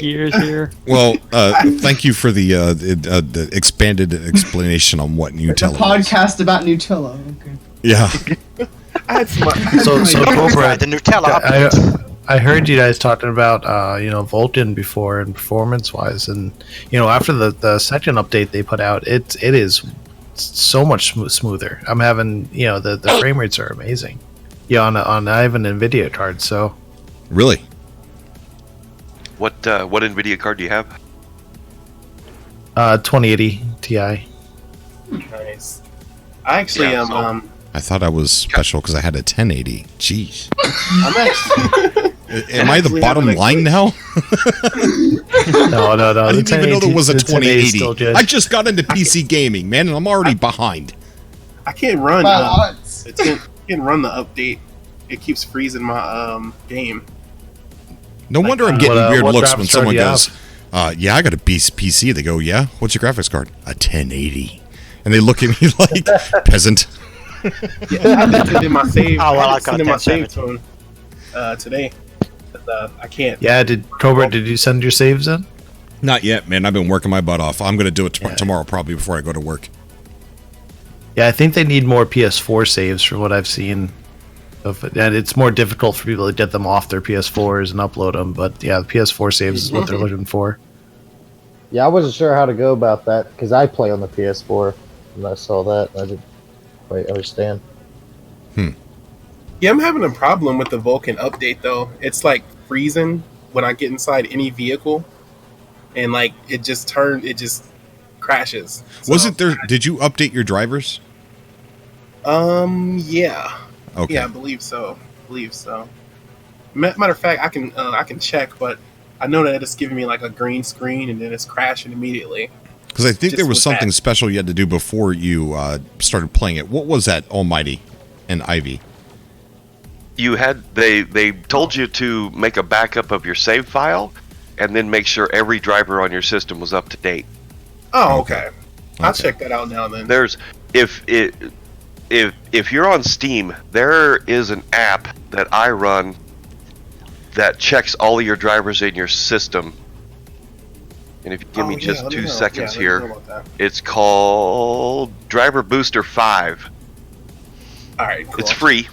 Gears here. Well, thank you for the expanded explanation on what Nutella is. Podcast about Nutella. Okay. Yeah. So Cobra, the Nutella. I heard you guys talking about Vulcan before and performance-wise, and after the second update they put out, it is so much smoother. I'm having the frame rates are amazing. Yeah, on I have an NVIDIA card, so. Really? What NVIDIA card do you have? 2080 Ti. Nice. I actually I thought I was special because I had a 1080. Jeez. I'm actually. Am I the bottom line now? No. I didn't even know there was a 2080. I just got into PC gaming, man, and I'm already behind. I can't run. It can't run the update. It keeps freezing my game. No wonder I'm getting weird looks when someone you goes, yeah, I got a PC. They go, yeah, what's your graphics card? A 1080. And they look at me like, peasant. Yeah, I did it in my save. I sent in my save tone today. I can't. Yeah, did you send your saves in? Not yet, man. I've been working my butt off. I'm going to do it tomorrow probably before I go to work. Yeah, I think they need more PS4 saves from what I've seen. And it's more difficult for people to get them off their PS4s and upload them. But yeah, the PS4 saves is what they're looking for. Yeah, I wasn't sure how to go about that because I play on the PS4, and I saw that. I didn't quite understand. Yeah, I'm having a problem with the Vulcan update though. It's like freezing when I get inside any vehicle, and like it just crashes. Wasn't there? Did you update your drivers? Yeah. Okay. Yeah, I believe so. Matter of fact, I can check, but I know that it's giving me like a green screen and then it's crashing immediately. Because I think Just there was with something that. special you had to do before you started playing it. What was that, Almighty and Ivy? You had they told you to make a backup of your save file, and then make sure every driver on your system was up to date. Oh, okay. I'll check that out now then. There's if you're on Steam, there is an app that I run that checks all of your drivers in your system. And if you give me just 2 seconds here, it's called Driver Booster 5. All right, cool. It's free,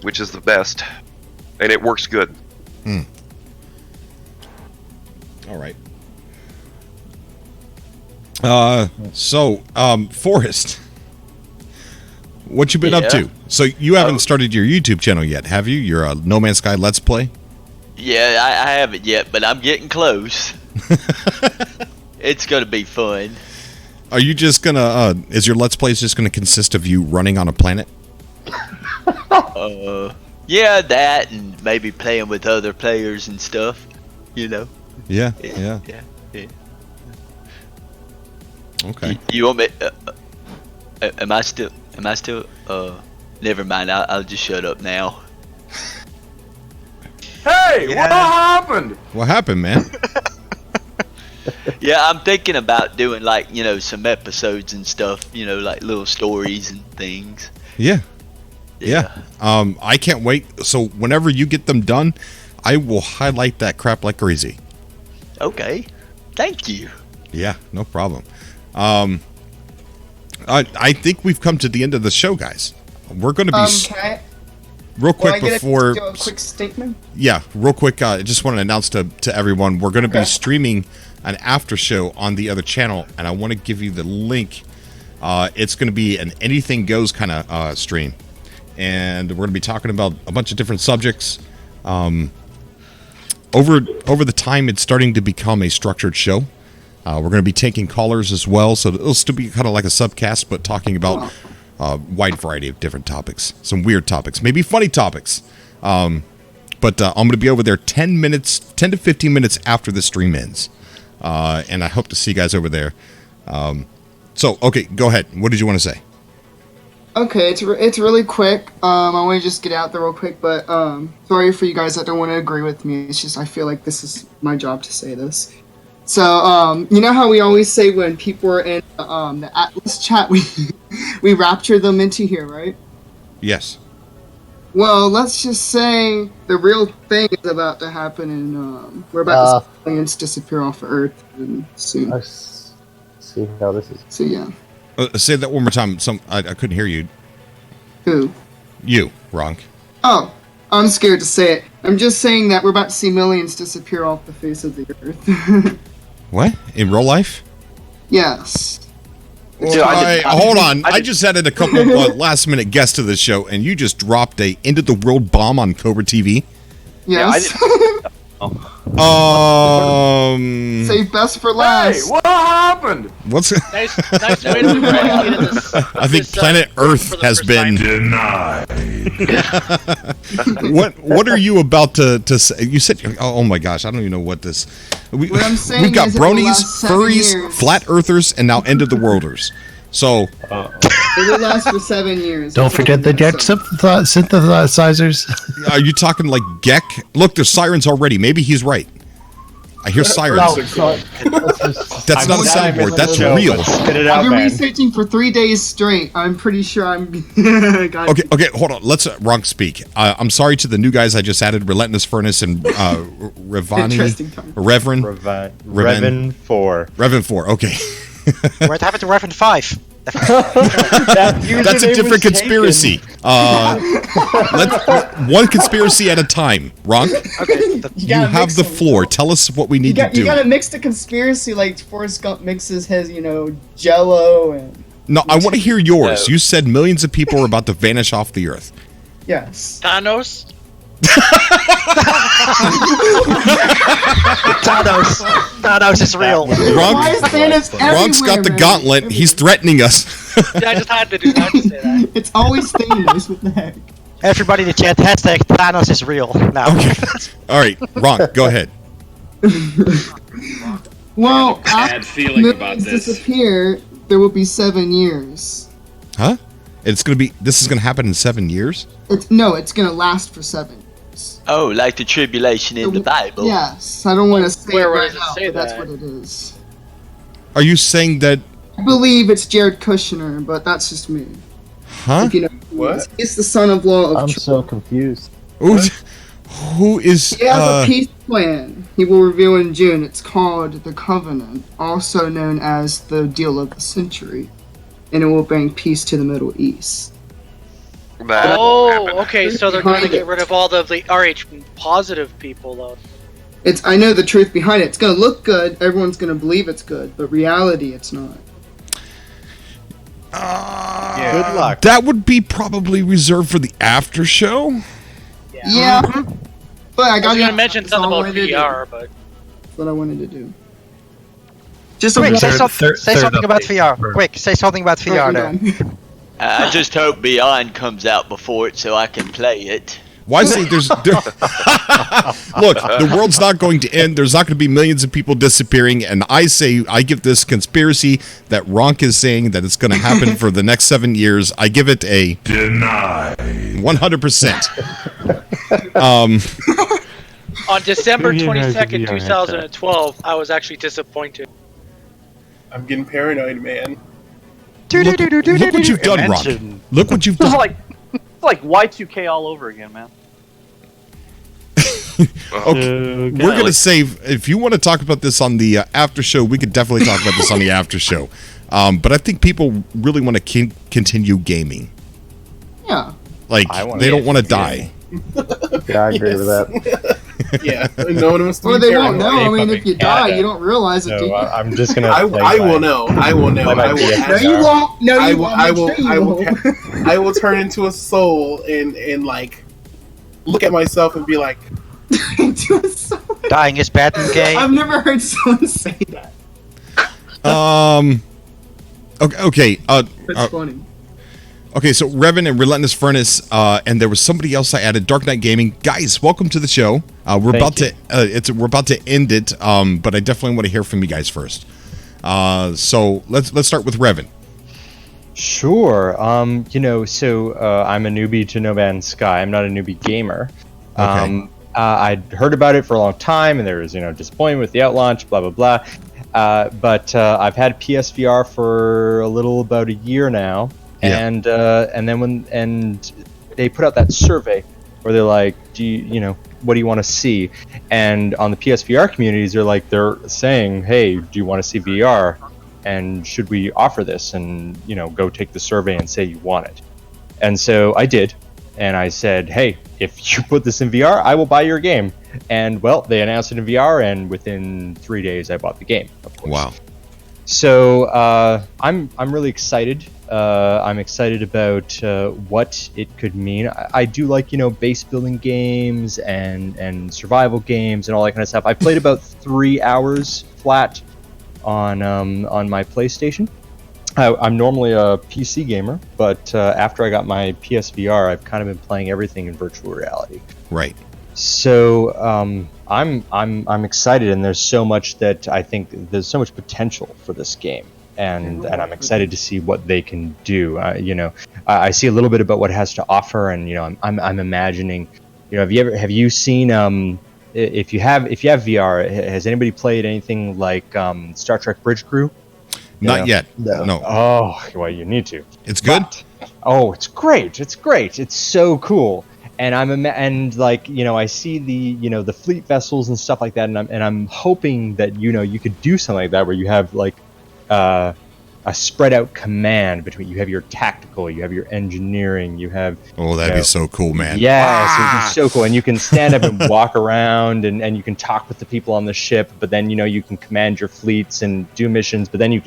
which is the best, and it works good. All right. Forrest, what you been up to? So you haven't started your YouTube channel yet, have you? Your No Man's Sky Let's Play? Yeah, I haven't yet, but I'm getting close. It's gonna be fun. Are you just gonna? Is your Let's Plays just gonna consist of you running on a planet? Yeah, that and maybe playing with other players and stuff. You know. Yeah. Okay. You want me? Am I still? Never mind. I'll just shut up now. Hey, what happened? What happened, man? Yeah, I'm thinking about doing like some episodes and stuff. Like little stories and things. Yeah. I can't wait. So whenever you get them done, I will highlight that crap like crazy. Okay. Thank you. Yeah, no problem. I think we've come to the end of the show, guys. We're going to be real quick before. Do a quick statement. Yeah, real quick. I just want to announce to everyone we're going to be streaming an after show on the other channel, and I want to give you the link. It's going to be an anything goes kind of stream, and we're going to be talking about a bunch of different subjects. Over the time, it's starting to become a structured show. We're going to be taking callers as well, so it'll still be kind of like a subcast, but talking about a wide variety of different topics, some weird topics, maybe funny topics. But I'm going to be over there 10 to 15 minutes after the stream ends, and I hope to see you guys over there. So, okay, go ahead. What did you want to say? Okay, it's really quick. I want to just get out there real quick, but sorry for you guys that don't want to agree with me. It's just I feel like this is my job to say this. So, you know how we always say when people are in the Atlas chat, we rapture them into here, right? Yes. Well, let's just say the real thing is about to happen, and we're about to see aliens disappear off of Earth soon. I see how this is. So, yeah. Say that one more time. I couldn't hear you. Who? You, Ronk. Oh, I'm scared to say it. I'm just saying that we're about to see millions disappear off the face of the Earth. What? In real life? Yes. Hold on. I just added a couple last-minute guests to the show, and you just dropped a end-of-the-world bomb on Cobra TV? Yes. Save best for last. Hey, what happened? What's Nice way to bring this. I think planet Earth has been denied. What are you about to say? You said, oh my gosh, I don't even know what this. What I'm saying We've got is in the bronies, last 7 furries, years- flat earthers, and now end of the worlders. So It will last for 7 years. Don't forget the jet synthesizers. are you talking like Gek? Look, there's sirens already. Maybe he's right. I hear sirens. That's not a soundboard. That's real. I've been researching for 3 days straight. I'm pretty sure I'm. Okay, hold on. Let's Ronk speak. I'm sorry to the new guys I just added, Relentless Furnace and Revan 4. Revan 4. Okay. What happened to Revan 5? That's a different conspiracy. One conspiracy at a time. Ronk, you have the floor. Tell us what we need to do. You gotta mix the conspiracy like Forrest Gump mixes his, Jello and. No, I want to hear yours. You said millions of people are about to vanish off the earth. Yes. Thanos. Thanos is real. Ronk's got the gauntlet. He's threatening us. Yeah, I just had to do that to say that. It's always Thanos. What the heck? Everybody in the chat, hashtag Thanos is real. Now. Okay. All right, Ronk, go ahead. Well, Bad feeling about this. Disappear. There will be 7 years. Huh? This is gonna happen in 7 years? It's gonna last for 7 years. Oh, like the tribulation in the Bible. Yes, I don't want to say Where it right does it now, say but that's that? what it is. Are you saying that? I believe it's Jared Kushner, but that's just me. Huh? If you know what? He's the son-in-law of I'm so confused. Who is? He has a peace plan. He will reveal in June. It's called the Covenant, also known as the Deal of the Century, and it will bring peace to the Middle East. Oh, okay. So they're going to Behind get it. rid of all the RH positive people, though. I know the truth behind it. It's gonna look good. Everyone's gonna believe it's good, but reality, it's not. Good luck. That would be probably reserved for the after show. Yeah, but I I got was going to mention something about VR, but That's what I wanted to do. Just quick, say something about VR. Quick, say something about VR there. I just hope Beyond comes out before it so I can play it. Why is it look, the world's not going to end. There's not going to be millions of people disappearing. And I give this conspiracy that Ronk is saying that it's going to happen for the next 7 years. I give it a deny 100%. on December Who here has a 22nd, VR 2012, I was actually disappointed. I'm getting paranoid, man. Look what you've done, Ronk. Look what you've done. It's like Y2K all over again, man. Okay, we're gonna save. If you want to talk about this on the after show, we could definitely talk about this on the after show. But I think people really want to continue gaming. Yeah. Like they don't want to die. Yeah, I agree with that. Yeah, no one wants to. Well, be they won't paranoid. know. I mean, if you die, you don't realize it. Do you? I'm just gonna. I will know. I will know. I will. No, you won't. No, you won't. I will. I'm sure I you will. won't. I will turn into a soul and like look at myself and be like, Dying is bad and gay. I've never heard someone say that. Okay. That's funny. Okay, so Revan and Relentless Furnace, and there was somebody else I added, Dark Knight Gaming. Guys, welcome to the show. We're about to end it, but I definitely want to hear from you guys first. So let's start with Revan. Sure. So I'm a newbie to No Man's Sky. I'm not a newbie gamer. Okay. I'd heard about it for a long time, and there was disappointment with the out launch, blah blah blah. But I've had PSVR for about a year now. Yeah. And then they put out that survey where they're like, what do you want to see? And on the PSVR communities, they're saying, hey, do you want to see VR? And should we offer this? And go take the survey and say you want it. And so I did, and I said, hey, if you put this in VR, I will buy your game. And well, they announced it in VR, and within 3 days, I bought the game. Of course. Wow. So I'm really excited. I'm excited about what it could mean. I do like base building games and survival games and all that kind of stuff. I played about 3 hours flat on my PlayStation. I'm normally a PC gamer, but after I got my PSVR, I've kind of been playing everything in virtual reality. Right. So I'm excited, and there's so much that I think there's so much potential for this game. And I'm excited to see what they can do. I see a little bit about what it has to offer, and I'm imagining. Have you seen if you have VR, has anybody played anything like Star Trek Bridge Crew? Not yet. No. Oh, well, you need to. It's good. Oh, it's great. It's great. It's so cool. And I see the fleet vessels and stuff like that, and I'm hoping that you could do something like that where you have a spread out command between. You have your tactical, you have your engineering, you have. Oh, that'd be so cool, man. Yes, it'd be so cool, and you can stand up and walk around, and you can talk with the people on the ship. But then you can command your fleets and do missions. But then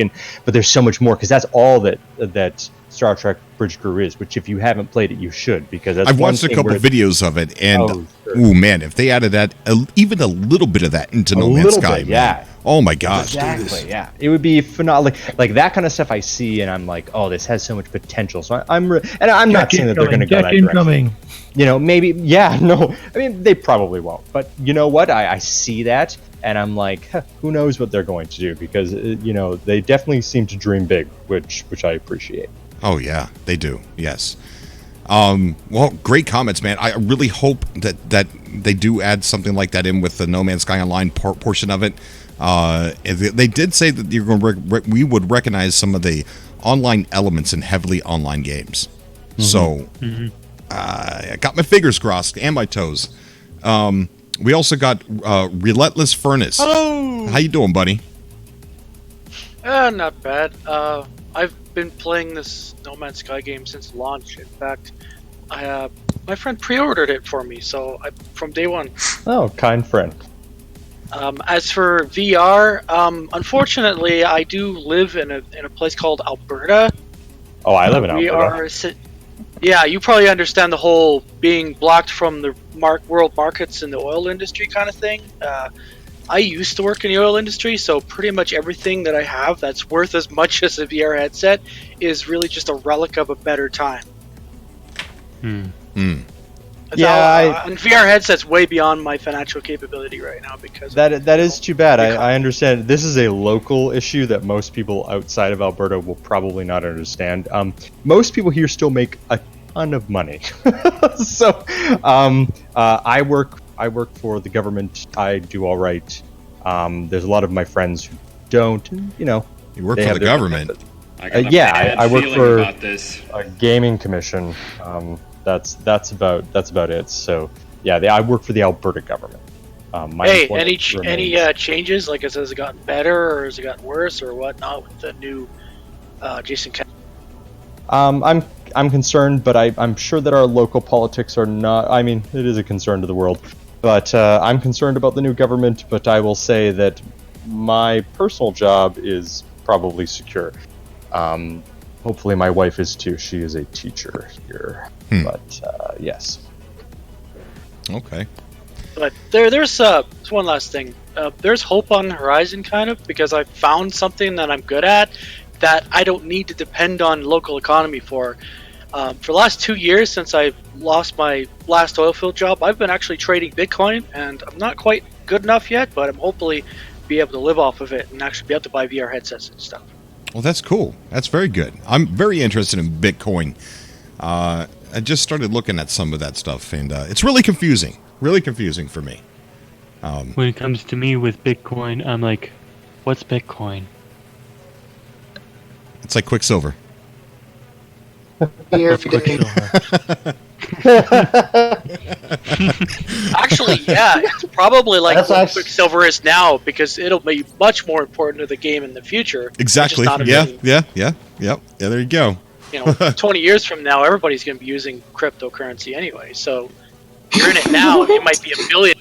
but there's so much more, because that's all that Star Trek Bridge Crew is. Which if you haven't played it, you should, because that's I've watched a couple videos of it, and oh man, if they added that even a little bit of that into No Man's Sky, man. Oh my gosh. Exactly, yeah. It would be phenomenal. Like that kind of stuff I see, and I'm like, oh, this has so much potential. So I'm not saying that they're going to go that direction. Maybe, yeah, no. I mean, they probably won't. But you know what? I see that, and I'm like, who knows what they're going to do? Because, they definitely seem to dream big, which I appreciate. Oh, yeah, they do. Yes. Well, great comments, man. I really hope that they do add something like that in with the No Man's Sky Online portion of it. They did say that we would recognize some of the online elements in heavily online games. Mm-hmm. So I got my fingers crossed and my toes. We also got Relentless Furnace. Hello. How you doing, buddy? Not bad. I've been playing this No Man's Sky game since launch. In fact, my friend pre-ordered it for me, so from day one. Oh, kind friend. As for VR, unfortunately, I do live in a place called Alberta. Oh, I live in Alberta. Yeah, you probably understand the whole being blocked from the world markets in the oil industry kind of thing. I used to work in the oil industry, so pretty much everything that I have that's worth as much as a VR headset is really just a relic of a better time. Yeah, and VR headset's way beyond my financial capability right now because that is too bad. I understand this is a local issue that most people outside of Alberta will probably not understand. Most people here still make a ton of money, so I work for the government. I do all right. There's a lot of my friends who don't. You work for the government. I work for a gaming commission. That's about it. So yeah, I work for the Alberta government. Any changes? Like, has it gotten better or has it gotten worse or whatnot with the new Jason? I'm concerned, but I'm sure that our local politics are not. I mean, it is a concern to the world, but I'm concerned about the new government. But I will say that my personal job is probably secure. Hopefully my wife is too. She is a teacher here. But yes. Okay. But there's one last thing. There's hope on the horizon, kind of, because I found something that I'm good at that I don't need to depend on local economy for. For the last 2 years since I lost my last oil field job, I've been actually trading Bitcoin, and I'm not quite good enough yet, but I'm hopefully be able to live off of it and actually be able to buy VR headsets and stuff. Well, that's cool. That's very good. I'm very interested in Bitcoin. I just started looking at some of that stuff, and it's really confusing. Really confusing for me. When it comes to me with Bitcoin, I'm like, what's Bitcoin? It's like Quicksilver. Actually, yeah, it's probably like what Quicksilver is now, because it'll be much more important to the game in the future. Exactly. Yeah. There you go. 20 years from now, everybody's going to be using cryptocurrency anyway. So you're in it now, it might be $1 billion.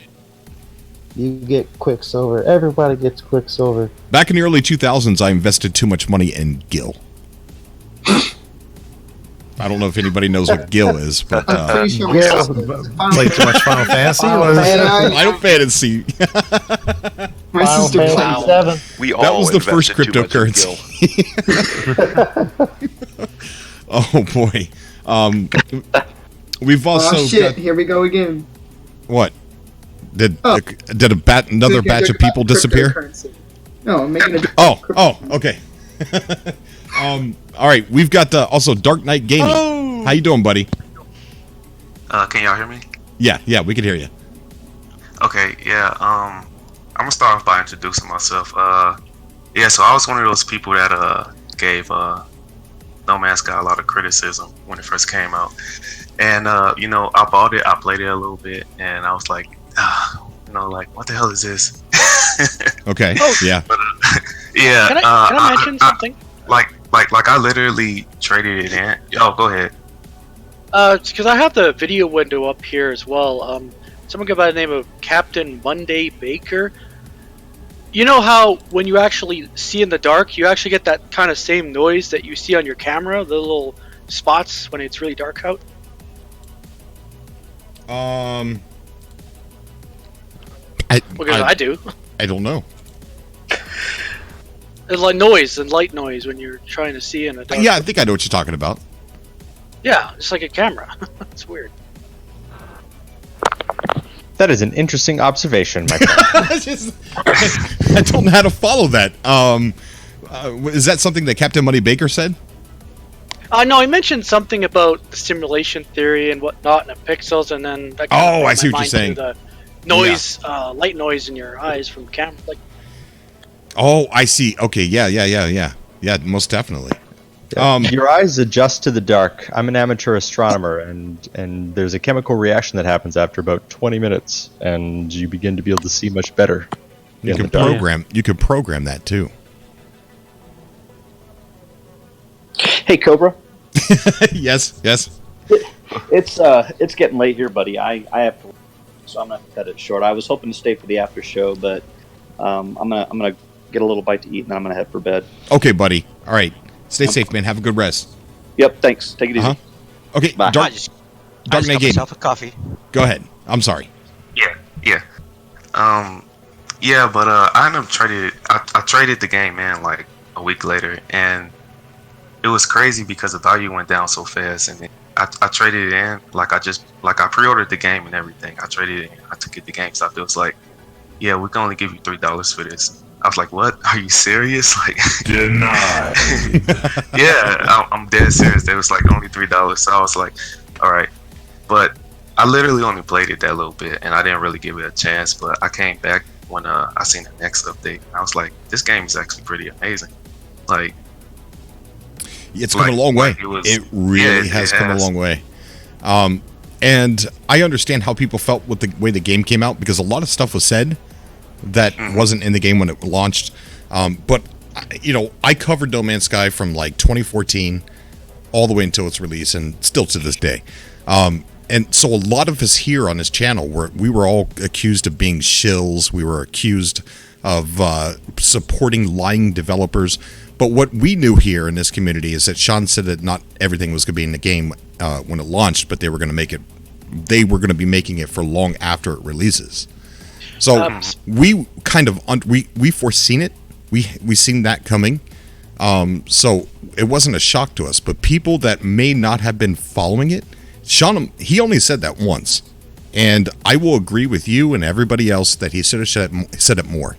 You get Quicksilver. Everybody gets Quicksilver. Back in the early 2000s, I invested too much money in Gil. I don't know if anybody knows what Gil is, but play too much Final Fantasy. Final Fantasy. My sister played 7. That was the first cryptocurrency. Oh boy. We've also got... Here we go again. What? Did another batch of people disappear? No, I'm making a okay. All right, we've got also Dark Knight Gaming. Oh! How you doing, buddy? Can y'all hear me? Yeah, we can hear you. Okay, yeah. I'm gonna start off by introducing myself. So I was one of those people that gave No Man's Sky a lot of criticism when it first came out, and I bought it, I played it a little bit, and I was like, what the hell is this? Okay. Yeah. But, yeah. Can I mention something? Like like I literally traded it in. Oh, go ahead. Because I have the video window up here as well. Someone go by the name of Captain Monday Baker. You know how when you actually see in the dark, you actually get that kind of same noise that you see on your camera, the little spots when it's really dark out? I do. I don't know. It's like noise and light noise when you're trying to see in a dark. Yeah, I think I know what you're talking about. Yeah, it's like a camera. It's weird. That is an interesting observation, my friend. I don't know how to follow that. Is that something that Captain Money Baker said? No, I mentioned something about the simulation theory and whatnot, and the pixels, and then that kind of I see what you're saying. The noise, light noise in your eyes from camera. Like, oh, I see. Okay, yeah, most definitely. Your eyes adjust to the dark. I'm an amateur astronomer, and there's a chemical reaction that happens after about 20 minutes, and you begin to be able to see much better. You can program that too. Hey, Cobra. Yes. It's getting late here, buddy. I have to, so I'm gonna cut it short. I was hoping to stay for the after show, but I'm gonna get a little bite to eat, and then I'm gonna head for bed. Okay, buddy. All right. Stay safe, man. Have a good rest. Yep. Thanks. Take it easy. Okay. Bye. Dark Knight Game. myself a coffee. Go ahead. I'm sorry. Yeah. But I ended up I traded the game in like a week later, and it was crazy because the value went down so fast, and I traded it in I pre-ordered the game and everything. I traded it in. I took it to GameStop. It was like, yeah, we can only give you $3 for this. I was like, what? Are you serious? Like, denied. Yeah, I'm dead serious. They was like only $3. So I was like, all right. But I literally only played it that little bit, and I didn't really give it a chance. But I came back when I seen the next update. I was like, this game is actually pretty amazing. Like, it's come a long way. It really has come a long way. And I understand how people felt with the way the game came out, because a lot of stuff was said that wasn't in the game when it launched. But, I covered No Man's Sky from like 2014 all the way until its release, and still to this day. And so a lot of us here on this channel, we were all accused of being shills. We were accused of supporting lying developers. But what we knew here in this community is that Sean said that not everything was going to be in the game when it launched, but they were going to be making it for long after it releases. So we kind of we foreseen it. We seen that coming. So it wasn't a shock to us. But people that may not have been following it, Sean, he only said that once, and I will agree with you and everybody else that he should have said it more.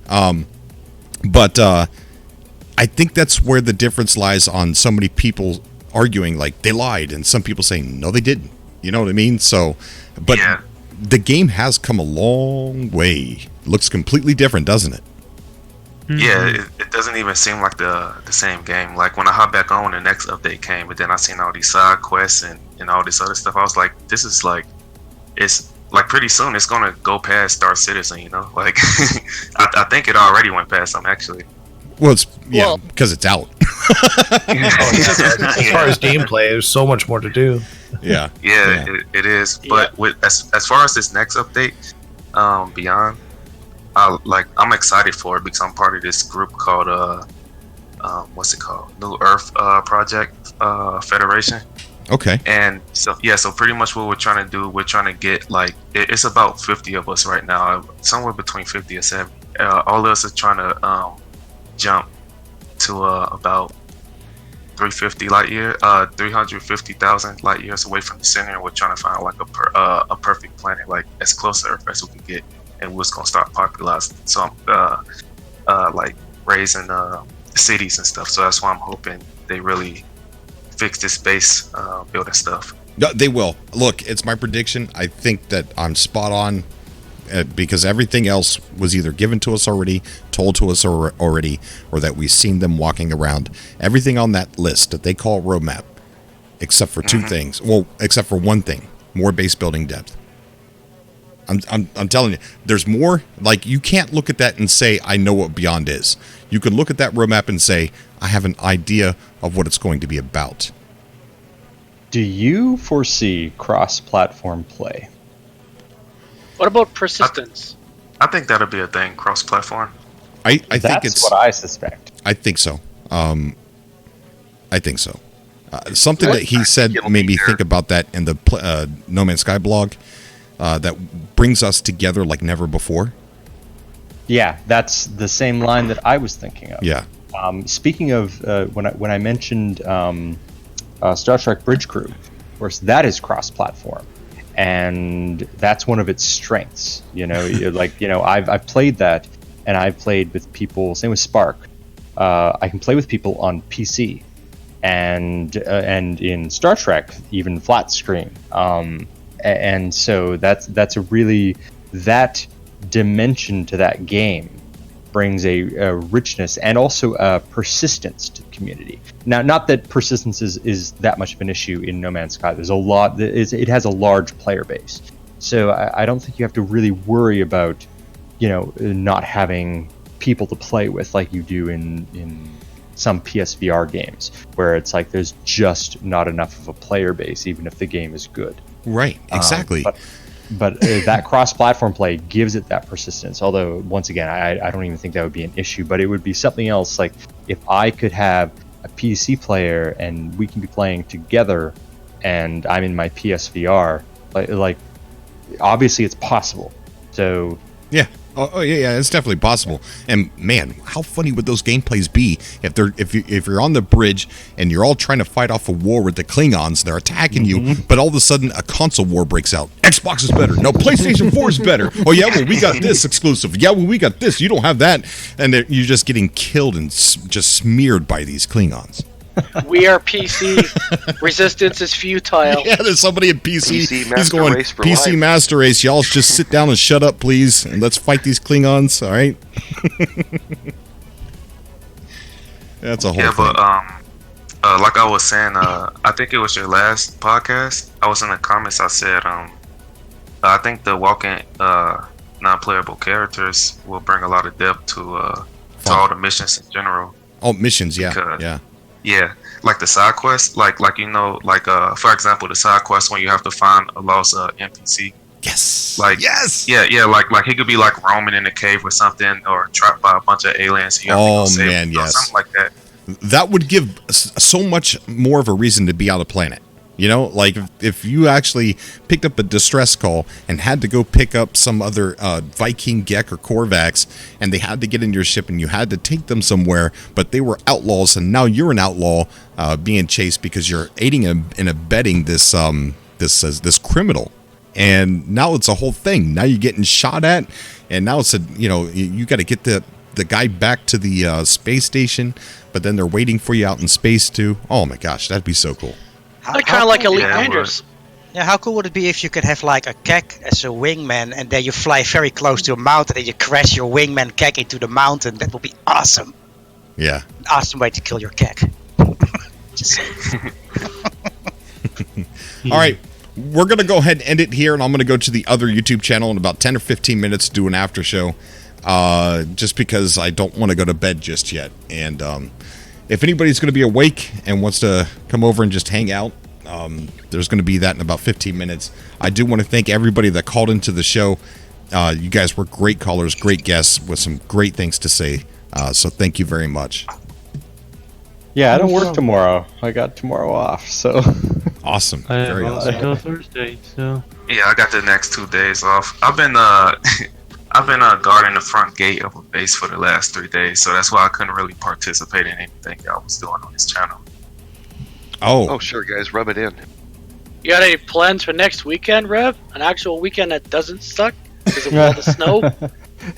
But I think that's where the difference lies on so many people arguing like they lied, and some people saying no, they didn't. You know what I mean? So, but the game has come a long way. It looks completely different, doesn't it? Yeah, it doesn't even seem like the same game. Like when I hop back on, the next update came, but then I seen all these side quests and all this other stuff. I was like, this is like, it's like pretty soon it's gonna go past Star Citizen, Like I think it already went past them actually. Well, because it's out. As far as gameplay, there's so much more to do. Yeah. It is. But with as far as this next update, Beyond, I'm excited for it because I'm part of this group called what's it called? New Earth Project Federation. Okay. And so pretty much what we're trying to do, we're trying to get it's about 50 of us right now, somewhere between 50 and 70. All of us are trying to jump to about 350,000 light years away from the center, and we're trying to find like a perfect planet, like as close to Earth as we can get, and we're just gonna start popularizing some like raising cities and stuff. So that's why I'm hoping they really fix this base building stuff. No, they will. Look, it's my prediction. I think that I'm spot on. Because everything else was either given to us already, told to us already, or that we've seen them walking around. Everything on that list that they call roadmap, except for two things. Well, except for one thing: more base building depth. I'm telling you, there's more. Like, you can't look at that and say, I know what Beyond is. You can look at that roadmap and say, I have an idea of what it's going to be about. Do you foresee cross-platform play? What about persistence? I think that'll be a thing, cross-platform. I think it's what I suspect. I think so. I think so. Something that he said made me think about that in the No Man's Sky blog. That brings us together like never before. Yeah, that's the same line that I was thinking of. Yeah. Speaking of when I mentioned Star Trek Bridge Crew, of course, that is cross-platform, and that's one of its strengths. I've played that, and I've played with people. Same with Spark. I can play with people on PC, and in Star Trek, even flat screen. And so that's a really, that dimension to that game brings a richness and also a persistence to the community. Now, not that persistence is that much of an issue in No Man's Sky. There's a lot. It has a large player base, so I don't think you have to really worry about, not having people to play with like you do in some PSVR games, where it's like there's just not enough of a player base, even if the game is good. Right, exactly. But that cross-platform play gives it that persistence. Although, once again, I don't even think that would be an issue. But it would be something else. Like if I could have a PC player and we can be playing together, and I'm in my PSVR, like obviously it's possible. So yeah. Oh yeah, it's definitely possible. And man, how funny would those gameplays be if you're on the bridge and you're all trying to fight off a war with the Klingons, they're attacking you, but all of a sudden a console war breaks out. Xbox is better. No, PlayStation 4 is better. Oh yeah, well we got this exclusive. Yeah, well we got this. You don't have that, and you're just getting killed and just smeared by these Klingons. We are PC. Resistance is futile. Yeah, there's somebody at PC. He's going race for PC life. Master Race. Y'all just sit down and shut up, please, and let's fight these Klingons. All right. That's a whole thing. But like I was saying, I think it was your last podcast. I was in the comments. I said, I think the walking non-playable characters will bring a lot of depth to all the missions in general. Oh, missions, yeah. Yeah, like the side quests, like for example, the side quest when you have to find a lost NPC. Yes. Yes. Yeah. Like he could be like roaming in a cave or something, or trapped by a bunch of aliens. And you have to go save him, yes. Something like that. That would give so much more of a reason to be on a planet. Like if you actually picked up a distress call and had to go pick up some other Viking Gek or Korvax, and they had to get in your ship and you had to take them somewhere, but they were outlaws, and now you're an outlaw being chased because you're aiding and abetting this criminal, and now it's a whole thing. Now you're getting shot at, and now it's you got to get the guy back to the space station, but then they're waiting for you out in space too. Oh my gosh, that'd be so cool. Kind of like Elite Rangers. Yeah, how cool would it be if you could have like a keg as a wingman, and then you fly very close to a mountain and you crash your wingman keg into the mountain? That would be awesome. Yeah. An awesome way to kill your keg. Just saying. All right. We're going to go ahead and end it here, and I'm going to go to the other YouTube channel in about 10 or 15 minutes to do an after show, just because I don't want to go to bed just yet. And if anybody's going to be awake and wants to come over and just hang out, there's going to be that in about 15 minutes. I do want to thank everybody that called into the show. You guys were great callers, great guests with some great things to say. So thank you very much. Yeah, I don't work tomorrow. I got tomorrow off, so awesome. Very awesome. Until Thursday, so Yeah, I got the next 2 days off. I've been guarding the front gate of a base for the last 3 days, so that's why I couldn't really participate in anything y'all was doing on this channel. Oh, sure, guys, rub it in. You got any plans for next weekend, Rev? An actual weekend that doesn't suck because of all the snow?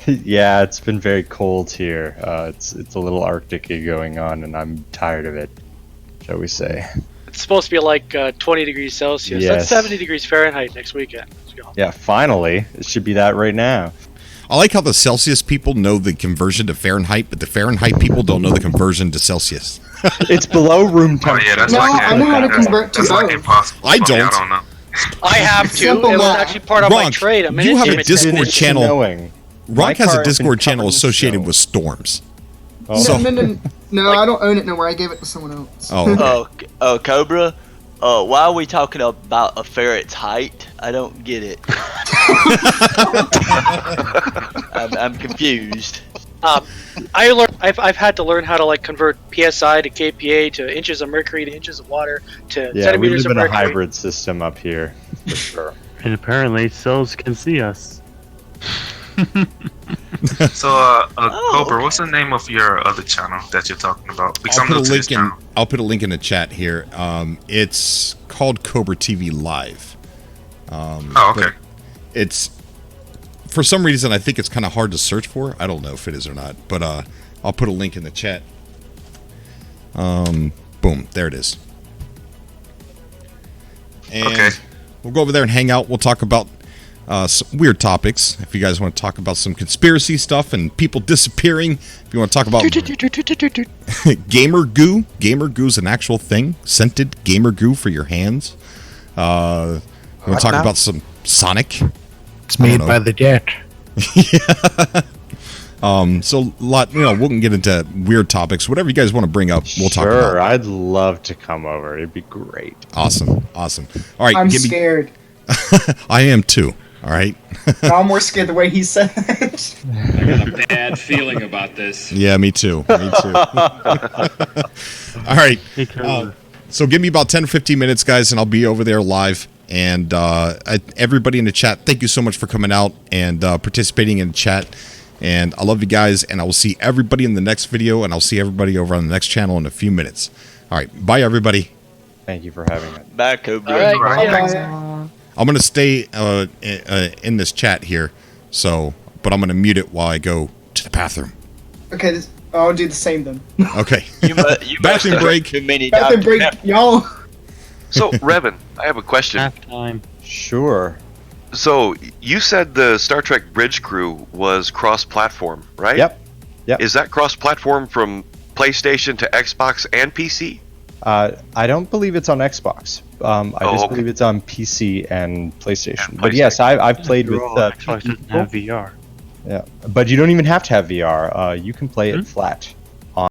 Yeah, it's been very cold here. It's a little Arctic going on, and I'm tired of it, shall we say. It's supposed to be like 20 degrees Celsius. Yes. That's 70 degrees Fahrenheit next weekend. Let's go. Yeah, finally. It should be that right now. I like how the Celsius people know the conversion to Fahrenheit, but the Fahrenheit people don't know the conversion to Celsius. It's below room temperature. Oh, yeah, that's No, like I know how to convert to that's like both. impossible. I don't. I don't know. I have to. Simple It was math. actually part of my Ronk, trade. I'm an you have a instrument Discord technician. channel. Knowing. My Ronk has car a has been Discord channel covered in associated snow. with storms. Oh. So- No, I don't own it nowhere. I gave it to someone else. Oh, okay. Cobra, why are we talking about a ferret's height? I don't get it. I'm confused. I've had to learn how to like convert PSI to KPA to inches of mercury to inches of water to Yeah, we centimeters live of in a mercury. hybrid system up here, for sure. And apparently, cells can see us. So, Cobra, what's the name of your other channel that you're talking about? Because I'm new to this channel. I'll put a link in the chat here. It's called Cobra TV Live. Oh, okay. But it's, for some reason, I think it's kind of hard to search for. I don't know if it is or not, but I'll put a link in the chat. Boom, there it is. And Okay. we'll go over there and hang out. We'll talk about some weird topics. If you guys want to talk about some conspiracy stuff and people disappearing, if you want to talk about gamer goo. Gamer goo is an actual thing. Scented gamer goo for your hands. You want to talk about some Sonic? It's made by the dead. So a lot, we can get into weird topics. Whatever you guys want to bring up, we'll talk about. Sure, I'd love to come over. It'd be great. Awesome. All right, I'm scared. I am too. All right. No, I'm more scared the way he said it. I got a bad feeling about this. Yeah, me too. Me too. All right. So give me about 10 or 15 minutes, guys, and I'll be over there live. And everybody in the chat, thank you so much for coming out and participating in the chat. And I love you guys, and I will see everybody in the next video, and I'll see everybody over on the next channel in a few minutes. All right. Bye, everybody. Thank you for having me. Bye, Cobra. All right. I'm going to stay in this chat here, but I'm going to mute it while I go to the bathroom. Okay, I'll do the same then. Okay. You Bathroom break. Too many Bathroom Dr. break, Pepper. y'all. So, Revan, I have a question. Halftime. Sure. So, you said the Star Trek Bridge Crew was cross-platform, right? Yep. Is that cross-platform from PlayStation to Xbox and PC? I don't believe it's on Xbox. I just believe it's on PC and PlayStation. But yes, I've played with Xbox doesn't have VR. Yeah, but you don't even have to have VR. You can play it flat.